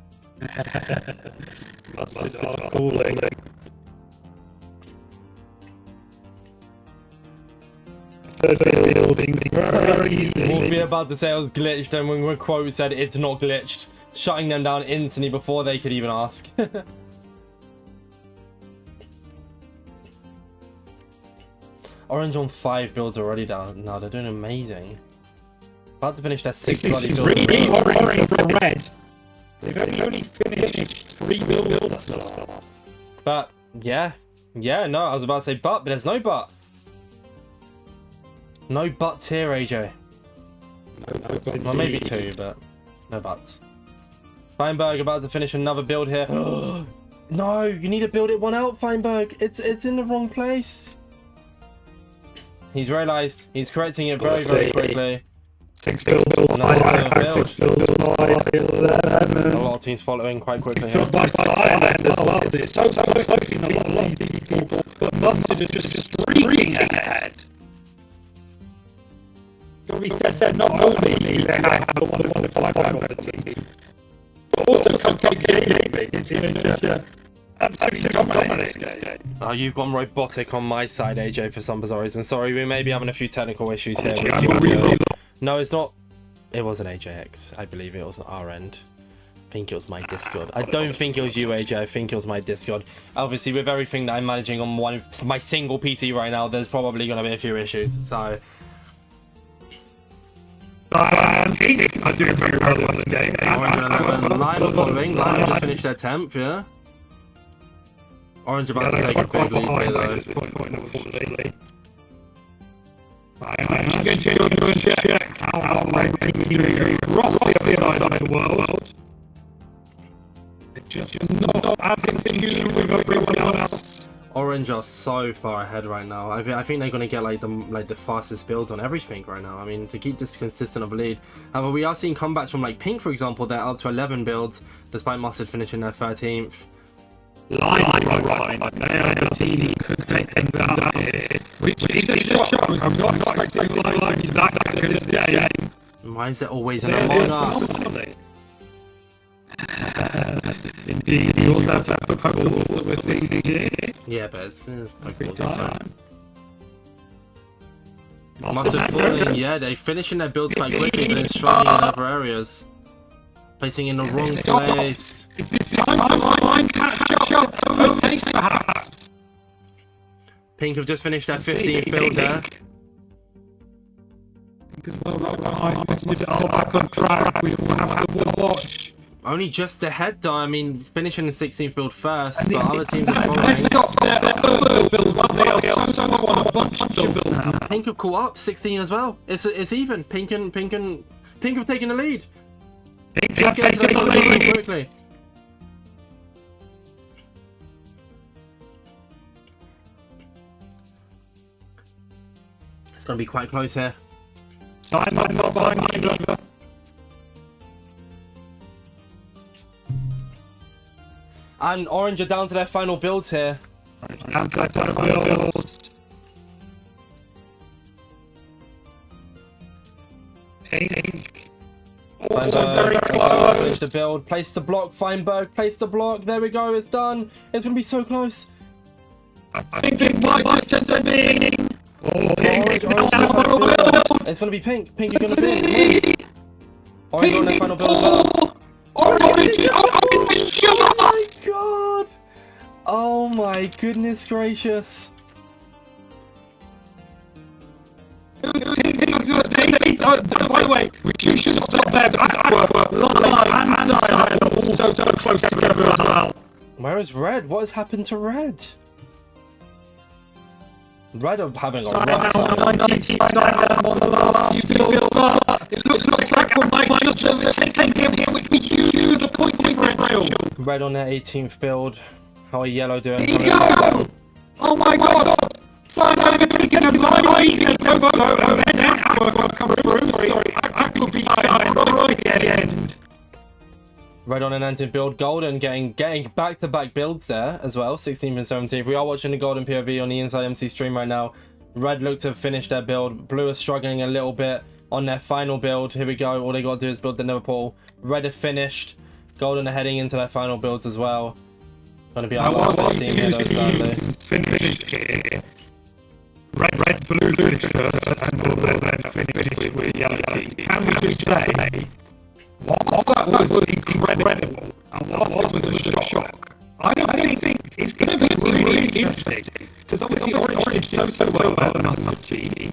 Mustard are calling. We'll be about to say it was glitched, and when quote said it's not glitched, shutting them down instantly before they could even ask. Orange on 5 builds already down. Now they're doing amazing. About to finish their 6th bloody build. Orange for red. They've only finished 3 builds thus far. But yeah, no, I was about to say but there's no but. No buts here, AJ. Well, maybe 2, but no buts. Feinberg about to finish another build here. No, you need to build it one out, Feinberg. It's in the wrong place. He's realised. He's correcting it very, very quickly. 6 builds, 5 builds, 11. A lot of teams following quite quickly here. By Silent as well. It's so close in a lot of people, but Mustard is just streaking ahead. We said not only do they have the 1-5 on the team, but also Cupcake Gaming is going to absolutely dominate this game. Oh, you've gone robotic on my side, AJ, for some bizarre reason. Sorry, we may be having a few technical issues here. No, it's not. It wasn't AJX. I believe it was on our end. I think it was my Discord. I don't think it was you, AJ. I think it was my Discord. Obviously, with everything that I'm managing on my single PC right now, there's probably going to be a few issues. So. I'm doing very well in this game. 111. Lime following. Lime just finished their 10th, yeah? Orange about to take a big lead here, though. I'm going to check how my team is doing across the other side of the world. It's just not as in tune with everyone else. Orange are so far ahead right now. I think they're going to get like the fastest builds on everything right now. I mean, to keep this consistent of a lead. However, we are seeing comebacks from like Pink, for example. They're up to 11 builds, despite Mustard finishing their 13th. Line, they are the team who could take them down here, which is a shock. I'm not expecting Line to be that good at this game. Why is there always an Among Us? Indeed, you also have the Pokeballs that we're seeing here. Yeah, but it's Every time. Mustard falling, yeah, they're finishing their builds quite quickly, but then struggling in other areas. Placing in the wrong place. Is this time for Line catch up to overtake, perhaps? Pink have just finished their 15th build there. Mr. All back on track. We will have to watch. Only just ahead though. I mean, finishing the 16th build first, but other teams are following. Pink have caught up, 16 as well. It's even. Pink have taken the lead. Pink have taken the lead quickly. It's gonna be quite close here. And Orange are down to their final builds here. Down to their final builds. Pink. Feinberg, finish the build, place the block, Feinberg, place the block, there we go, it's done. It's gonna be so close. I think it might just end being. Orange, it's gonna be Pink. Pink are gonna be. Orange on their final build as well. Orange! Oh my god! Oh my goodness gracious. By the way, we should stop there. Live and Side are also so close together as well. Where is Red? What has happened to Red? Red are having a rough time. It looks like we might just overtake him, which we use the point differential. Red on their 18th build. How are Yellow doing? Here you go! Oh my god! Side overtaken him lightly! Go, and then Aqua come through. Sorry, Aqua beat Side right at the end. Red on an 19th build. Golden getting back-to-back builds there as well. 16th and 17th. We are watching the Golden POV on the InsideMC stream right now. Red look to have finished their build. Blue are struggling a little bit on their final build. Here we go. All they got to do is build the Nether Portal. Red are finished. Golden are heading into their final builds as well. Going to be our last team here though, sadly. Finished here. Red, blue finished first, and we'll then finish with yellow team. Can we just say, what that was incredible, and what was a shock? I think it's going to be really interesting, because obviously Orange did so well on our team.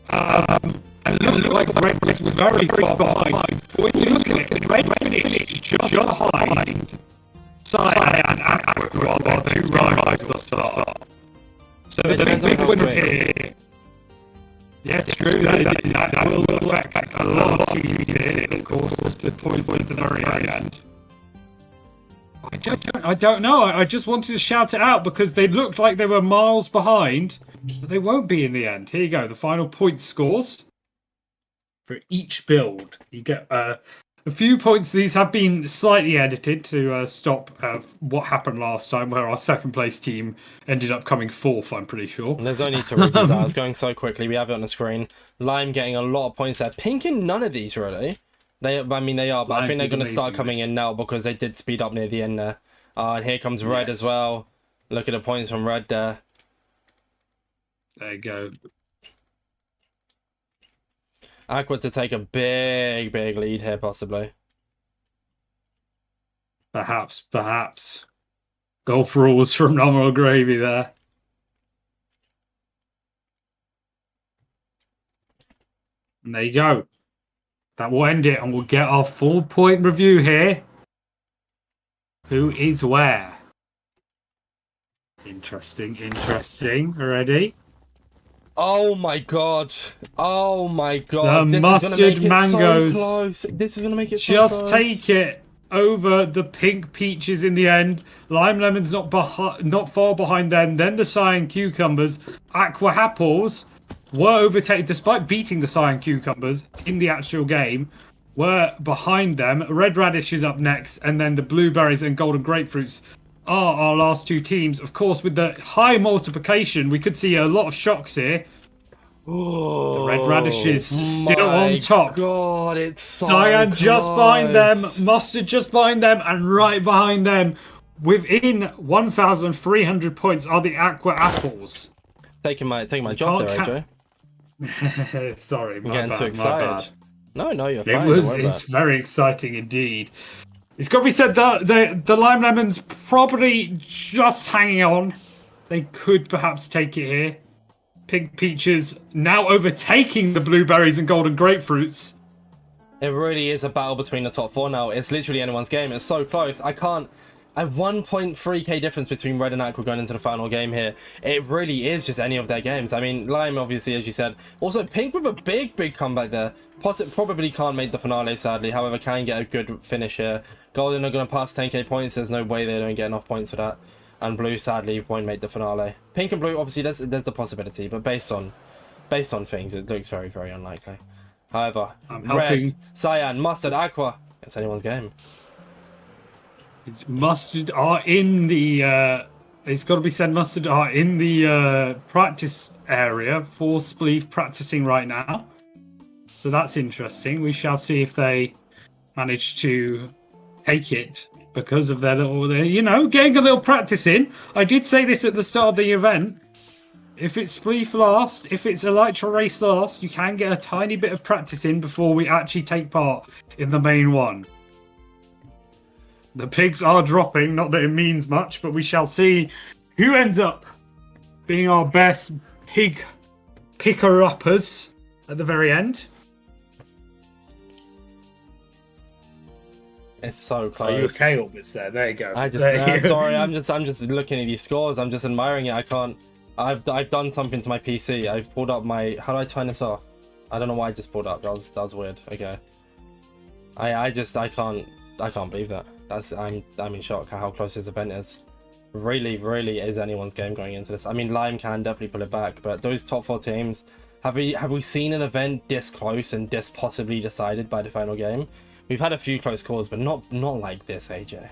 And it looked like Red was very far behind. But when you look at it, Red finished just behind Side and Aqua, who are our two rivals at the start. So the big win here. Yes, true. That will affect a lot of teams here. Of course, the points at the very end. I don't know. I just wanted to shout it out because they looked like they were miles behind, but they won't be in the end. Here you go. The final point scores for each build. You get a few points. These have been slightly edited to stop what happened last time, where our second place team ended up coming fourth, I'm pretty sure. And there's only two rookies out. It's going so quickly. We have it on the screen. Lime getting a lot of points there. Pink in none of these, really. They are, but Lime I think they're going to start coming in now because they did speed up near the end there. And here comes Red as well. Look at the points from Red there. There you go. Aqua to take a big lead here, possibly. Perhaps. Golf rules from Nominal Gravy there. And there you go. That will end it, and we'll get our full point review here. Who is where? Interesting. Ready? Oh my god. The This mustard is gonna make mangoes. It so close. This is going to make it so Just close. take it over the pink peaches in the end. Lime lemons not far behind them. Then the cyan cucumbers. Aqua apples were overtaken, despite beating the cyan cucumbers in the actual game, were behind them. Red radishes up next, and then the blueberries and golden grapefruits are our last two teams. Of course, with the high multiplication, we could see a lot of shocks here. The red radishes still on top. God, it's so Cyan just close. behind them, mustard just behind them, and right behind them, within 1,300 points, are the Aqua apples. Taking my job there, AJ. Sorry, I'm my getting bad, too my excited. bad. No, you're fine. It's very exciting indeed. It's got to be said that the lime lemons probably just hanging on. They could perhaps take it here. Pink Peaches now overtaking the blueberries and golden grapefruits. It really is a battle between the top 4 now. It's literally anyone's game. It's so close. I have 1.3k difference between Red and Aqua going into the final game here. It really is just any of their games. I mean, Lime, obviously, as you said. Also, Pink with a big comeback there. Probably can't make the finale, sadly. However, can get a good finish here. Golden are going to pass 10k points. There's no way they don't get enough points for that. And Blue, sadly, won't make the finale. Pink and Blue, obviously, there's the possibility. But based on things, it looks very, very unlikely. However, Red, Cyan, Mustard, Aqua. It's anyone's game. It's Mustard are in the... it's got to be said, Mustard are in the practice area for Spleef practicing right now. So that's interesting. We shall see if they manage to take it because of their little, getting a little practice in. I did say this at the start of the event. If it's Spleef last, if it's Elytra race last, you can get a tiny bit of practice in before we actually take part in the main one. The pigs are dropping, not that it means much, but we shall see who ends up being our best pig picker-uppers at the very end. It's so close. Are you okay, Orbitzz? There you go. I'm sorry. I'm just looking at these scores. I'm just admiring it. I can't. I've done something to my PC. I've pulled up my. How do I turn this off? I don't know why I just pulled up. That was weird. Okay. I can't believe that. I'm in shock at how close this event is. Really is anyone's game going into this. I mean, Lime can definitely pull it back, but those top 4 teams, have we seen an event this close and this possibly decided by the final game? We've had a few close calls, but not like this, AJ.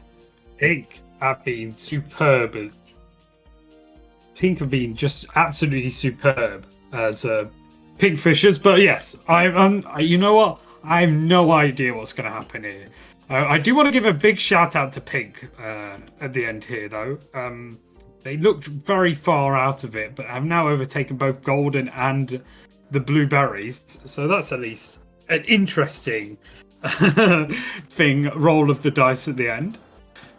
Pink have been superb. Pink have been just absolutely superb as Pinkfishers. But yes, you know what? I have no idea what's going to happen here. I do want to give a big shout out to Pink at the end here, though. They looked very far out of it, but have now overtaken both Golden and the Blueberries. So that's at least an interesting roll of the dice at the end.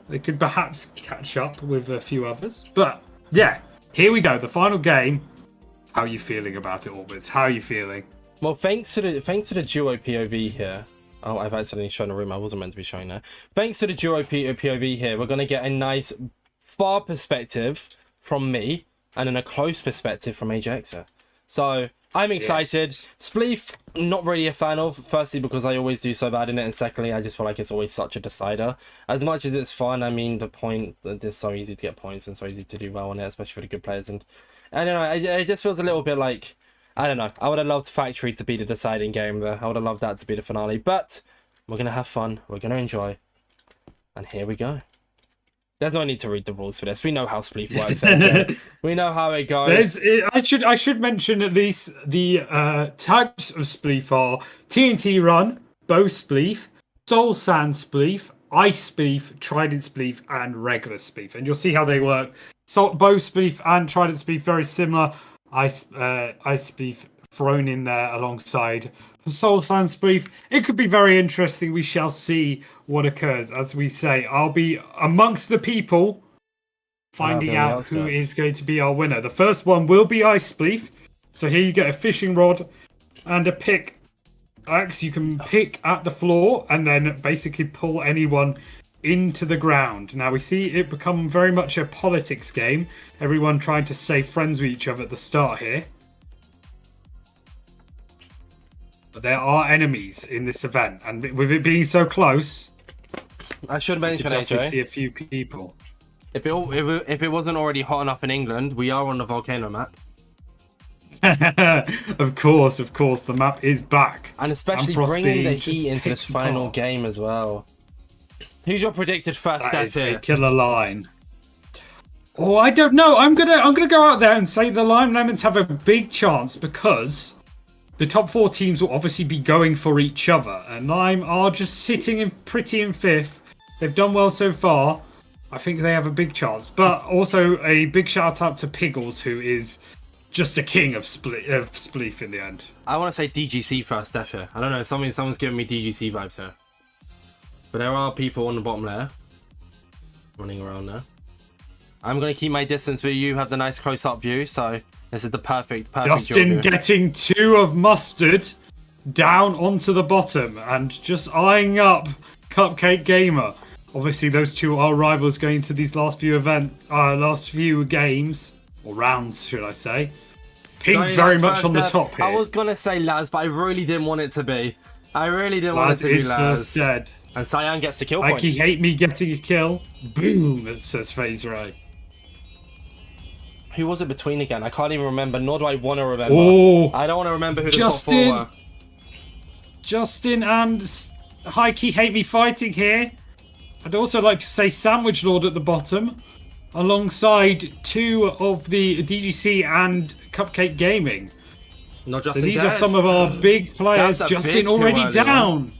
They could perhaps catch up with a few others. But yeah, here we go. The final game. How are you feeling about it, Orbitzz? How are you feeling? Well, thanks to the duo POV here. Oh, I've accidentally shown a room I wasn't meant to be showing there. Thanks to the duo POV here, we're going to get a nice far perspective from me and then a close perspective from AJX here. So I'm excited. Yes. Spleef, not really a fan of. Firstly, because I always do so bad in it, and secondly, I just feel like it's always such a decider. As much as it's fun, I mean, the point that it's so easy to get points and so easy to do well on it, especially for the good players. And I don't know, it just feels a little bit like, I don't know. I would have loved Factory to be the deciding game there. I would have loved that to be the finale. But we're going to have fun. We're going to enjoy. And here we go. There's no need to read the rules for this. We know how Spleef works. AJ. We know how it goes. I should mention at least the types of Spleef are TNT Run, Bow Spleef, Soul Sand Spleef, Ice Spleef, Trident Spleef, and Regular Spleef. And you'll see how they work. Bow Spleef and Trident Spleef very similar. Ice Spleef thrown in there alongside Soul Sand Spleef. It could be very interesting. We shall see what occurs. As we say, I'll be amongst the people finding out who is going to be our winner. The first one will be Ice Spleef. So here you get a fishing rod and a pick axe. You can pick at the floor and then basically pull anyone into the ground. Now we see it become very much a politics game. Everyone trying to stay friends with each other at the start here. But there are enemies in this event, and with it being so close, I should mention, AJ, see a few people. If it wasn't already hot enough in England, we are on the volcano map. Of course, the map is back, and especially bringing the heat into this final game as well. Who's your predicted first step here? That is a killer line. Oh, I don't know. I'm gonna go out there and say the Lime Lemons have a big chance because the top 4 teams will obviously be going for each other, and Lime are just sitting in pretty in 5th. They've done well so far. I think they have a big chance. But also a big shout out to Piggles, who is just a king of Spleef in the end. I want to say DGC first step here. I don't know. Someone's giving me DGC vibes here. But there are people on the bottom layer running around there. I'm going to keep my distance where you have the nice close-up view, so This is the perfect Justin Jorgu. getting 2 of Mustard down onto the bottom and just eyeing up Cupcake Gamer. Obviously, those two are rivals going into these last few games, or rounds, should I say. Pink Sorry, very Laz, much first on the step. top here. I was gonna say Laz, but I really didn't want it to be. I really didn't Laz want it to is be Laz. first dead. And Cyan gets the kill point. Mikey hate me getting a kill. Boom, it says FaZe Ray. Who was it between again? I can't even remember, nor do I want to remember. Oh, I don't want to remember who the Justin. top 4 were. Justin and Heike hate me fighting here. I'd also like to say Sandwich Lord at the bottom, alongside 2 of the DGC and Cupcake Gaming. Not So Justin these dead. are some of our big players. That's a Justin big already kill early down.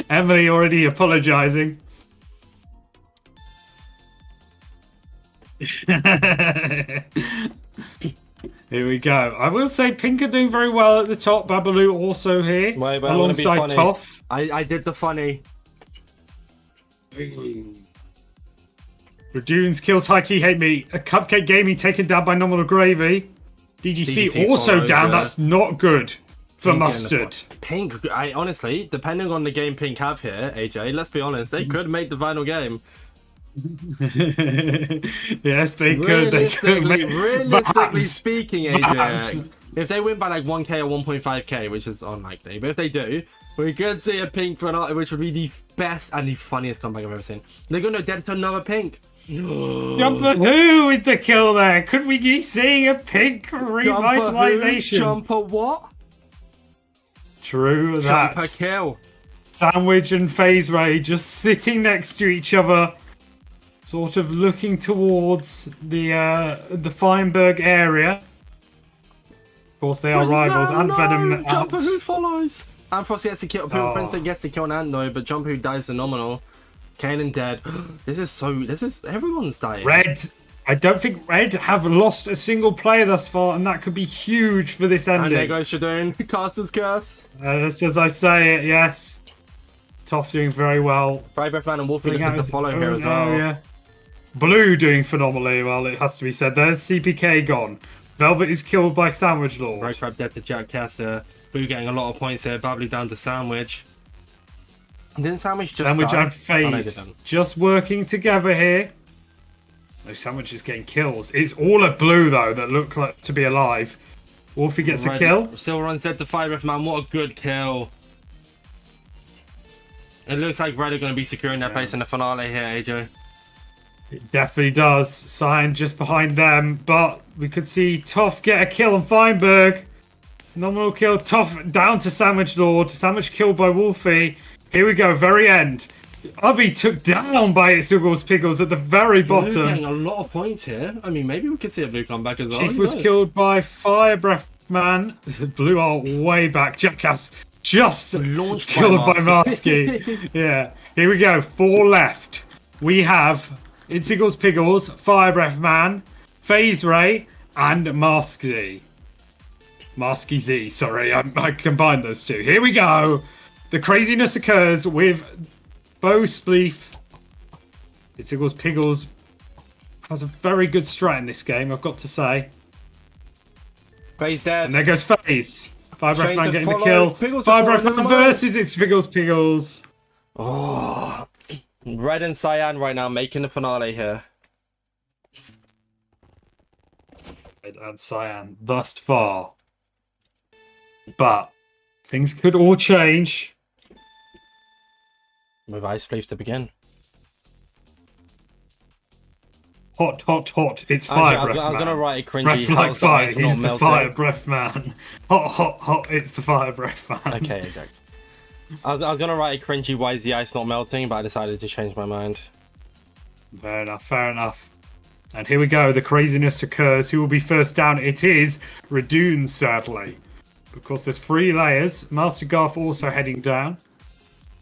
Emily already apologizing. Here we go. I will say Pink are doing very well at the top. Babaloo also here, Wait, I wanna be alongside funny. Toff. I did the funny. Radoons kills Heike hate me. A Cupcake Gaming taken down by Nominal Gravy. DGC, DGC also follows, down. yeah. That's not good for Pink Mustard. Pink, I honestly, depending on the game Pink have here, AJ, let's be honest, they could make the final game. Yes, they could. They could. Realistically Perhaps. speaking, Perhaps. AJX, if they win by like 1k or 1.5k, which is unlikely, but if they do, we could see a Pink finale, which would be the best and the funniest comeback I've ever seen. They're going to dead to another Pink. Jumper who with the kill there? Could we be seeing a Pink revitalization? Jumper what? True that. Jumper kill. Sandwich and FaZe Ray just sitting next to each other, sort of looking towards the Feinberg area. Of course, they are rivals, and Venom Jumper out. who follows. And Frosty gets the kill. Oh. Princeton gets the kill on Ando, but Jumper who dies the nominal. Kanan dead. This is everyone's dying. Red. I don't think Red have lost a single player thus far, and that could be huge for this And there ending. goes Shadoon. Caster's curse. Just as I say it, yes. Toff doing very well. Fire Breath Man and Wolfie Putting looking out to his follow own here as well. area. Blue doing phenomenally well, it has to be said. There's CPK gone. Velvet is killed by Sandwich Lord. Right Crab dead to Jack Caster. Blue getting a lot of points here. Babbly down to Sandwich. Didn't Sandwich just Sandwich die? and Oh, no, FaZe didn't. just working together here. No, Sandwich is getting kills. It's all at Blue though that look like to be alive. Wolfie gets a Red kill. Still runs dead to Fire Breath Man. What a good kill. It looks like Red are going to be securing their place in the finale here, AJ. It definitely does. Cyan just behind them, but we could see Toff get a kill on Feinberg. Nominal kill. Toff down to Sandwich Lord. Sandwich killed by Wolfie. Here we go, very end. Ubby took down by Suggles Piggles at the very Blue bottom. getting a lot of points here. I mean, maybe we could see a Blue comeback as well. Chief Who was knows? killed by Fire Breath Man. Blue are way back. Jackass just Launched killed by Marsky. Marsky. Yeah. Here we go. 4 left. We have Insigles Piggles, Fire Breath Man, FaZe Ray, and Marsky. Marsky Z. Sorry, I combined those two. Here we go. The craziness occurs with Bo Spleef. Insigles Piggles has a very good strat in this game, I've got to say. FaZe dead. And there goes FaZe. Fire Breath Shane Man to getting the follow, kill. Piggles to Fire Breath follow, Man no. versus it's Piggles. Oh, Red and Cyan right now making the finale here. Red and Cyan thus far. But things could all change. With Ice Flames to begin. Hot, hot, hot. It's Actually, Fire I was Breath going to Man. write a cringy Breath like how's the fire. ice He's not the melting? Fire Breath Man. Hot, hot, hot. It's the Fire Breath Man. Okay, Ajax. I was going to write a cringy why is the ice not melting, but I decided to change my mind. Fair enough, fair enough. And here we go. The craziness occurs. Who will be first down? It is Radoon, sadly. Because there's 3 layers. Master Garth also heading down.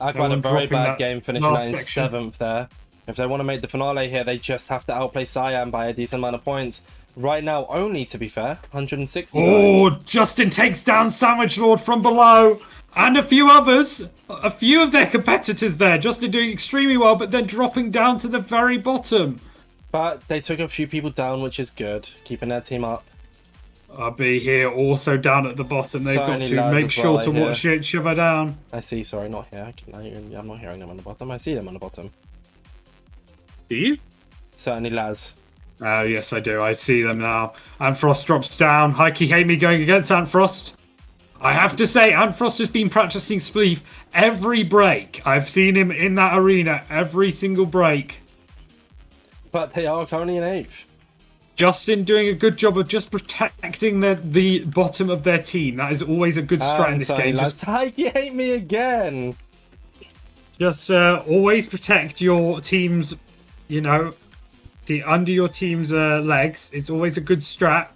Aqua had a one very dropping bad that game, finishing last that in section. 7th there. If they want to make the finale here, they just have to outplay Cyan by a decent amount of points. Right now, only, to be fair, 160. Oh, Justin takes down Sandwich Lord from below. And a few others. A few of their competitors there. Justin doing extremely well, but then dropping down to the very bottom. But they took a few people down, which is good. Keeping their team up. I'll be here also down at the bottom. They've got Certainly to lads make as sure well, to I hear. watch each other down. I see, sorry, not here. I'm not hearing them on the bottom. I see them on the bottom. Do you? Certainly, Laz. Oh, yes, I do. I see them now. Antfrost drops down. Heike Hamey going against Antfrost. I have to say, Antfrost has been practicing Spleef every break. I've seen him in that arena every single break. But they are currently in 8th. Justin doing a good job of just protecting the bottom of their team. That is always a good strat in this game. Just you hate me again. Just always protect your team's, you know, the under your team's legs. It's always a good strat.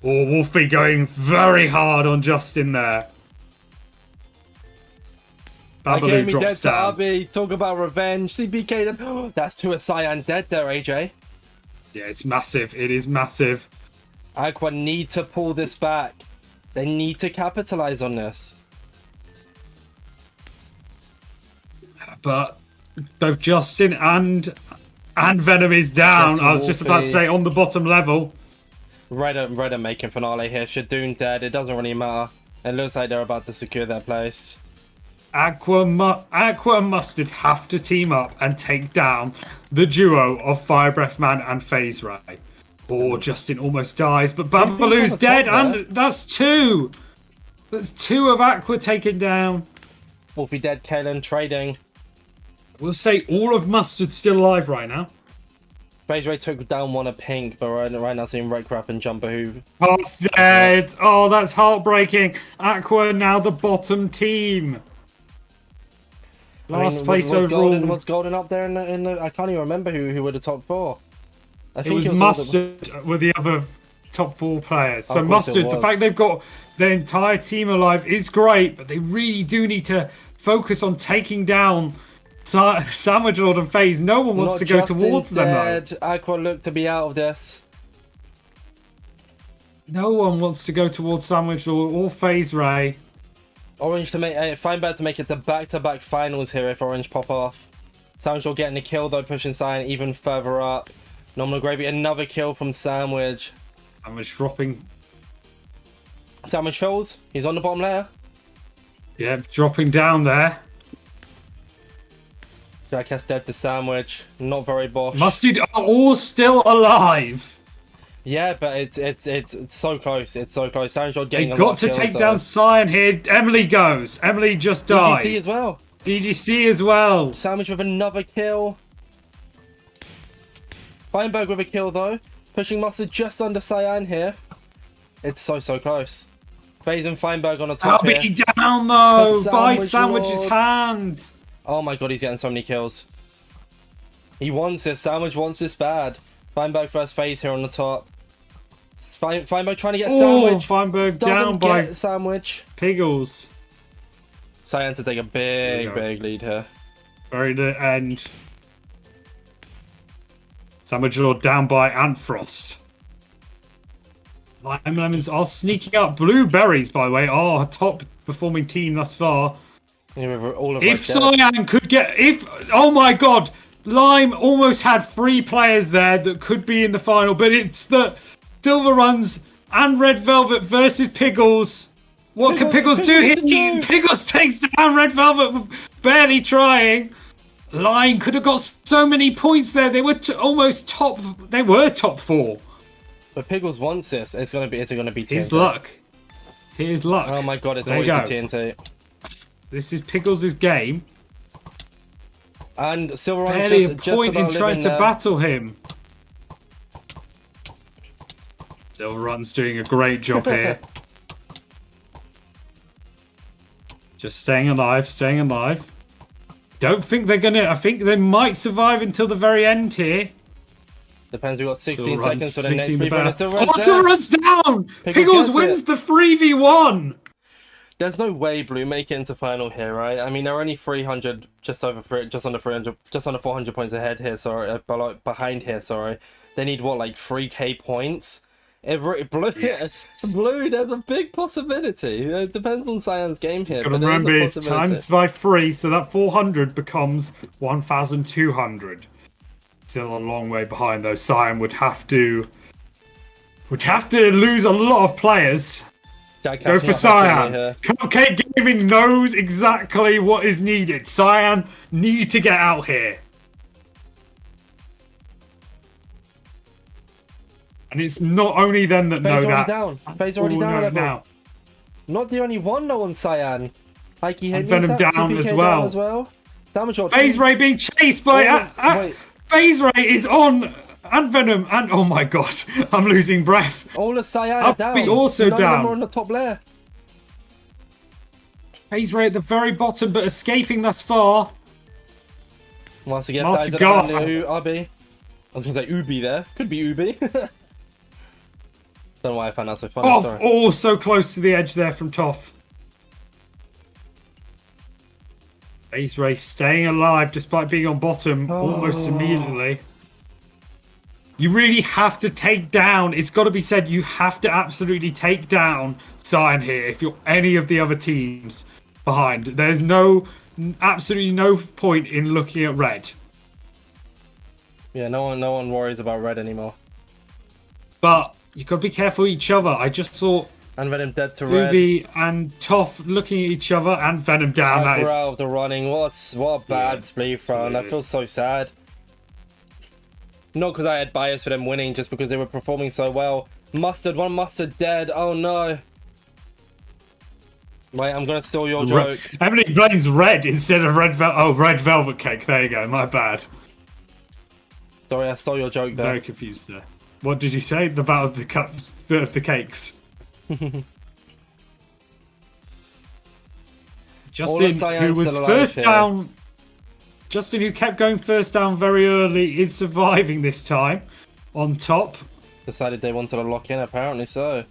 Oh, Wolfie going very hard on Justin there. Babaloo drops down. Derby. Talk about revenge. CBK. Then that's 2 of Cyan dead there, AJ. Yeah, it's massive. It is massive. Aqua need to pull this back. They need to capitalize on this. But both Justin and Venom is down. That's I was just about to Wolfie. say on the bottom level. Redder making finale here. Shadoon dead. It doesn't really matter. It looks like they're about to secure their place. Aqua and Mustard have to team up and take down the duo of Fire Breath Man and FaZe Ray. Oh, Justin almost dies, but Babaloo's dead, and that's 2. That's 2 of Aqua taken down. Wolfie dead. Kalen trading. We'll say all of Mustard's still alive right now. FaZe Ray took down 1 of Pink, but right now seeing Red Crap and Jumper who... Half dead. Oh, that's heartbreaking. Aqua now the bottom team. Last place overall. Was Golden up there in the? I can't even remember who were the top 4. I It was all Mustard with the other top 4 players. So Of course it Mustard, the was. fact they've got their entire team alive is great, but they really do need to focus on taking down Sandwich Lord and FaZe. No one wants Not to go Justin towards them dead. Aqua looked to be out of this. though. No one wants to go towards Sandwich Lord or FaZe Ray. Orange to make Feinberg to make it to back-to-back finals here if Orange pop off. Sandwich getting a kill though, pushing Cyan even further up. Normal Gravy, another kill from Sandwich. Sandwich dropping. Sandwich fills. He's on the bottom layer. Yeah, dropping down there. Jackass dead to Sandwich. Not very bosh. Mustard are all still alive. Yeah, but it's so close. It's so close. Sandwich getting They've a lot got of to kills, take though. down Cyan here. Emily goes. Emily just died. DGC as well. DGC as well. Sandwich with another kill. Feinberg with a kill though. Pushing Mustard just under Cyan here. It's so close. FaZe and Feinberg on the top I'll here. be down though For by Sandwich Sandwich's Lord. hand. Oh my god, he's getting so many kills. He wants this. Sandwich wants this bad. Feinberg first FaZe here on the top. Feinberg trying to get Oh, Sandwich. Feinberg Doesn't down by get Sandwich. Piggles. Cyan to take a big lead here. Very the end. Sandwich Lord down by Antfrost. Lime Lemons are sneaking up. Blueberries, by the way, are a top performing team thus far. Yeah, we're all of If Red dead. Cyan could get, oh my god, Lime almost had 3 players there that could be in the final, but it's the Silver Runs and Red Velvet versus Piggles. What can Piggles do here? Piggles takes down Red Velvet, barely trying. Lime could have got so many points there. They were almost top. They were top 4. But Piggles wants this. It's gonna be TNT. Here's luck. Here's luck. Oh my god, it's There you always go. the TNT. This is Piggles' game. And Silver Runs Barely a just point in about trying living to there. battle him. Silver Run's doing a great job here. Just staying alive, staying alive. Don't think they're gonna. I think they might survive until the very end here. Depends. We've got 16 Silver Run's seconds for the next thinking people. about- Silver Runs Oh, Silver there. Run's down! Piggles gets wins it. the 3v1! There's no way Blue make it into final here, right? I mean, they're only 300, just under 400 points ahead here. Sorry, behind here. Sorry, they need what, like 3k points. Blue, Yes. Blue, there's a big possibility. It depends on Cyan's game here. Gotta But there is a remember, it's possibility. times by 3, so that 400 becomes 1,200. Still a long way behind though. Cyan would have to lose a lot of players. Go for Cyan. Cupcake Gaming knows exactly what is needed. Cyan need to get out here. And it's not only them that know that. FaZe already down now. Not the only one though on Cyan. Ikey hit Venom down as well. Damage on FaZe Ray being chased by FaZe Ray is on and Venom and oh my god, I'm losing breath. All of Cyan are down. Also down. More on the top layer. FaZe Ray at the very bottom, but escaping thus far. Master Garth. Ubi. I was gonna say Ubi there. Could be Ubi. Don't know why I found that so funny. Toff, oh, so close to the edge there from Toff. FaZe Ray staying alive despite being on bottom almost immediately. You really have to take down, it's got to be said, you have to absolutely take down Cyan here if you're any of the other teams behind. There's absolutely no point in looking at red. Yeah, no one worries about red anymore. But you got to be careful of each other. I just saw and Venom dead to red. Ruby and Toff looking at each other and Venom down. That is out the running. What a bad split from. I feel so sad. Not because I had bias for them winning, just because they were performing so well. One Mustard dead. Oh no. Wait, I'm gonna steal your joke. Emily blames red instead of red velvet cake. There you go. My bad. Sorry, I stole your joke there. Very confused there. What did you say about the cups of the cakes? Justin, who was first down. Justin, who kept going first down very early, is surviving this time. On top. Decided they wanted to lock in, apparently so.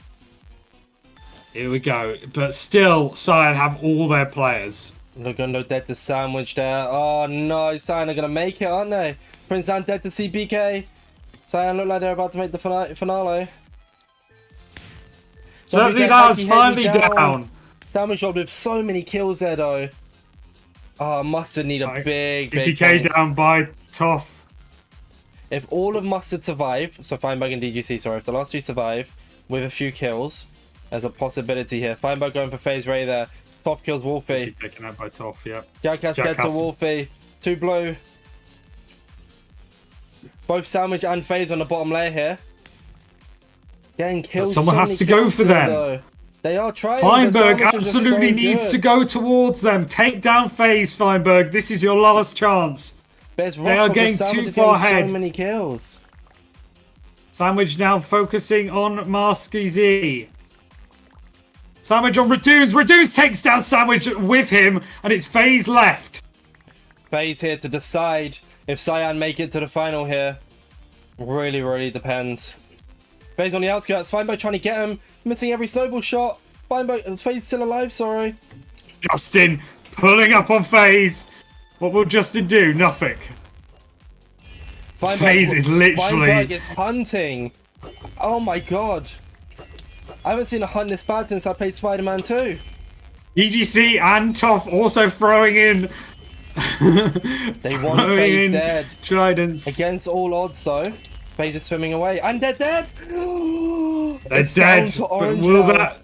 Here we go. But still, Cyan have all their players. Lugundo dead to Sandwich there. Oh no, Cyan are going to make it, aren't they? Prince Dan dead to CPK. Cyan look like they're about to make the finale. Certainly that's finally down. Damage job with so many kills there though. Oh, Mustard need a big CPK down by Toff. If all of Mustard survive, so Feinberg and DGC, sorry, if the last two survive with a few kills, there's a possibility here. Feinberg going for FaZe Ray there. Toff kills Wolfie. Taken out by Toff, yeah. Jackass dead to Wolfie. 2 blue. Both Sandwich and FaZe on the bottom layer here. Getting kills. But someone has to go for them. Though. They are trying. Feinberg absolutely needs to go towards them. Take down FaZe, Feinberg. This is your last chance. They are getting too far ahead. So many kills. Sandwich now focusing on Marsky Z. Sandwich on Redunes. Redunes takes down Sandwich with him, and it's FaZe left. FaZe here to decide if Cyan make it to the final here. Really, really depends. FaZe on the outskirts. Feinberg trying to get him. Missing every snowball shot. FaZe still alive, sorry. Justin pulling up on FaZe. What will Justin do? Nothing. FaZe is literally... Feinberg is hunting. Oh my god. I haven't seen a hunt this bad since I played Spider-Man 2. EGC and Toff also throwing in... They want FaZe dead. Tridents. Against all odds, though. FaZe is swimming away. And they're dead! They're dead, but will that...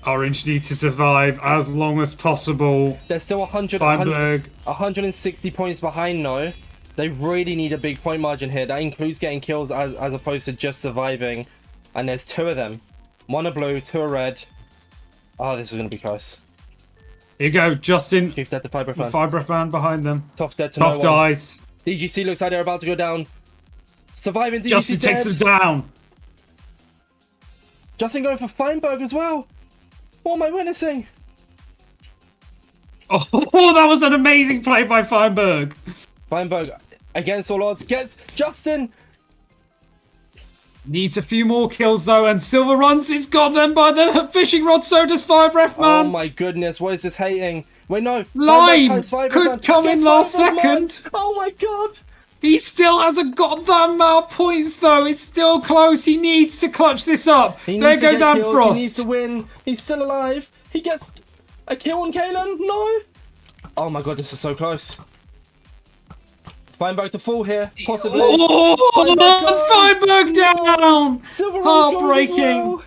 Orange need to survive as long as possible. They're still 160 points behind, though. They really need a big point margin here. That includes getting kills as opposed to just surviving. And there's 2 of them. 1 a blue, 2 a red. Oh, this is going to be close. Here you go, Justin. Chief dead to Fiberman. Fiberman behind them. Toff dead to Toff dies. DGC looks like they're about to go down. Surviving, DGC Justin takes them down. Justin going for Feinberg as well. What am I witnessing? Oh, that was an amazing play by Feinberg. Feinberg, against all odds, gets Justin. Needs a few more kills though, and Silver runs. He's got them by the fishing rod. So does Firebreath Man. Oh my goodness, what is this hating? Wait, no. Lime could come in last second. Oh my god. He still hasn't got that amount of points though. It's still close. He needs to clutch this up. There goes Amfrost. He needs to win. He's still alive. He gets a kill on Kalen. No. Oh my god, this is so close. Feinberg to fall here, possibly. Oh, Feinberg down! Silver Rose goes as Heartbreaking. well.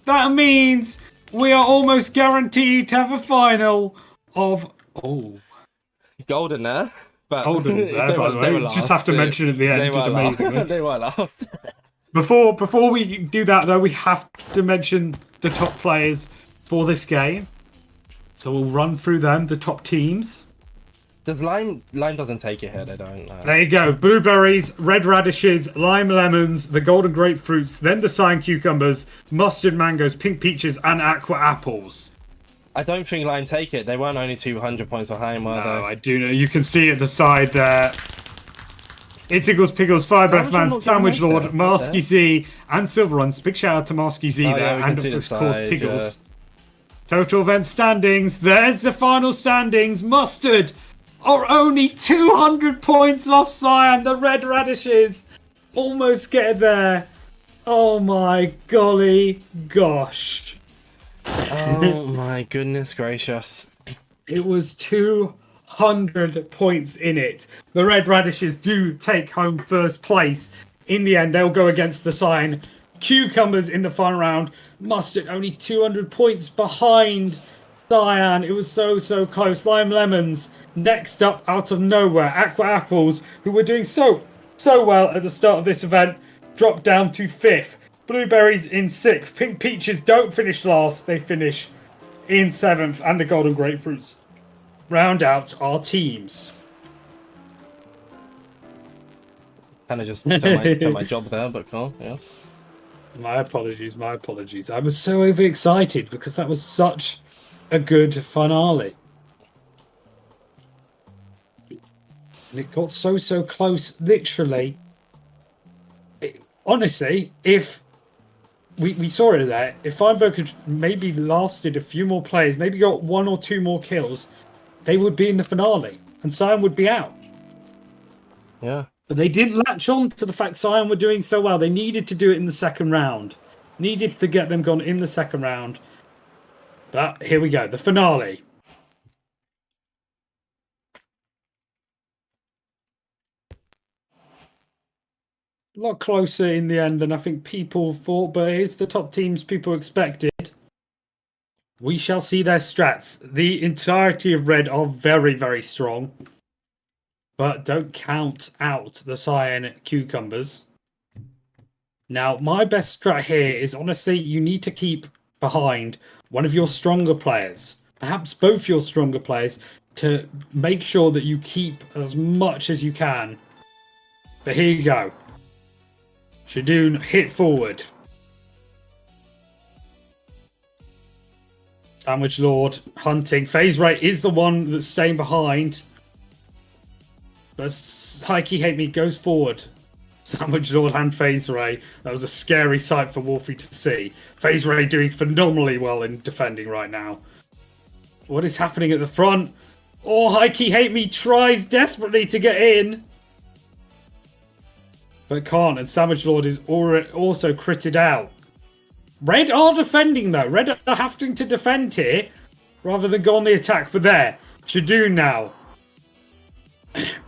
That means we are almost guaranteed to have a final of... Oh, Golden there. But golden there, by the they way. were Just have to last. mention at the end, They just were last. amazingly. They were last. Before we do that, though, we have to mention the top players for this game. So we'll run through them, the top teams. Does Lime doesn't take it here, they don't. There you go. Blueberries, red radishes, lime lemons, the golden grapefruits, then the cyan cucumbers, mustard mangoes, pink peaches, and aqua apples. I don't think Lime take it. They weren't only 200 points behind, were No, they? I do know. You can see at the side there. It's Eagles, Piggles, Fire Breath Man, Sandwich Lord, Marsky Z, and Silver Runs. Big shout out to Marsky Z there, Yeah, we can and see the of course side, Piggles. Total event standings. There's the final standings. Mustard are only 200 points off Cyan. The red radishes almost get there. Oh my golly gosh. Oh my goodness gracious. It was 200 points in it. The red radishes do take home first place. In the end, they'll go against the Cyan Cucumbers in the final round. Mustard only 200 points behind Cyan. It was so close. Lime Lemons next up out of nowhere. Aqua Apples, who were doing so well at the start of this event, dropped down to 5th. Blueberries in 6th. Pink Peaches don't finish last. They finish in 7th. And the Golden Grapefruits round out our teams. Kind of just took my job there, but cool, yes. My apologies. I was so overexcited because that was such a good finale. And it got so close, literally. Honestly, if we saw it there, if Feinberg had maybe lasted a few more players, maybe got 1 or 2 more kills, they would be in the finale and Cyan would be out. Yeah. But they didn't latch on to the fact Cyan were doing so well. They needed to do it in the second round. Needed to get them gone in the second round. But here we go, the finale. A lot closer in the end than I think people thought, but it's the top teams people expected. We shall see their strats. The entirety of Red are very strong. But don't count out the Cyan Cucumbers. Now, my best strat here is honestly, you need to keep behind one of your stronger players. Perhaps both your stronger players to make sure that you keep as much as you can. But here you go. Shadoon hit forward. Sandwich Lord hunting. Phase Ray is the one that's staying behind. But Heike Hate Me goes forward. Sandwich Lord and Phase Ray. That was a scary sight for Wolfie to see. Phase Ray doing phenomenally well in defending right now. What is happening at the front? Oh, Heike Hate Me tries desperately to get in. But can't, and Savage Lord is also critted out. Red are defending though. Red are having to defend here rather than go on the attack. But there, Shadoon now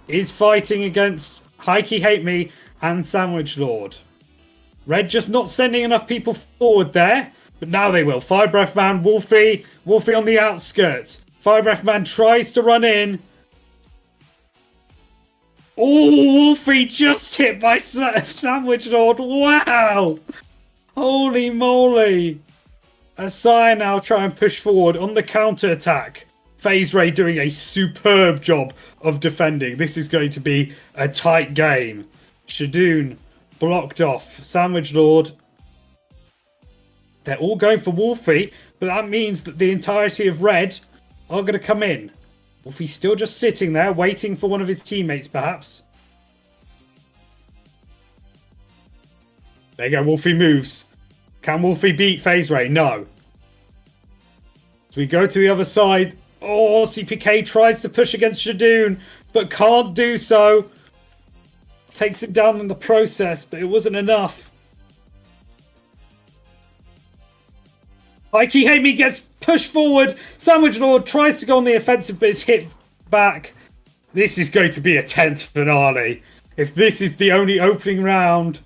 is fighting against Heike Hate Me and Sandwich Lord. Red just not sending enough people forward there, but now they will. Fire Breath Man, Wolfie on the outskirts. Fire Breath Man tries to run in. Oh, Wolfie just hit by Sandwich Lord. Wow! Holy moly! As Cyan now try and push forward on the counter attack. FaZe Ray doing a superb job of defending. This is going to be a tight game. Shadoon blocked off. Sandwich Lord. They're all going for Wolfie, but that means that the entirety of Red are going to come in. Wolfie's still just sitting there, waiting for one of his teammates, perhaps. There you go, Wolfie moves. Can Wolfie beat FaZe Ray? No. So we go to the other side. Oh, CPK tries to push against Shadoon, but can't do so. Takes it down in the process, but it wasn't enough. Heike Hate Me gets pushed forward. Sandwich Lord tries to go on the offensive, but is hit back. This is going to be a tense finale. If this is the only opening round,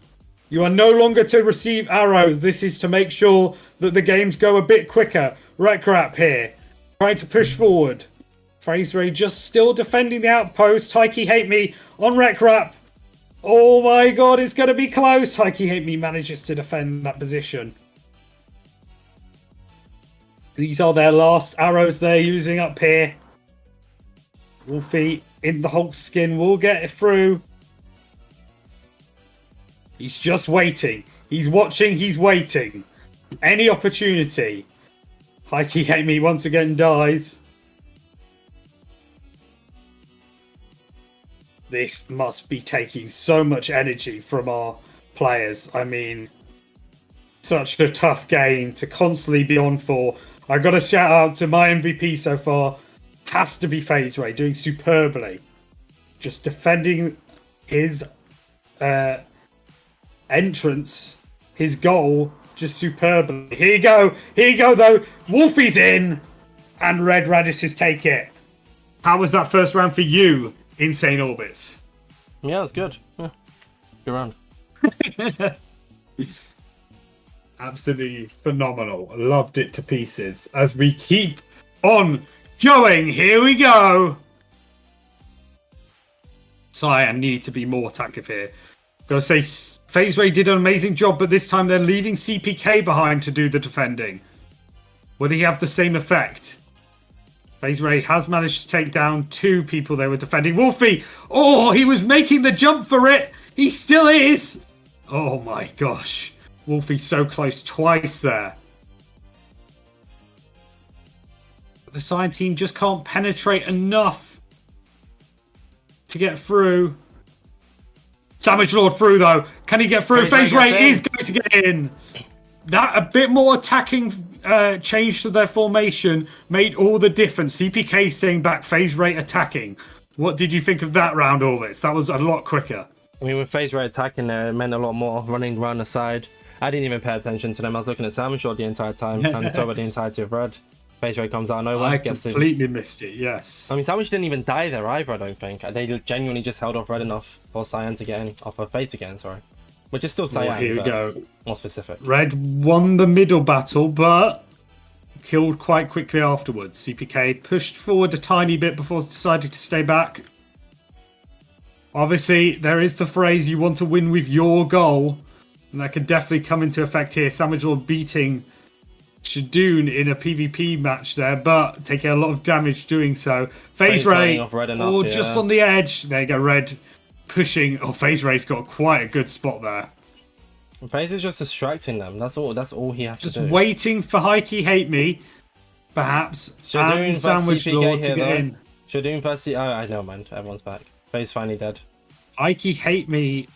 you are no longer to receive arrows. This is to make sure that the games go a bit quicker. Rekrap here, trying to push forward. FaZe just still defending the outpost. Heike Hate Me on Rekrap. Oh my god, it's going to be close. Heike Hate Me manages to defend that position. These are their last arrows they're using up here. Wolfie in the Hulk skin will get it through. He's just waiting. He's watching, he's waiting. Any opportunity. Heike Hate Me once again dies. This must be taking so much energy from our players. I mean, such a tough game to constantly be on for. I got to shout out to my MVP so far. Has to be FaZe doing superbly. Just defending his entrance, his goal, just superbly. Here you go though. Wolfie's in, and Red Radishes take it. How was that first round for you, Insane Orbits? Yeah, it was good. Yeah. Good round. Absolutely phenomenal. Loved it to pieces. As we keep on going, here we go. Cyan need to be more attackive here. Gotta say, FaZe did an amazing job, but this time they're leaving CPK behind to do the defending. Will he have the same effect? FaZe has managed to take down 2 people they were defending. Wolfie! Oh, he was making the jump for it! He still is! Oh my gosh. Wolfie so close twice there. But the Cyan team just can't penetrate enough to get through. Savage Lord through though. Can he get through? FaZe is going to get in. That a bit more attacking change to their formation made all the difference. CPK staying back, FaZe attacking. What did you think of that round, Orbitzz? That was a lot quicker. I mean, with FaZe attacking there, it meant a lot more running around the side. I didn't even pay attention to them. I was looking at Savage Lord the entire time, and so about the entirety of Red. FaZe comes out of nowhere. I completely missed it, yes. I mean, Savage didn't even die there either, I don't think. They genuinely just held off Red enough for Cyan to get in, off of FaZe again, sorry. Which is still Cyan, here we go. More specific. Red won the middle battle, but killed quite quickly afterwards. CPK pushed forward a tiny bit before deciding to stay back. Obviously, there is the phrase, you want to win with your goal. And that could definitely come into effect here. Savage Lord beating Shadoon in a PvP match there, but taking a lot of damage doing so. FaZe just on the edge. There you go, Red pushing. Oh, FaZe got quite a good spot there. FaZe is just distracting them. That's all he has to do. Just waiting for Heike Hate Me, perhaps, Shadoon and Sandwich Lord to get in. Shadoon versus... Oh, I know, man. Everyone's back. FaZe finally dead. Heike Hate Me...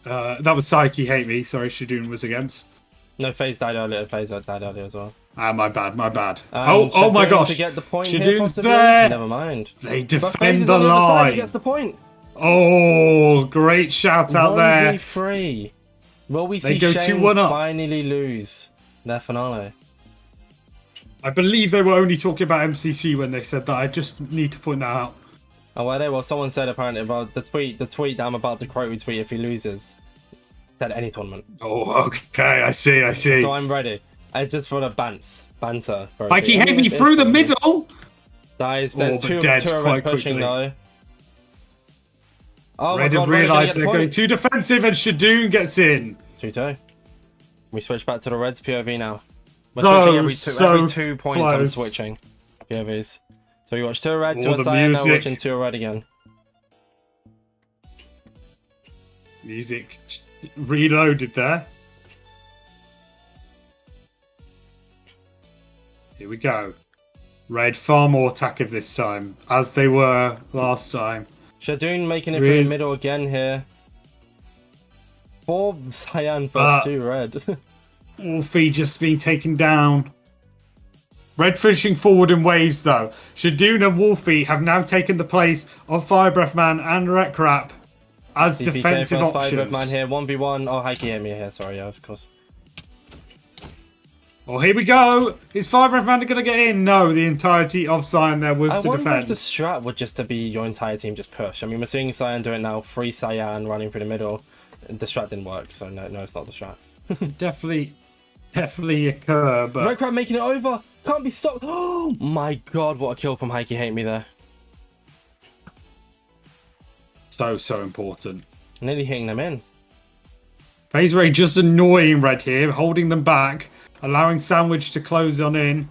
that was Heike Hate Me. Sorry, Shadoon was against. No, FaZe died earlier. FaZe died earlier as well. My bad. Oh my gosh. To get the point Shadoon's there. Never mind. They defend the line. He gets the point. Oh, great shout out there. 1v3. Will we see Shane finally lose their finale? I believe they were only talking about MCC when they said that. I just need to point that out. Oh, well, someone said apparently about the tweet that I'm about to quote retweet if he loses. Said any tournament. Oh, okay, I see. So I'm ready. I just for the banter. Heike Hate Me through the middle. There's two of Red pushing though. Oh Red have realised they're going too defensive and Shadoon gets in. 2-2. We switch back to the Reds POV now. We're switching every 2 points. Close. I'm switching POVs. So we watch 2 Red, 2 Cyan, now watching 2 Red again. Music reloaded there. Here we go. Red far more attackive this time, as they were last time. Shadoon making it through the middle again here. 4 Cyan versus 2 Red. Wolfie just being taken down. Red finishing forward in waves though. Shadoon and Wolfie have now taken the place of Firebreath Man and Rekrap as CPK defensive options. Firebreath Man here, 1v1. Oh, Heike Hate Me here, sorry, yeah, of course. Oh, here we go. Is Five Ref Man going to get in? No, the entirety of Cyan there was to wonder defend. if the strat would just to be your entire team just push. I mean, we're seeing Cyan do it now. Free Cyan running through the middle. The strat didn't work, so no, it's not the strat. definitely occur, but... Red Crab making it over. Can't be stopped. Oh my god, what a kill from Heike Hate Me there. So important. Nearly hitting them in. FaZe Ray just annoying Red here, holding them back, allowing Sandwich to close on in.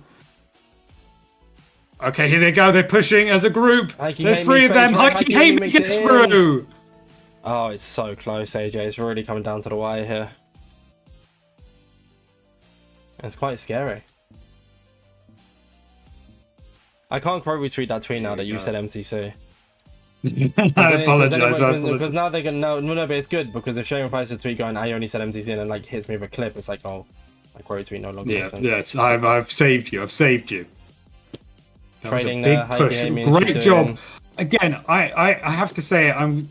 Okay, here they go. They're pushing as a group. There's three of them. Heike Hate Me gets through. Oh, it's so close, AJ. It's really coming down to the wire here. It's quite scary. I can't quote retweet that tweet now that you said MTC. I apologize. Because now they're gonna no, but it's good because if Shane replies to the tweet going, "I only said MTC," and then like hits me with a clip, it's like, oh, my quote tweet no longer makes sense. Yes, I've saved you. I've saved you. That Trading was a big push. Great job. Again, I have to say I'm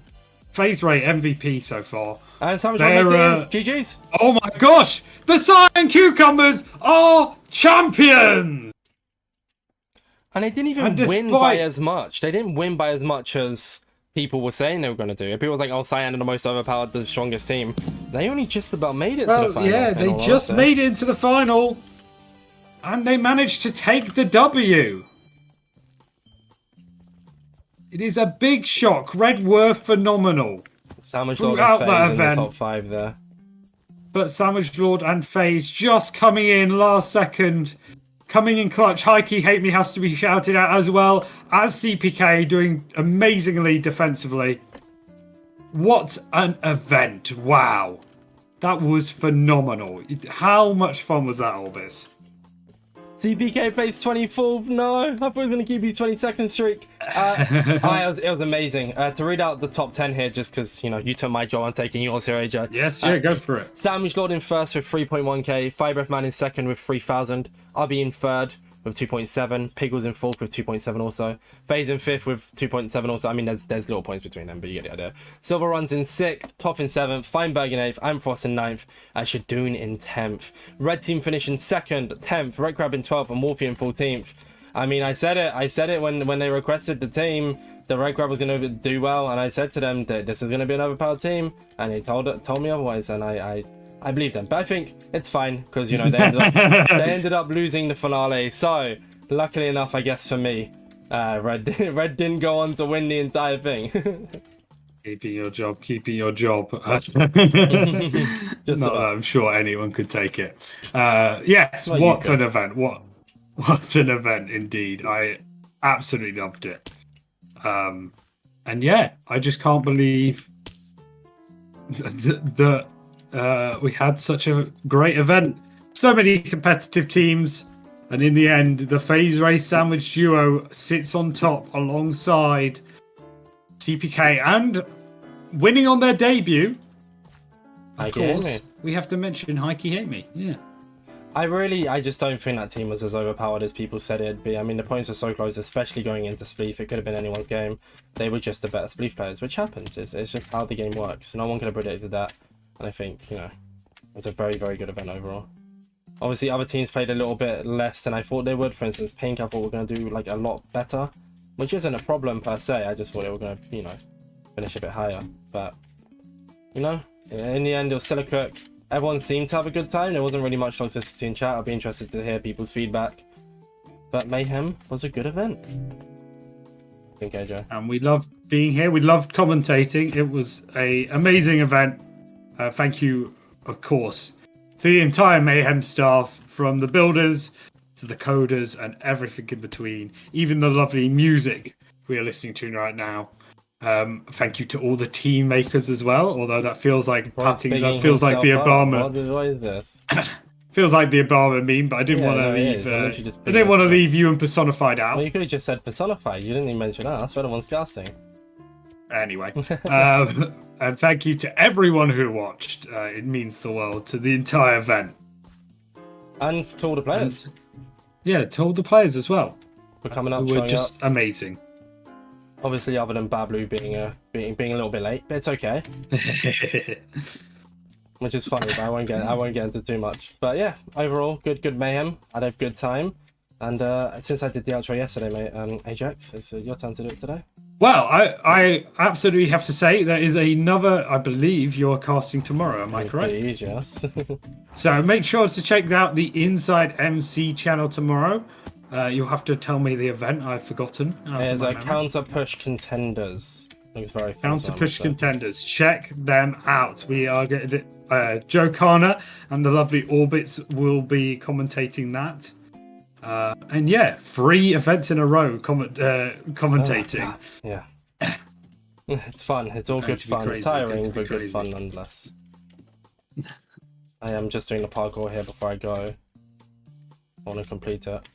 FaZe Ray MVP so far. And Savage GG's. Oh my gosh! The Cyan Cucumbers are champions! And they didn't even win by as much. They didn't win by as much as people were saying they were going to do. People were like, oh, Cyan are the most overpowered, the strongest team. They only just about made it to the final. Yeah, they just made it into the final. And they managed to take the W. It is a big shock. Red were phenomenal. Sandwich Lord and FaZe in the top 5 there. But Sandwich Lord and FaZe just coming in last second. Coming in clutch. Heike Hate Me has to be shouted out as well as CPK doing amazingly defensively. What an event. Wow. That was phenomenal. How much fun was that, Orbitzz? CPK plays 24. No, I thought he was going to keep you 22nd streak. It was amazing. To read out the top 10 here, just because, you took my job, I'm taking yours here, AJ. Yes, yeah, go for it. Sandwich Lord in first with 3.1k. Five Ref Man in second with 3,000. Arby in third with 2.7. Piggles in fourth with 2.7 also. FaZe in fifth with 2.7 also. I mean, there's little points between them, but you get the idea. Silver Runs in sixth. Top in seventh. Feinberg in eighth. Amfrost in ninth. And Shadoon in 10th. Red Team finishing second, 10th. Red Crab in 12th. And Morphe in 14th. I mean, I said it when they requested the team. The Red Crab was going to do well. And I said to them that this is going to be an overpowered team. And they told me otherwise. And I believe them, but I think it's fine because they ended up losing the finale. So luckily enough, I guess for me, Red didn't go on to win the entire thing. Keeping your job. Just I'm sure anyone could take it. Yes, what an event! What an event indeed! I absolutely loved it. And yeah, I just can't believe that. We had such a great event. So many competitive teams. And in the end, the FaZe Ray Sandwich duo sits on top alongside CPK and winning on their debut. Of course, we have to mention Heike Hate Me. Yeah. I just don't think that team was as overpowered as people said it'd be. I mean, the points were so close, especially going into Spleef. It could have been anyone's game. They were just the better Spleef players, which happens. It's just how the game works. No one could have predicted that. And I think, it was a very, very good event overall. Obviously, other teams played a little bit less than I thought they would. For instance, Pink, I thought were going to do a lot better, which isn't a problem per se. I just thought they were going to, finish a bit higher. But, in the end, it was still a cook. Everyone seemed to have a good time. There wasn't really much toxicity in chat. I'd be interested to hear people's feedback. But Mayhem was a good event. I think, AJ. And we loved being here. We loved commentating. It was an amazing event. Thank you, of course, to the entire Mayhem staff, from the builders to the coders and everything in between, even the lovely music we are listening to right now. Thank you to all the team makers as well, although that feels like patting, that feels like the Obama. What is this? Feels like the Obama meme, but I didn't want to leave. I didn't want to leave you and Personified out. Well, you could have just said Personified. You didn't even mention us. We're the ones casting. Anyway, and thank you to everyone who watched. It means the world to the entire event. And to all the players. To all the players as well. For coming up, who were just amazing. Obviously, other than Bablu being a little bit late, but it's okay. which is funny, but I won't get into too much. But yeah, overall, good mayhem. I had a good time, and since I did the outro yesterday, mate, AJX, it's your turn to do it today. Well, I absolutely have to say there is another. I believe you're casting tomorrow. Am I correct? Indeed, yes. So make sure to check out the InsideMC channel tomorrow. You'll have to tell me the event. I've forgotten. It's a Counter Push Contenders. Looks very fun. Counter Push Contenders. Check them out. We are getting Joe Kana and the lovely Orbitzz will be commentating that. And yeah, 3 events in a row commentating. Yeah. It's fun. It's all good fun. Crazy, Tiring, but good fun nonetheless. I am just doing the parkour here before I go. I want to complete it.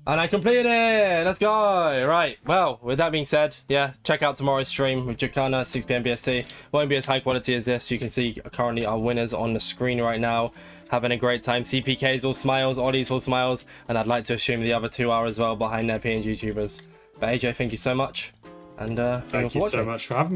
And I completed it! Let's go! Right, well, with that being said, yeah, check out tomorrow's stream with Jacana, 6 PM BST. Won't be as high quality as this. You can see currently our winners on the screen right now. Having a great time. CPK's all smiles, Ollie's all smiles, and I'd like to assume the other 2 are as well behind their PNG YouTubers. But AJ, thank you so much. And thank you so much for having me.